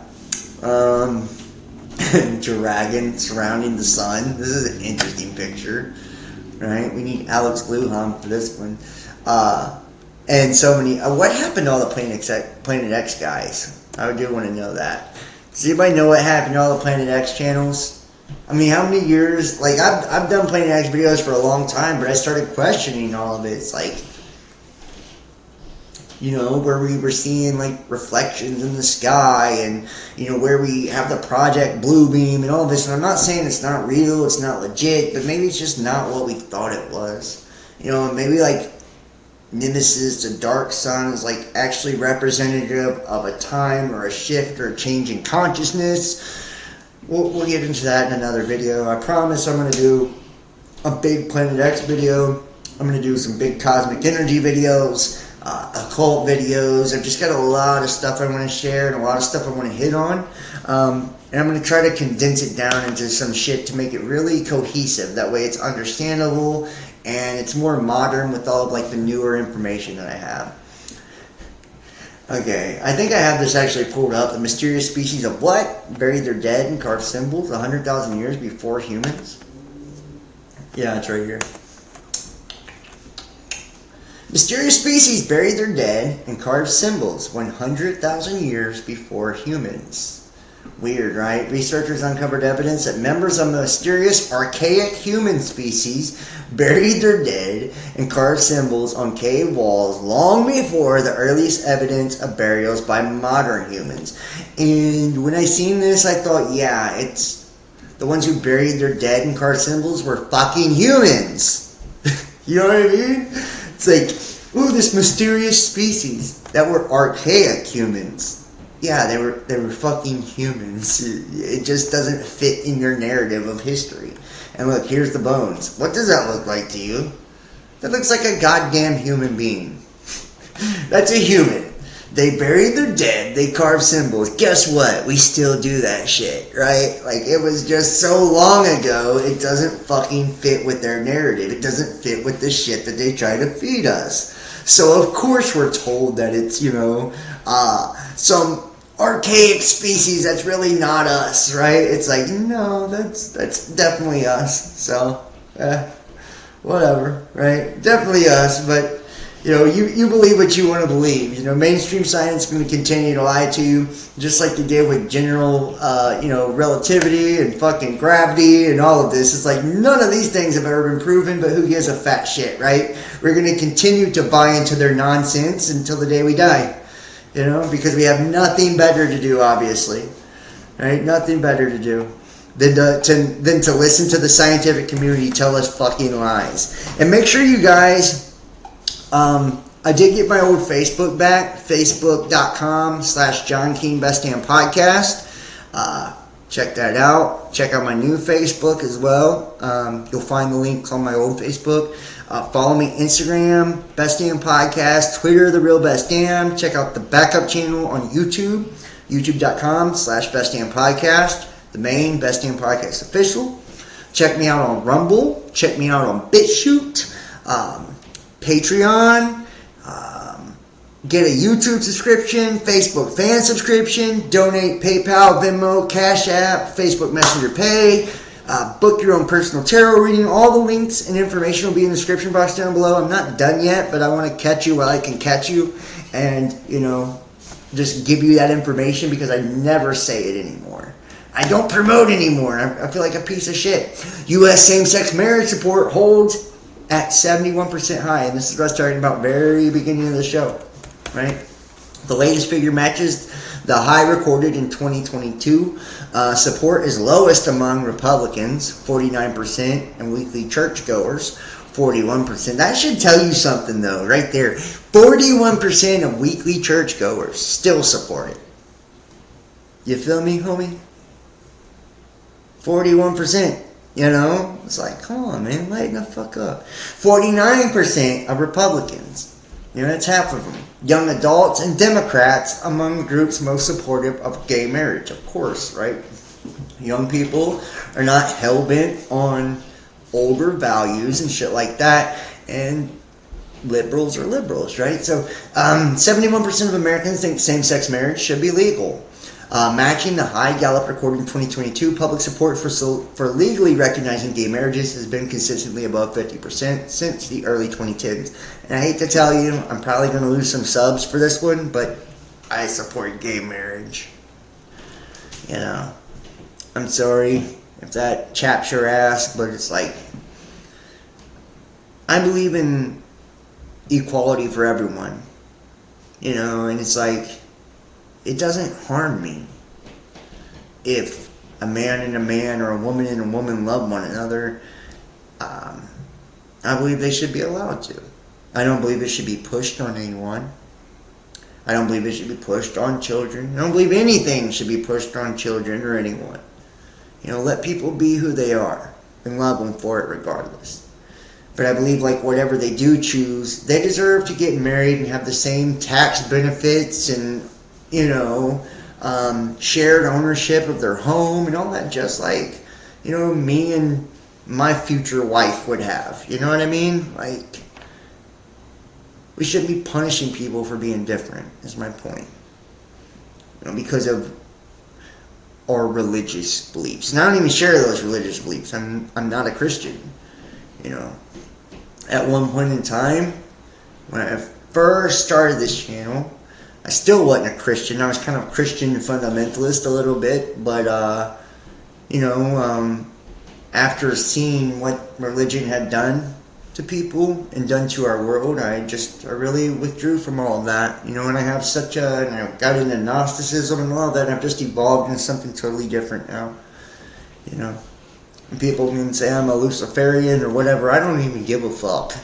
[SPEAKER 6] Dragon surrounding the sun. This is an interesting picture. Right? We need Alex Lujan for this one. And so many... what happened to all the Planet X guys? I do want to know that. Does anybody know what happened to all the Planet X channels? I mean, how many years? Like, I've done Planet X videos for a long time, but I started questioning all of it. It's like, you know, where we were seeing, like, reflections in the sky and, you know, where we have the Project Bluebeam and all this. And I'm not saying it's not real, it's not legit, but maybe it's just not what we thought it was. You know, maybe, like, Nemesis, the dark sun, is like actually representative of a time or a shift or a change in consciousness. We'll get into that in another video. I promise I'm going to do a big Planet X video. I'm going to do some big cosmic energy videos, occult videos. I've just got a lot of stuff I want to share and a lot of stuff I want to hit on. And I'm going to try to condense it down into some shit to make it really cohesive. That way it's understandable and it's more modern with all of like the newer information that I have. Okay, I think I have this actually pulled up. The mysterious species of what? Buried their dead and carved symbols 100,000 years before humans? Yeah, it's right here. Mysterious species buried their dead and carved symbols 100,000 years before humans. Weird, right? Researchers uncovered evidence that members of a mysterious archaic human species buried their dead and carved symbols on cave walls long before the earliest evidence of burials by modern humans. And when I seen this, I thought, yeah, it's the ones who buried their dead and carved symbols were fucking humans. You know what I mean? It's like, ooh, this mysterious species that were archaic humans. Yeah, they were fucking humans. It just doesn't fit in your narrative of history. And look, here's the bones. What does that look like to you? That looks like a goddamn human being. That's a human. They buried their dead, they carved symbols. Guess what? We still do that shit, right? Like, it was just so long ago, it doesn't fucking fit with their narrative. It doesn't fit with the shit that they try to feed us. So, of course, we're told that it's, you know, some archaic species that's really not us, right? It's like, no, that's definitely us. So, whatever, right? Definitely us, but you know, you believe what you want to believe. You know, mainstream science is going to continue to lie to you, just like they did with general, you know, relativity and fucking gravity and all of this. It's like none of these things have ever been proven, but who gives a fat shit, right? We're going to continue to buy into their nonsense until the day we die. You know, because we have nothing better to do, obviously, right? Nothing better to do than to listen to the scientific community tell us fucking lies. And make sure you guys, I did get my old Facebook back, facebook.com/John King Best Damn Podcast. Check that out. Check out my new Facebook as well. You'll find the link on my old Facebook. Follow me Instagram, Best Damn Podcast, Twitter, The Real Best Damn. Check out the backup channel on YouTube, youtube.com/Best Damn Podcast. The main Best Damn Podcast official. Check me out on Rumble. Check me out on BitChute, Patreon. Get a YouTube subscription, Facebook fan subscription, donate PayPal, Venmo, Cash App, Facebook Messenger Pay, book your own personal tarot reading. All the links and information will be in the description box down below. I'm not done yet, but I want to catch you while I can catch you and, just give you that information because I never say it anymore. I don't promote anymore. I feel like a piece of shit. U.S. same-sex marriage support holds at 71% high, and this is what I was talking about very beginning of the show. Right? The latest figure matches the high recorded in 2022. Support is lowest among Republicans, 49%, and weekly churchgoers, 41%. That should tell you something, though, right there. 41% of weekly churchgoers still support it. You feel me, homie? 41%. It's like, come on, man, lighten the fuck up. 49% of Republicans. That's half of them. Young adults and Democrats among the groups most supportive of gay marriage, of course, right? Young people are not hell-bent on older values and shit like that, and liberals are liberals, right? So 71% of Americans think same-sex marriage should be legal. Matching the high Gallup recorded in 2022, public support for legally recognizing gay marriages has been consistently above 50% since the early 2010s. And I hate to tell you, I'm probably going to lose some subs for this one, but I support gay marriage. I'm sorry if that chaps your ass, but it's like, I believe in equality for everyone. And it's like, it doesn't harm me if a man and a man or a woman and a woman love one another. I believe they should be allowed to. I don't believe it should be pushed on anyone. I don't believe it should be pushed on children. I don't believe anything should be pushed on children or anyone. Let people be who they are and love them for it regardless. But I believe whatever they do choose, they deserve to get married and have the same tax benefits and shared ownership of their home and all that, just like, me and my future wife would have. You know what I mean? We shouldn't be punishing people for being different, is my point. Because of our religious beliefs. And I don't even share those religious beliefs. I'm not a Christian. At one point in time, when I first started this channel, I still wasn't a Christian. I was kind of Christian fundamentalist a little bit, but after seeing what religion had done to people and done to our world, I really withdrew from all of that. And I have and I got into Gnosticism and all that, and I've just evolved into something totally different now. And people can say I'm a Luciferian or whatever. I don't even give a fuck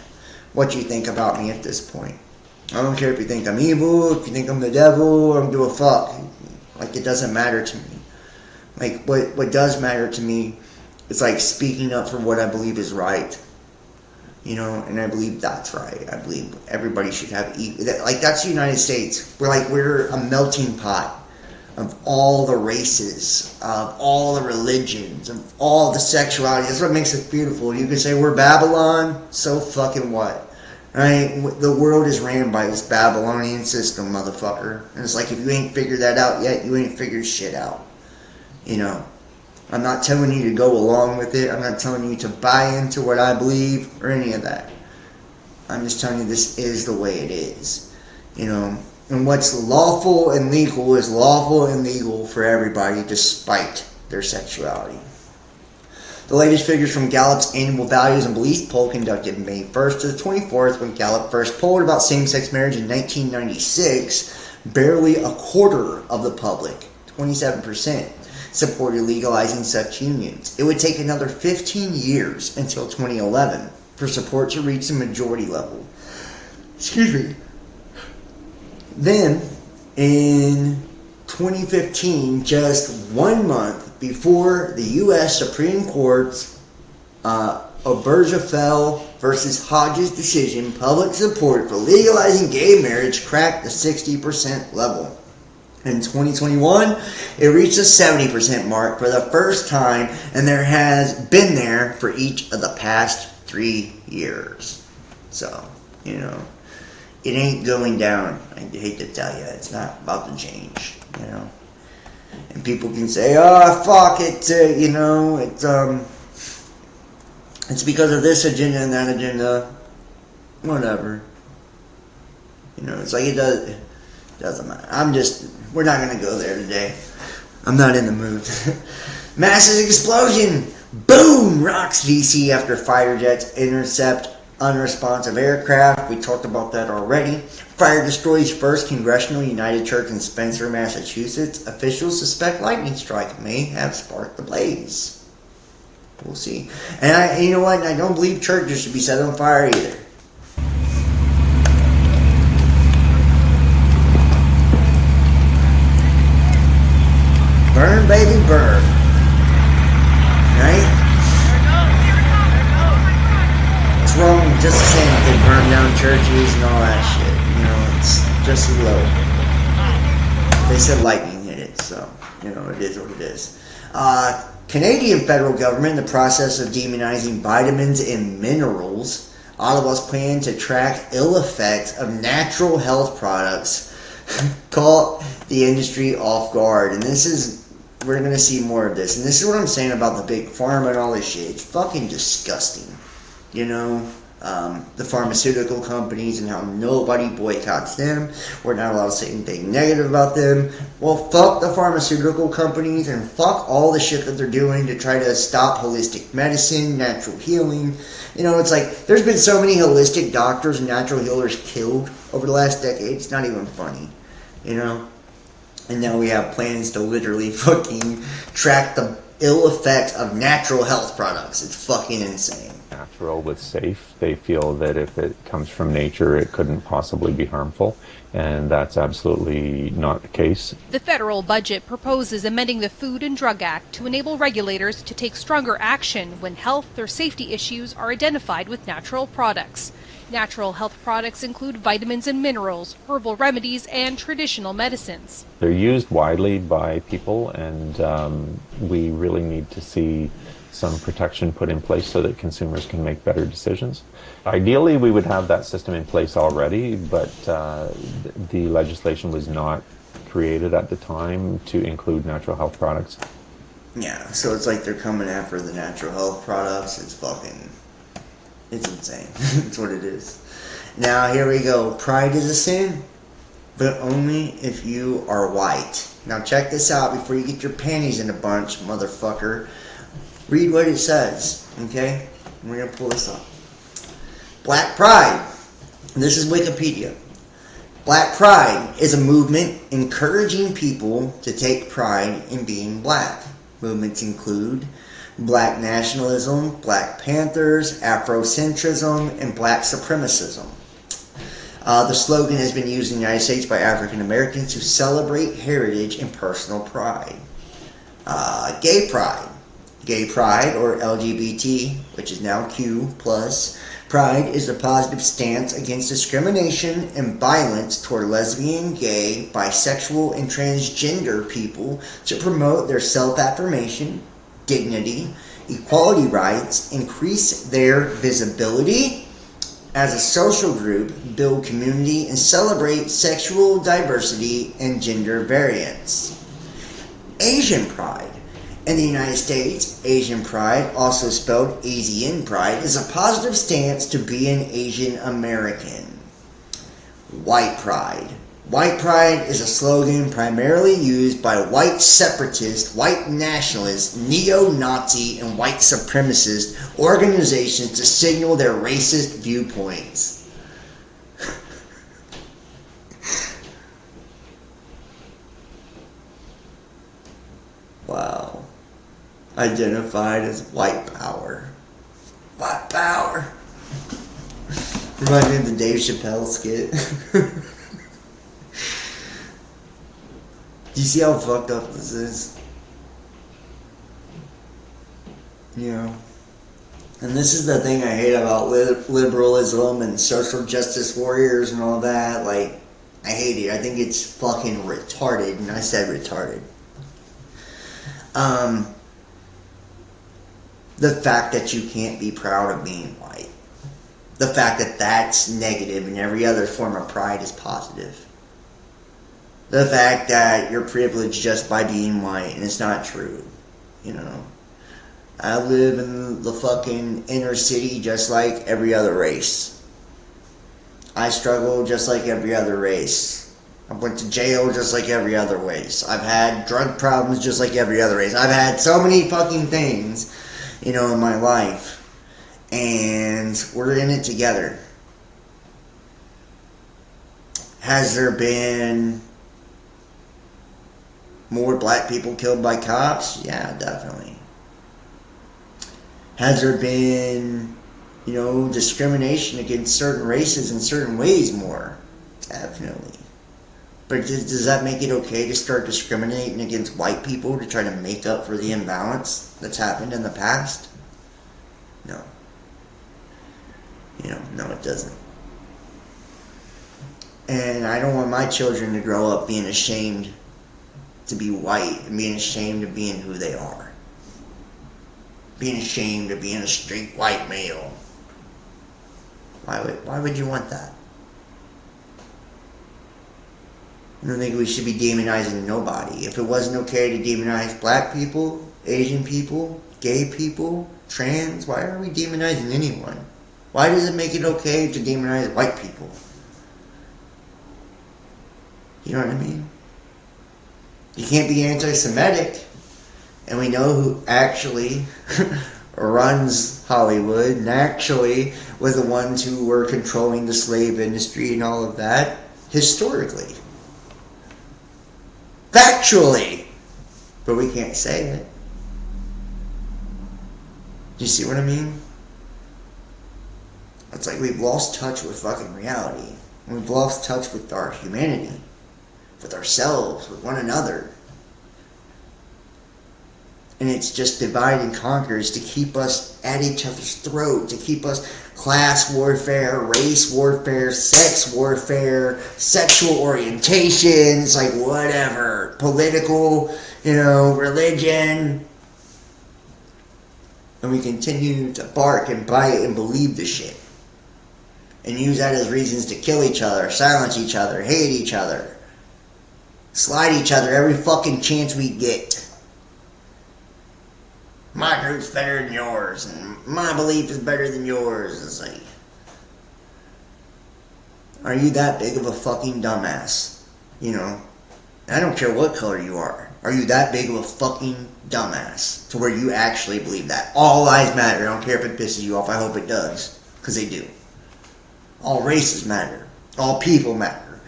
[SPEAKER 6] what you think about me at this point. I don't care if you think I'm evil, if you think I'm the devil, I don't give a fuck. It doesn't matter to me. What does matter to me is speaking up for what I believe is right. And I believe that's right. I believe everybody should have equal. That's the United States. We're a melting pot of all the races, of all the religions, of all the sexuality. That's what makes it beautiful. You can say we're Babylon, so fucking what? Right? The world is ran by this Babylonian system, motherfucker. And it's if you ain't figured that out yet, you ain't figured shit out. I'm not telling you to go along with it. I'm not telling you to buy into what I believe or any of that. I'm just telling you this is the way it is. And what's lawful and legal is lawful and legal for everybody despite their sexuality. The latest figures from Gallup's annual Values and Beliefs poll conducted May 1st to the 24th, when Gallup first polled about same-sex marriage in 1996, barely a quarter of the public, 27%, supported legalizing such unions. It would take another 15 years until 2011 for support to reach the majority level. Excuse me. Then, in 2015, just 1 month before the U.S. Supreme Court's Obergefell versus Hodges decision, public support for legalizing gay marriage cracked the 60% level. In 2021, it reached the 70% mark for the first time, and there has been there for each of the past 3 years. So, it ain't going down. I hate to tell you, it's not about to change, you know. And people can say, "Oh, fuck it," you know, it's because of this agenda and that agenda. Whatever. You know, it's like it doesn't matter. We're not gonna go there today. I'm not in the mood. Massive explosion! Boom! Rocks DC after fighter jets intercept unresponsive aircraft. We talked about that already. Fire destroys first congressional United Church in Spencer, Massachusetts. Officials suspect lightning strike may have sparked the blaze. We'll see. And you know what? I don't believe churches should be set on fire either. Burn, baby, burn. Right? What's wrong with just the same if they burn down churches and all that shit? You know, it's just as low. They said lightning hit it, so, you know, it is what it is. Canadian federal government in the process of demonizing vitamins and minerals. Ottawa's plan to track ill effects of natural health products caught the industry off guard. And we're going to see more of this. And this is what I'm saying about the big pharma and all this shit. It's fucking disgusting. You know, the pharmaceutical companies and how nobody boycotts them. We're not allowed to say anything negative about them. Well, fuck the pharmaceutical companies and fuck all the shit that they're doing to try to stop holistic medicine, natural healing. You know, it's like, there's been so many holistic doctors and natural healers killed over the last decade. It's not even funny, you know? And now we have plans to literally fucking track the ill effects of natural health products. It's fucking insane.
[SPEAKER 19] Natural was safe. They feel that if it comes from nature, it couldn't possibly be harmful. And that's absolutely not the case.
[SPEAKER 20] The federal budget proposes amending the Food and Drug Act to enable regulators to take stronger action when health or safety issues are identified with natural products. Natural health products include vitamins and minerals, herbal remedies, and traditional medicines.
[SPEAKER 19] They're used widely by people, and we really need to see some protection put in place so that consumers can make better decisions. Ideally, we would have that system in place already, but the legislation was not created at the time to include natural health products.
[SPEAKER 6] Yeah, so it's like they're coming after the natural health products. It's insane. It's what it is. Now, here we go. Pride is a sin, but only if you are white. Now, check this out before you get your panties in a bunch, motherfucker. Read what it says, okay? We're going to pull this up. Black Pride. This is Wikipedia. Black Pride is a movement encouraging people to take pride in being black. Movements include Black nationalism, Black Panthers, Afrocentrism, and Black supremacism. The slogan has been used in the United States by African Americans to celebrate heritage and personal pride. Gay Pride. Gay Pride, or LGBT, which is now Q+, Pride is a positive stance against discrimination and violence toward lesbian, gay, bisexual, and transgender people to promote their self-affirmation, dignity, equality rights, increase their visibility as a social group, build community, and celebrate sexual diversity and gender variance. Asian Pride. In the United States, Asian Pride, also spelled Asian Pride, is a positive stance to be an Asian American. White Pride. White Pride is a slogan primarily used by white separatist, white nationalist, neo-Nazi, and white supremacist organizations to signal their racist viewpoints. Wow. Identified as white power. White power. Reminds me of the Dave Chappelle skit. Do you see how fucked up this is? You know? And this is the thing I hate about liberalism and social justice warriors and all that. Like, I hate it. I think it's fucking retarded. And I said retarded. The fact that you can't be proud of being white. the fact that that's negative and every other form of pride is positive. The fact that you're privileged just by being white, and it's not true, you know. I live in the fucking inner city just like every other race. I struggle just like every other race. I went to jail just like every other race. I've had drug problems just like every other race. I've had so many fucking things, you know, in my life. And we're in it together. Has there been more black people killed by cops? Yeah, definitely. Has there been, you know, discrimination against certain races in certain ways more? Definitely. But does that make it okay to start discriminating against white people to try to make up for the imbalance that's happened in the past? No. You know, no, it doesn't. And I don't want my children to grow up being ashamed to be white and being ashamed of being who they are. Being ashamed of being a straight white male. Why would you want that? I don't think we should be demonizing nobody. If it wasn't okay to demonize black people, Asian people, gay people, trans, why are we demonizing anyone? Why does it make it okay to demonize white people? You know what I mean? You can't be anti-Semitic. And we know who actually runs Hollywood and actually was the ones who were controlling the slave industry and all of that historically. Factually. But we can't say it. Do you see what I mean? It's like we've lost touch with fucking reality. We've lost touch with our humanity. With ourselves, with one another. And it's just divide and conquers to keep us at each other's throat, to keep us class warfare, race warfare, sex warfare, sexual orientations, like whatever, political, you know, religion. And we continue to bark and bite and believe the shit. And use that as reasons to kill each other, silence each other, hate each other, slide each other every fucking chance we get. My group's better than yours, and my belief is better than yours. It's like, are you that big of a fucking dumbass? You know, I don't care what color you are. Are you that big of a fucking dumbass to where you actually believe that? All lives matter. I don't care if it pisses you off. I hope it does, because they do. All races matter. All people matter.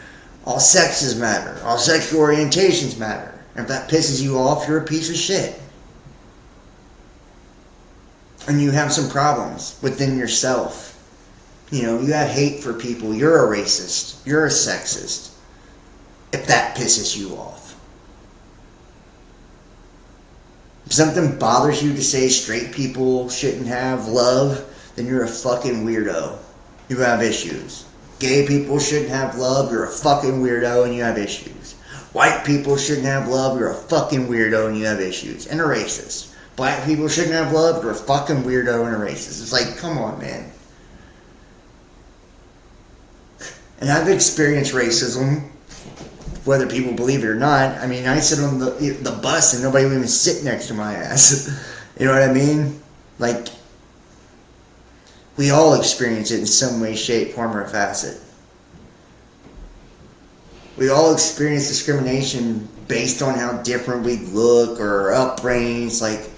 [SPEAKER 6] All sexes matter. All sexual orientations matter. And if that pisses you off, you're a piece of shit. And you have some problems within yourself. You know, you have hate for people. You're a racist. You're a sexist. If that pisses you off. If something bothers you to say straight people shouldn't have love, then you're a fucking weirdo. You have issues. Gay people shouldn't have love, you're a fucking weirdo and you have issues. White people shouldn't have love, you're a fucking weirdo and you have issues. And a racist. Black people shouldn't have love, you're a fucking weirdo and a racist. It's like, come on, man. And I've experienced racism, whether people believe it or not. I mean, I sit on the bus and nobody will even sit next to my ass. You know what I mean? Like, we all experience it in some way, shape, form, or facet. We all experience discrimination based on how different we look or our upbringings. Like,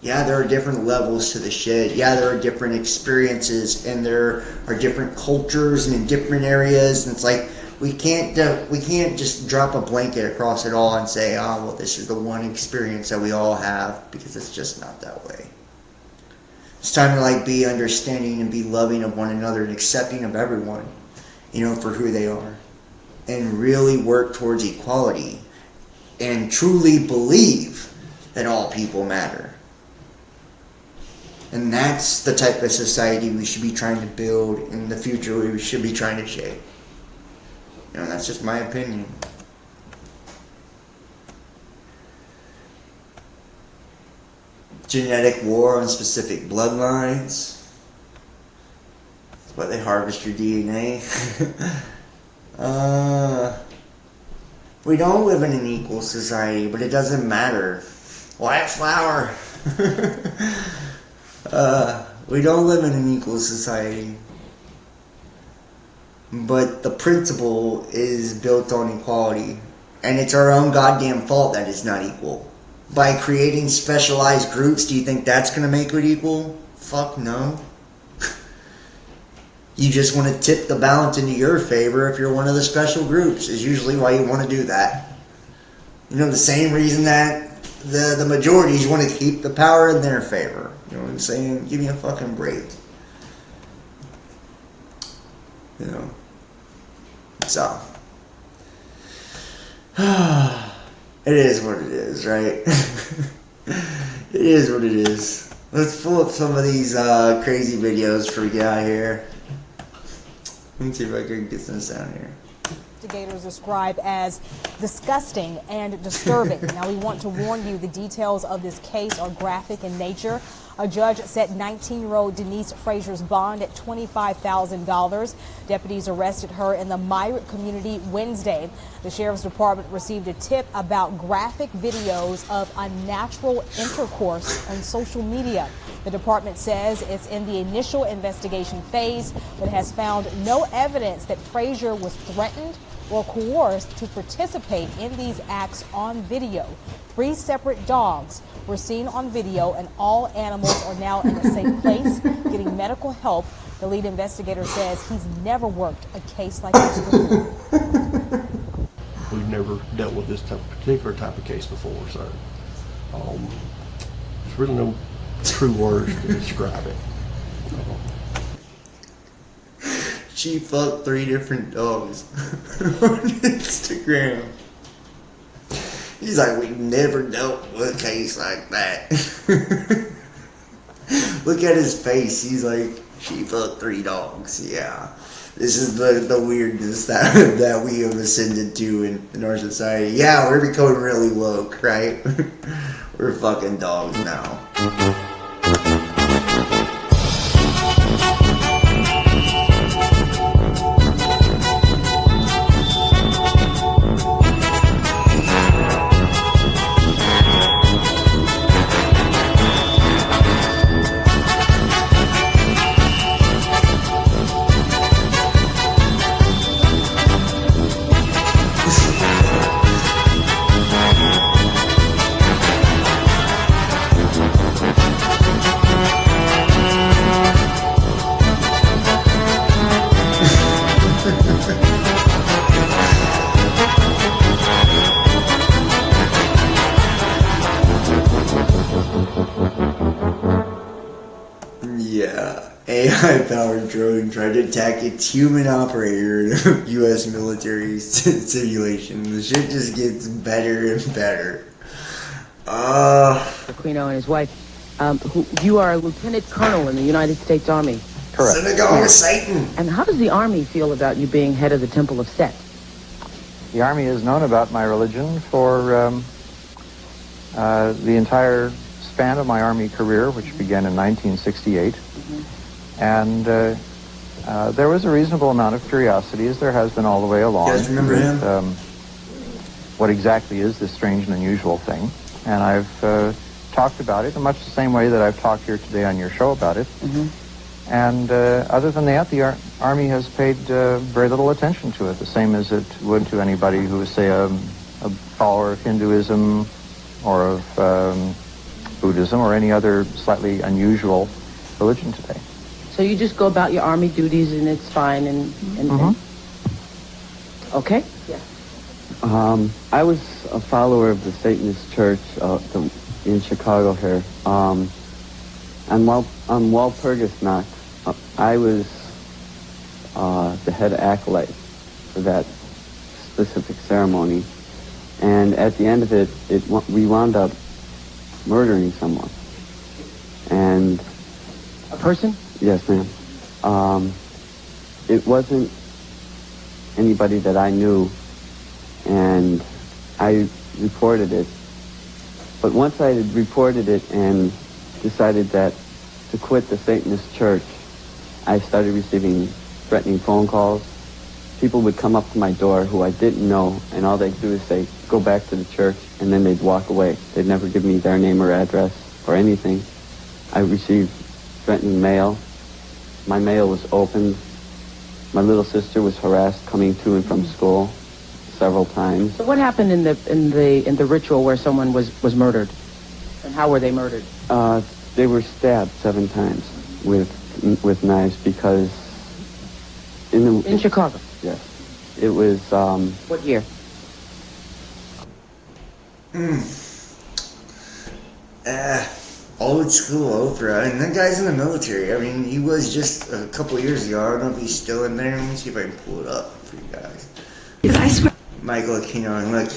[SPEAKER 6] yeah, there are different levels to the shit. Yeah, there are different experiences, and there are different cultures and in different areas. And it's like we can't just drop a blanket across it all and say, oh, well, this is the one experience that we all have, because it's just not that way. It's time to like be understanding and be loving of one another and accepting of everyone, you know, for who they are, and really work towards equality and truly believe that all people matter. And that's the type of society we should be trying to build in the future. We should be trying to shape. You know, that's just my opinion. Genetic war on specific bloodlines. What, they harvest your DNA? We don't live in an equal society, but it doesn't matter. White flower. We don't live in an equal society. But the principle is built on equality. And it's our own goddamn fault that it's not equal. By creating specialized groups, do you think that's going to make it equal? Fuck no. You just want to tip the balance into your favor if you're one of the special groups, is usually why you want to do that. You know, the same reason that the majorities want to keep the power in their favor. You know what I'm saying? Give me a fucking break. You know. So. It is what it is, right? It is what it is. Let's pull up some of these crazy videos before we get out of here. Let me see if I can get some sound here.
[SPEAKER 21] Investigators describe as disgusting and disturbing. Now, we want to warn you, the details of this case are graphic in nature. A judge set 19-year-old Denise Frazier's bond at $25,000. Deputies arrested her in the Myrick community Wednesday. The sheriff's department received a tip about graphic videos of unnatural intercourse on social media. The department says it's in the initial investigation phase, but has found no evidence that Frazier was threatened or coerced to participate in these acts on video. 3 separate dogs were seen on video, and all animals are now in a safe place getting medical help. The lead investigator says he's never worked a case like this before.
[SPEAKER 22] We've never dealt with this particular type of case before, so there's really no true words to describe it.
[SPEAKER 6] She fucked 3 different dogs on Instagram. He's like, we never dealt with a case like that. Look at his face. He's like, she fucked 3 dogs. Yeah. This is the weirdness that we have ascended to in our society. Yeah, we're becoming really woke, right? We're fucking dogs now. Yeah, AI-powered drone tried to attack its human operator in a U.S. military simulation. The shit just gets better and better.
[SPEAKER 23] Aquino and his wife, you are a lieutenant colonel in the United States Army.
[SPEAKER 6] Correct. Synagogue of Satan.
[SPEAKER 23] And how does the Army feel about you being head of the Temple of Set?
[SPEAKER 24] The Army has known about my religion for the entire span of my Army career, which began in 1968. And there was a reasonable amount of curiosity, as there has been all the way along.
[SPEAKER 6] You guys remember him?
[SPEAKER 24] What exactly is this strange and unusual thing? And I've talked about it in much the same way that I've talked here today on your show about it. And other than that, the Army has paid very little attention to it, the same as it would to anybody who is, say, a follower of Hinduism or of Buddhism or any other slightly unusual religion today.
[SPEAKER 23] So you just go about your Army duties and it's fine and okay? Yeah.
[SPEAKER 25] I was a follower of the Satanist Church in Chicago here. On Walpurgis I was the head acolyte for that specific ceremony. And at the end of it, we wound up murdering someone. And
[SPEAKER 23] a person?
[SPEAKER 25] Yes, ma'am. It wasn't anybody that I knew, and I reported it. But once I had reported it and decided that to quit the Satanist Church, I started receiving threatening phone calls. People would come up to my door who I didn't know, and all they'd do is say, go back to the church, and then they'd walk away. They'd never give me their name or address or anything. I received threatening mail. My mail was opened. My little sister was harassed coming to and from school several times.
[SPEAKER 23] So what happened in the ritual where someone was murdered? And how were they murdered?
[SPEAKER 25] They were stabbed 7 times with knives because in
[SPEAKER 23] Chicago.
[SPEAKER 25] Yes, it was.
[SPEAKER 23] What year?
[SPEAKER 6] Old school Oprah, and that guy's in the military. I mean, he was just a couple years ago. I don't know if he's still in there. Let me see if I can pull it up for you guys. Michael Aquino, and look,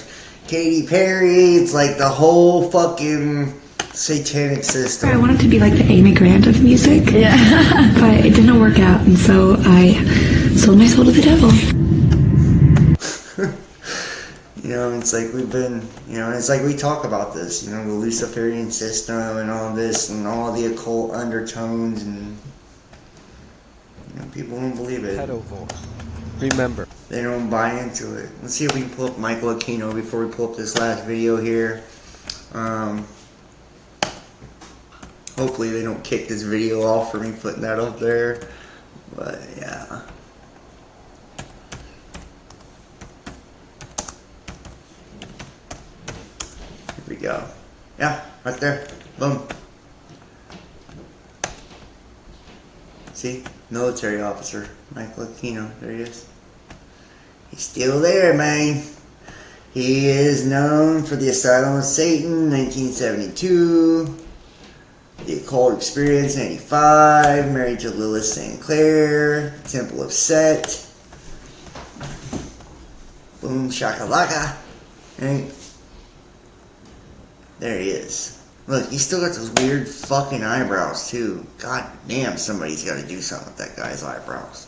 [SPEAKER 6] Katy Perry. It's like the whole fucking satanic system.
[SPEAKER 1] I wanted to be like the Amy Grant of music, but it didn't work out, and so I sold my soul to the devil.
[SPEAKER 6] You know, it's like we've been, you know, it's like we talk about this, you know, the Luciferian system and all this and all the occult undertones, and you know, people don't believe it.
[SPEAKER 2] Pedovore. Remember.
[SPEAKER 6] They don't buy into it. Let's see if we can pull up Michael Aquino before we pull up this last video here. Hopefully they don't kick this video off for me putting that up there. But yeah. Here we go. Yeah, right there. Boom. See? Military officer. Michael Aquino. There he is. He's still there, man. He is known for the Asylum of Satan, 1972. The Occult Experience, 95. Married to Lilith St. Clair. Temple of Set. Boom shakalaka. Right? There he is. Look, he's still got those weird fucking eyebrows, too. God damn, somebody's got to do something with that guy's eyebrows.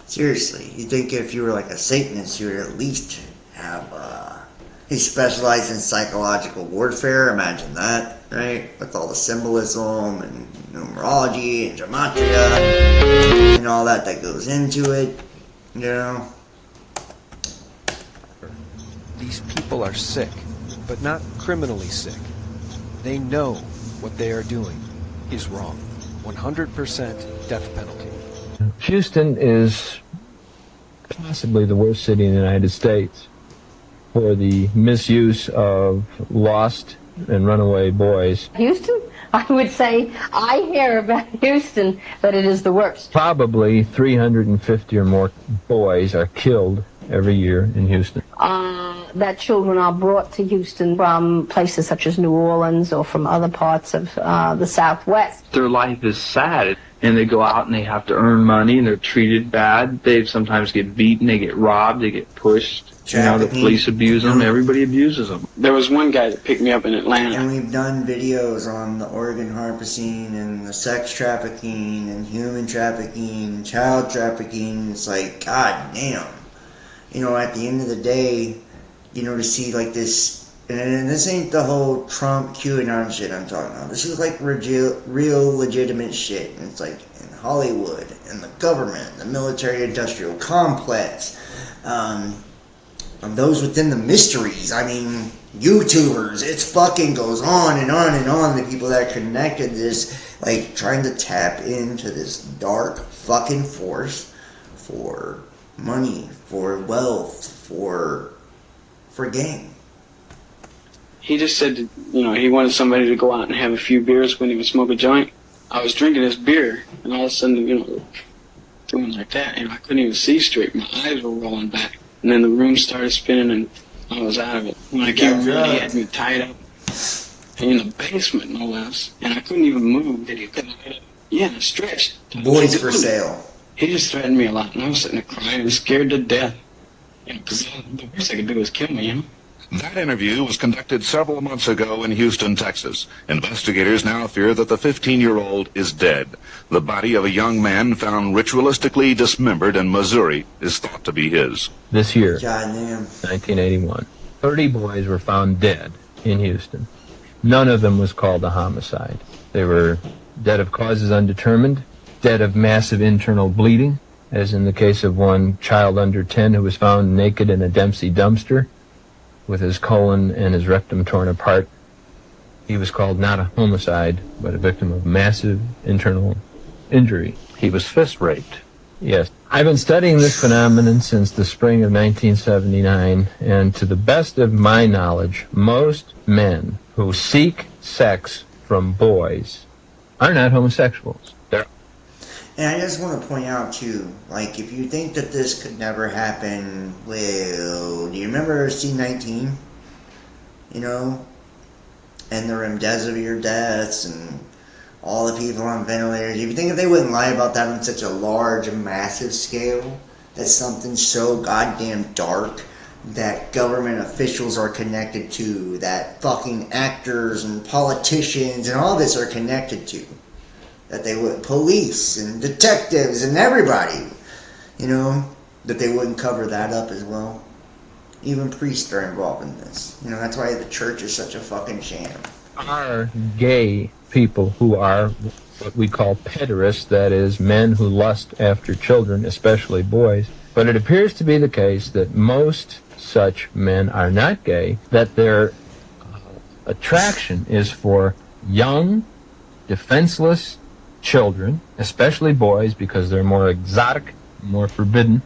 [SPEAKER 6] Seriously, you'd think if you were like a Satanist, you would at least have, he specialized in psychological warfare, imagine that, right? With all the symbolism and numerology and gematria and all that goes into it, you know?
[SPEAKER 2] These people are sick, but not criminally sick. They know what they are doing is wrong. 100% death penalty.
[SPEAKER 3] Houston is possibly the worst city in the United States for the misuse of lost and runaway boys.
[SPEAKER 4] Houston? I would say I hear about Houston that it is the worst.
[SPEAKER 3] Probably 350 or more boys are killed every year in Houston.
[SPEAKER 4] That children are brought to Houston from places such as New Orleans or from other parts of the Southwest.
[SPEAKER 5] Their life is sad, and they go out and they have to earn money, and they're treated bad. They sometimes get beaten, they get robbed, they get pushed. You know, the police abuse them, everybody abuses them. There was one guy that picked me up in Atlanta.
[SPEAKER 6] And we've done videos on the organ harvesting and the sex trafficking and human trafficking and child trafficking. It's like, god damn. You know, at the end of the day, you know, to see like this, and this ain't the whole Trump QAnon shit I'm talking about. This is like real legitimate shit. And it's like in Hollywood, and the government, the military-industrial complex, those within the mysteries. I mean, YouTubers. It fucking goes on and on and on. The people that connected this, like trying to tap into this dark fucking force for money, for wealth, for gain.
[SPEAKER 5] He just said, you know, he wanted somebody to go out and have a few beers when he would smoke a joint. I was drinking his beer, and all of a sudden, you know, doing like that, you know, I couldn't even see straight. My eyes were rolling back. And then the room started spinning, and I was out of it. When I came around, he had me tied up in the basement, no less. And I couldn't even move. Yeah, stretched.
[SPEAKER 6] Boys for sale.
[SPEAKER 5] He just threatened me a lot, and I was sitting there crying and scared to death. You know, because the worst I could do was kill me, you know?
[SPEAKER 26] That interview was conducted several months ago in Houston, Texas. Investigators now fear that the 15-year-old is dead. The body of a young man found ritualistically dismembered in Missouri is thought to be his.
[SPEAKER 3] This year,
[SPEAKER 6] goddamn,
[SPEAKER 3] 1981, 30 boys were found dead in Houston. None of them was called a homicide. They were dead of causes undetermined, dead of massive internal bleeding, as in the case of one child under 10 who was found naked in a Dempsey dumpster with his colon and his rectum torn apart. He was called not a homicide, but a victim of massive internal injury.
[SPEAKER 19] He was fist raped.
[SPEAKER 3] Yes. I've been studying this phenomenon since the spring of 1979, and to the best of my knowledge, most men who seek sex from boys are not homosexuals. They're...
[SPEAKER 6] And I just want to point out, too, like, if you think that this could never happen, well, do you remember C-19? You know? And the remdesivir deaths and all the people on ventilators. If you think if they wouldn't lie about that on such a large and massive scale, that's something so goddamn dark that government officials are connected to, that fucking actors and politicians and all this are connected to, that they would, police and detectives and everybody, you know, that they wouldn't cover that up as well. Even priests are involved in this. You know, that's why the church is such a fucking sham.
[SPEAKER 3] Are gay people who are what we call pederasts, that is, men who lust after children, especially boys. But it appears to be the case that most such men are not gay, that their attraction is for young, defenseless children, especially boys, because they're more exotic, more forbidden.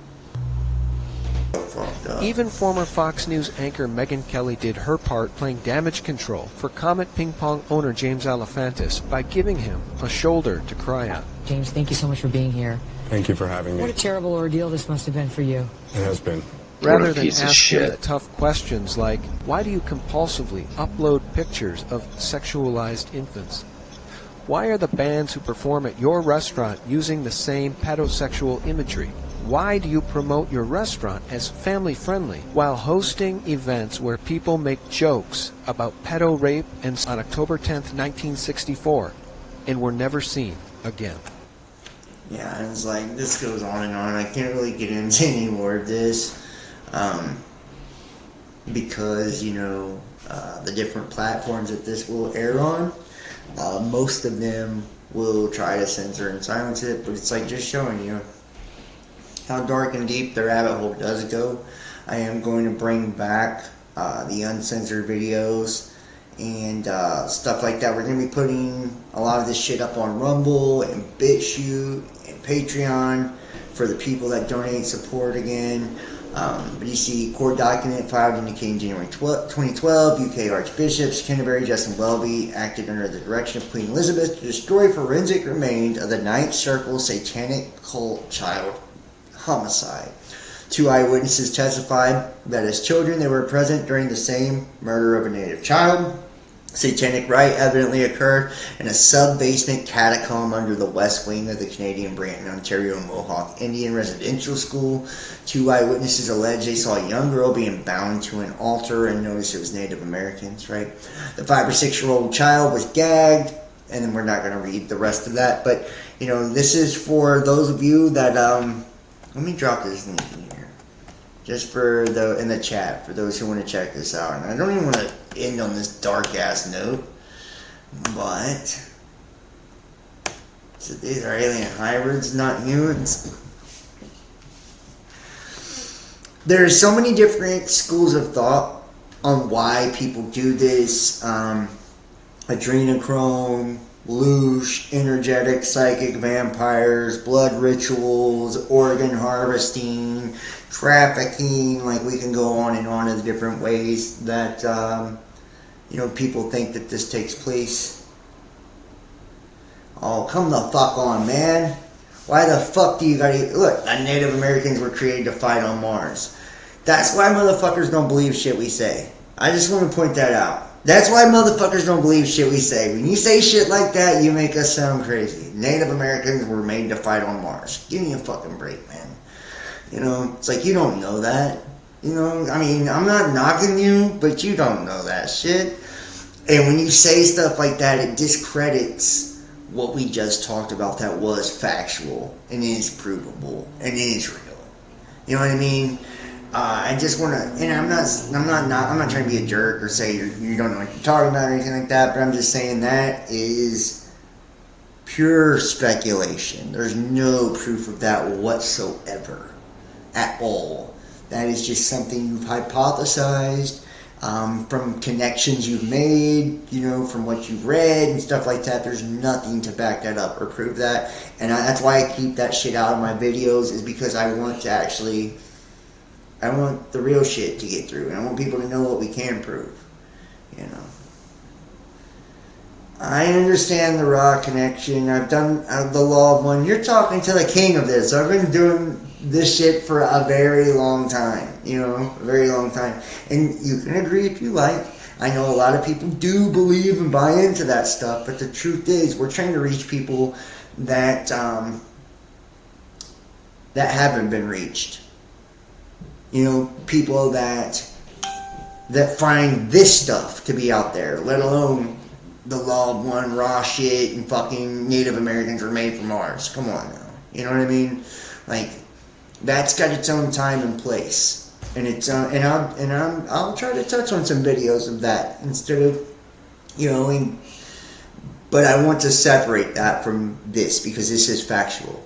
[SPEAKER 2] Even former Fox News anchor Megyn Kelly did her part playing damage control for Comet Ping Pong owner James Alefantis by giving him a shoulder to cry on.
[SPEAKER 7] James, thank you so much for being here.
[SPEAKER 8] Thank you for having me.
[SPEAKER 7] What a terrible ordeal this must have been for you.
[SPEAKER 8] It has been.
[SPEAKER 2] Rather than ask him the tough questions like, why do you compulsively upload pictures of sexualized infants? Why are the bands who perform at your restaurant using the same pedosexual imagery? Why do you promote your restaurant as family-friendly while hosting events where people make jokes about pedo rape and on October 10th, 1964, and were never seen again?
[SPEAKER 6] Yeah, and it's like, this goes on and on. I can't really get into any more of this because, you know, the different platforms that this will air on, most of them will try to censor and silence it, but it's like just showing you how dark and deep the rabbit hole does go. I am going to bring back the uncensored videos and stuff like that. We're going to be putting a lot of this shit up on Rumble and BitChute and Patreon for the people that donate support again. But you see, court document filed indicating January 2012, UK Archbishops Canterbury Justin Welby acted under the direction of Queen Elizabeth to destroy forensic remains of the Ninth Circle satanic cult child homicide. 2 eyewitnesses testified that as children they were present during the same murder of a native child. Satanic rite evidently occurred in a sub-basement catacomb under the west wing of the Canadian Brandon, Ontario Mohawk Indian Residential School. 2 eyewitnesses alleged they saw a young girl being bound to an altar, and notice it was Native Americans, right? The 5 or 6-year-old child was gagged, and then we're not going to read the rest of that, but, you know, this is for those of you that, let me drop this link in here, just for in the chat, for those who want to check this out. And I don't even want to end on this dark-ass note, but so these are alien hybrids, not humans. There's so many different schools of thought on why people do this. Adrenochrome, Loosh, energetic psychic vampires, blood rituals, organ harvesting, trafficking. Like, we can go on and on in the different ways that you know, people think that this takes place. Oh, come the fuck on, man. Why the fuck do you gotta... Look, Native Americans were created to fight on Mars. That's why motherfuckers don't believe shit we say. I just want to point that out. That's why motherfuckers don't believe shit we say. When you say shit like that, you make us sound crazy. Native Americans were made to fight on Mars. Give me a fucking break, man. You know, it's like, you don't know that. You know, I mean, I'm not knocking you, but you don't know that shit. And when you say stuff like that, it discredits what we just talked about that was factual and is provable and is real. You know what I mean? I just want to, and I'm not trying to be a jerk or say you don't know what you're talking about or anything like that, but I'm just saying that is pure speculation. There's no proof of that whatsoever at all. That is just something you've hypothesized from connections you've made, from what you've read and stuff like that. There's nothing to back that up or prove that. And that's why I keep that shit out of my videos, is because I want the real shit to get through. And I want people to know what we can prove, I understand the Raw connection. I've done the Law of One. You're talking to the king of this. I've been doing this shit for a very long time, a very long time. And you can agree if you like. I know a lot of people do believe and buy into that stuff, but the truth is, we're trying to reach people that haven't been reached. People that find this stuff to be out there, let alone the Law of One, Raw shit, and fucking Native Americans were made from Mars. Come on now. You know what I mean? Like, that's got its own time and place. And it's I'll try to touch on some videos of that instead of, but I want to separate that from this, because this is factual.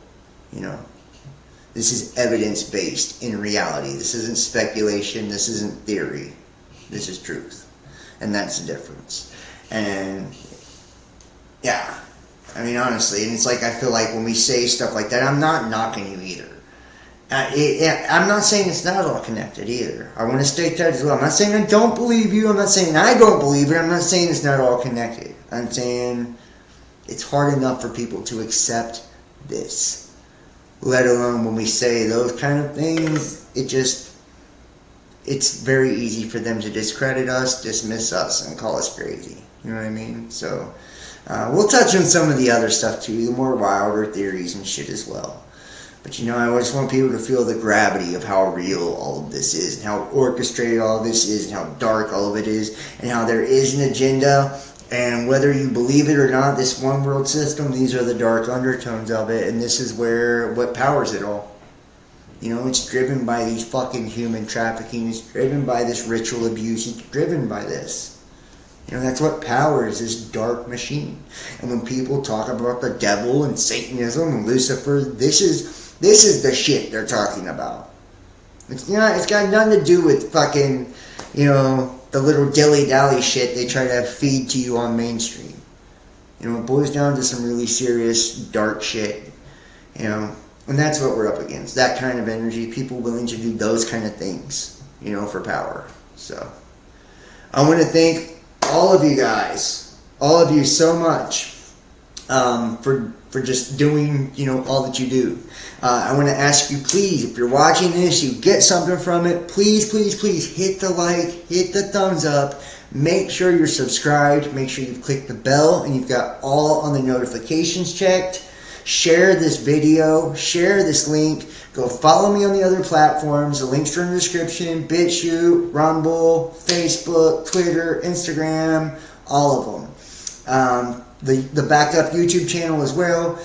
[SPEAKER 6] This is evidence-based in reality. This isn't speculation. This isn't theory. This is truth. And that's the difference. And yeah, I mean, honestly, and it's like, I feel like when we say stuff like that, I'm not knocking you either. I'm not saying it's not all connected either. I want to state that as well. I'm not saying I don't believe you. I'm not saying I don't believe it. I'm not saying it's not all connected. I'm saying it's hard enough for people to accept this, let alone when we say those kind of things. It's very easy for them to discredit us, dismiss us, and call us crazy. You know what I mean? So we'll touch on some of the other stuff too, the more wilder theories and shit as well. But I just want people to feel the gravity of how real all of this is, and how orchestrated all of this is, and how dark all of it is, and how there is an agenda. And whether you believe it or not, this one world system, these are the dark undertones of it, and this is what powers it all. It's driven by these fucking human trafficking. It's driven by this ritual abuse. It's driven by this. That's what powers this dark machine. And when people talk about the devil and Satanism and Lucifer, this is the shit they're talking about. It's got nothing to do with fucking, the little dilly-dally shit they try to feed to you on mainstream. It boils down to some really serious, dark shit. And that's what we're up against. That kind of energy. People willing to do those kind of things, for power. So, I want to thank all of you guys, all of you so much, for just doing, all that you do. I want to ask you, please, if you're watching this, you get something from it, please, please, please hit the like, hit the thumbs up, make sure you're subscribed, make sure you've clicked the bell, and you've got all on the notifications checked. Share this video, share this link, go follow me on the other platforms. The links are in the description: BitChute, Rumble, Facebook, Twitter, Instagram, all of them. The backup YouTube channel as well.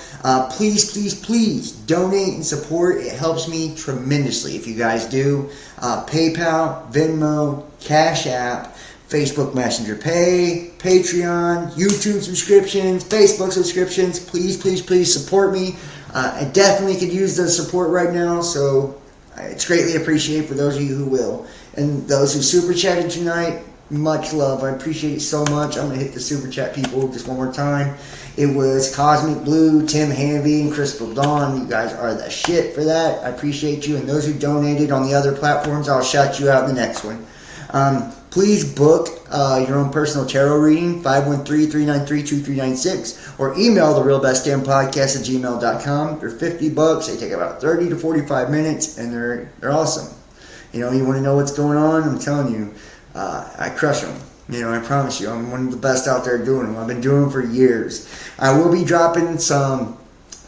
[SPEAKER 6] Please, please, please donate and support. It helps me tremendously if you guys do. PayPal, Venmo, Cash App, Facebook Messenger Pay, Patreon, YouTube subscriptions, Facebook subscriptions. Please, please, please support me. I definitely could use the support right now, so it's greatly appreciated for those of you who will. And those who super chatted tonight, much love. I appreciate it so much. I'm going to hit the super chat people just one more time. It was Cosmic Blue, Tim Hanvey, and Crystal Dawn. You guys are the shit for that. I appreciate you. And those who donated on the other platforms, I'll shout you out in the next one. Please book your own personal tarot reading, 513-393-2396, or email therealbestdampodcast@gmail.com. They're $50. They take about 30 to 45 minutes, and they're awesome. You want to know what's going on? I'm telling you, I crush them. I promise you, I'm one of the best out there doing them. I've been doing them for years. I will be dropping some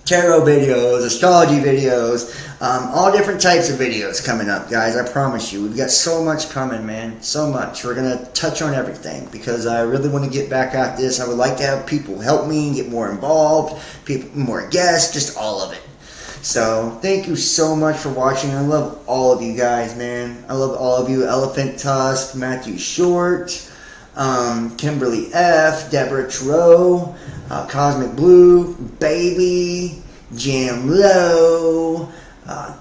[SPEAKER 6] tarot videos, astrology videos, all different types of videos coming up, guys. I promise you. We've got so much coming, man. So much. We're going to touch on everything because I really want to get back at this. I would like to have people help me get more involved, more guests, just all of it. So, thank you so much for watching. I love all of you guys, man. I love all of you. Elephant Tusk, Matthew Short, Kimberly F., Deborah Trudeau, Cosmic Blue, Baby, Jam Low.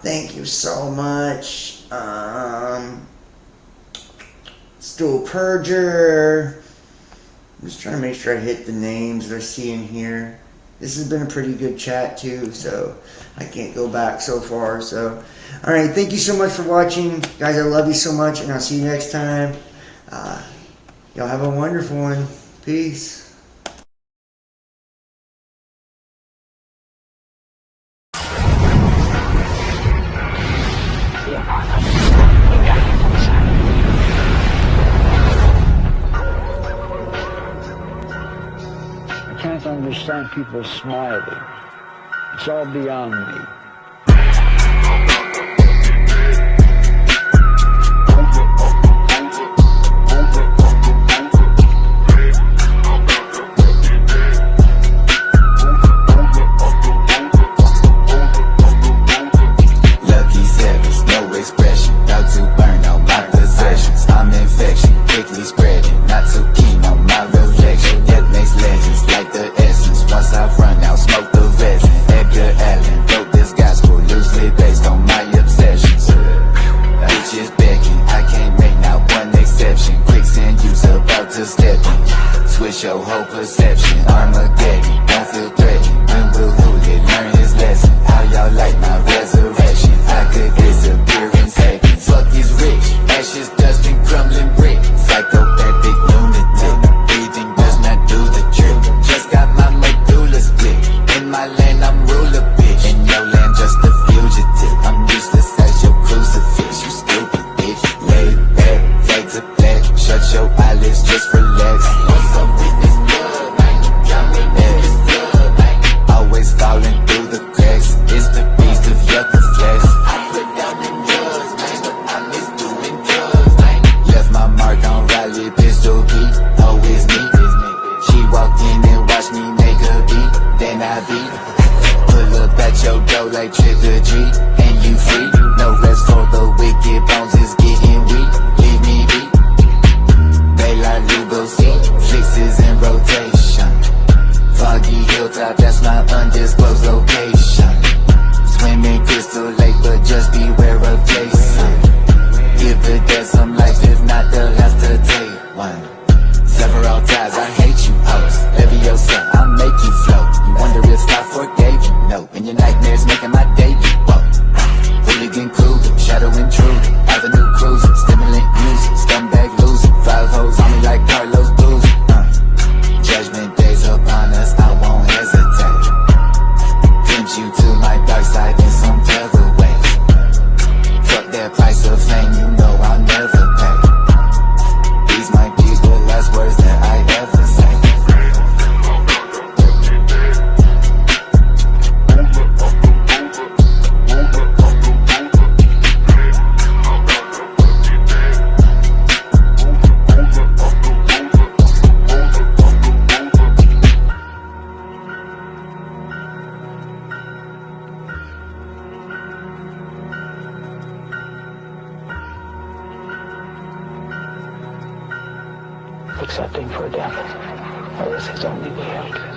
[SPEAKER 6] Thank you so much. Stool Purger. I'm just trying to make sure I hit the names that I see in here. This has been a pretty good chat too, so I can't go back so far. So, alright, thank you so much for watching. Guys, I love you so much, and I'll see you next time. Y'all have a wonderful one. Peace.
[SPEAKER 8] I can't understand people smiling. It's all beyond me.
[SPEAKER 9] Lucky sevens, no expression, about to burn out my possessions. I'm infection, quickly spreading, not too keen on my reflection. Death makes legends, like the essence. Once I've run out, smoke the resin. Edgar Allan wrote this gospel loosely based on my obsessions. Bitches begging, I can't make not one exception. Quicksand you's about to step in. Switch your whole perception. Armageddon, don't feel threatened. When will Hoolie learn his lesson? How y'all like my resurrection? I could disappear in seconds. Fuck is rich, ashes, dust, and crumbling brick. Psychopathic lunatic, breathing does not do the trick. Just got my medulla split. In my land I'm ruler, bitch. In your land just a fugitive. I'm useless as your crucifix, you stupid bitch. Lay back, fade to black. Shut your eyelids, just relax. What's up with this blood, man? Got me in this blood, man. Always falling through the cracks. It's the beast of yucca flesh. I put down the drugs, man, but I miss doing drugs, man. Left my mark on Riley, pistol Pete. Always me. She walked in and watched me make a beat. Then I beat. Pull up at your door like trick or treat. And you free. No rest for the wicked, bones is getting weak. Leave me be. Daylight Lugosi, fixes in rotation. Foggy hilltop, that's my undisclosed location. Swimming Crystal Lake, but just beware of Jason. Give the dead some life, if not they'll have to take one. Several times, I hate you hoes. Leviosa, I'll make you float. You wonder if I forgave you? No, in your nightmares making my debut. Whoa. Hooligan Cougar, shadow intruder, avenue cruiser, stimulant user, scumbag loser. 5 hoes on me like Carlos Boozer. Judgment days upon us, I won't hesitate. Tempt you to my dark side in some clever ways. Fuck that price of fame, you know I'll never pay. These might be the last words that I ever say.
[SPEAKER 8] Accepting for death, or is his only way out.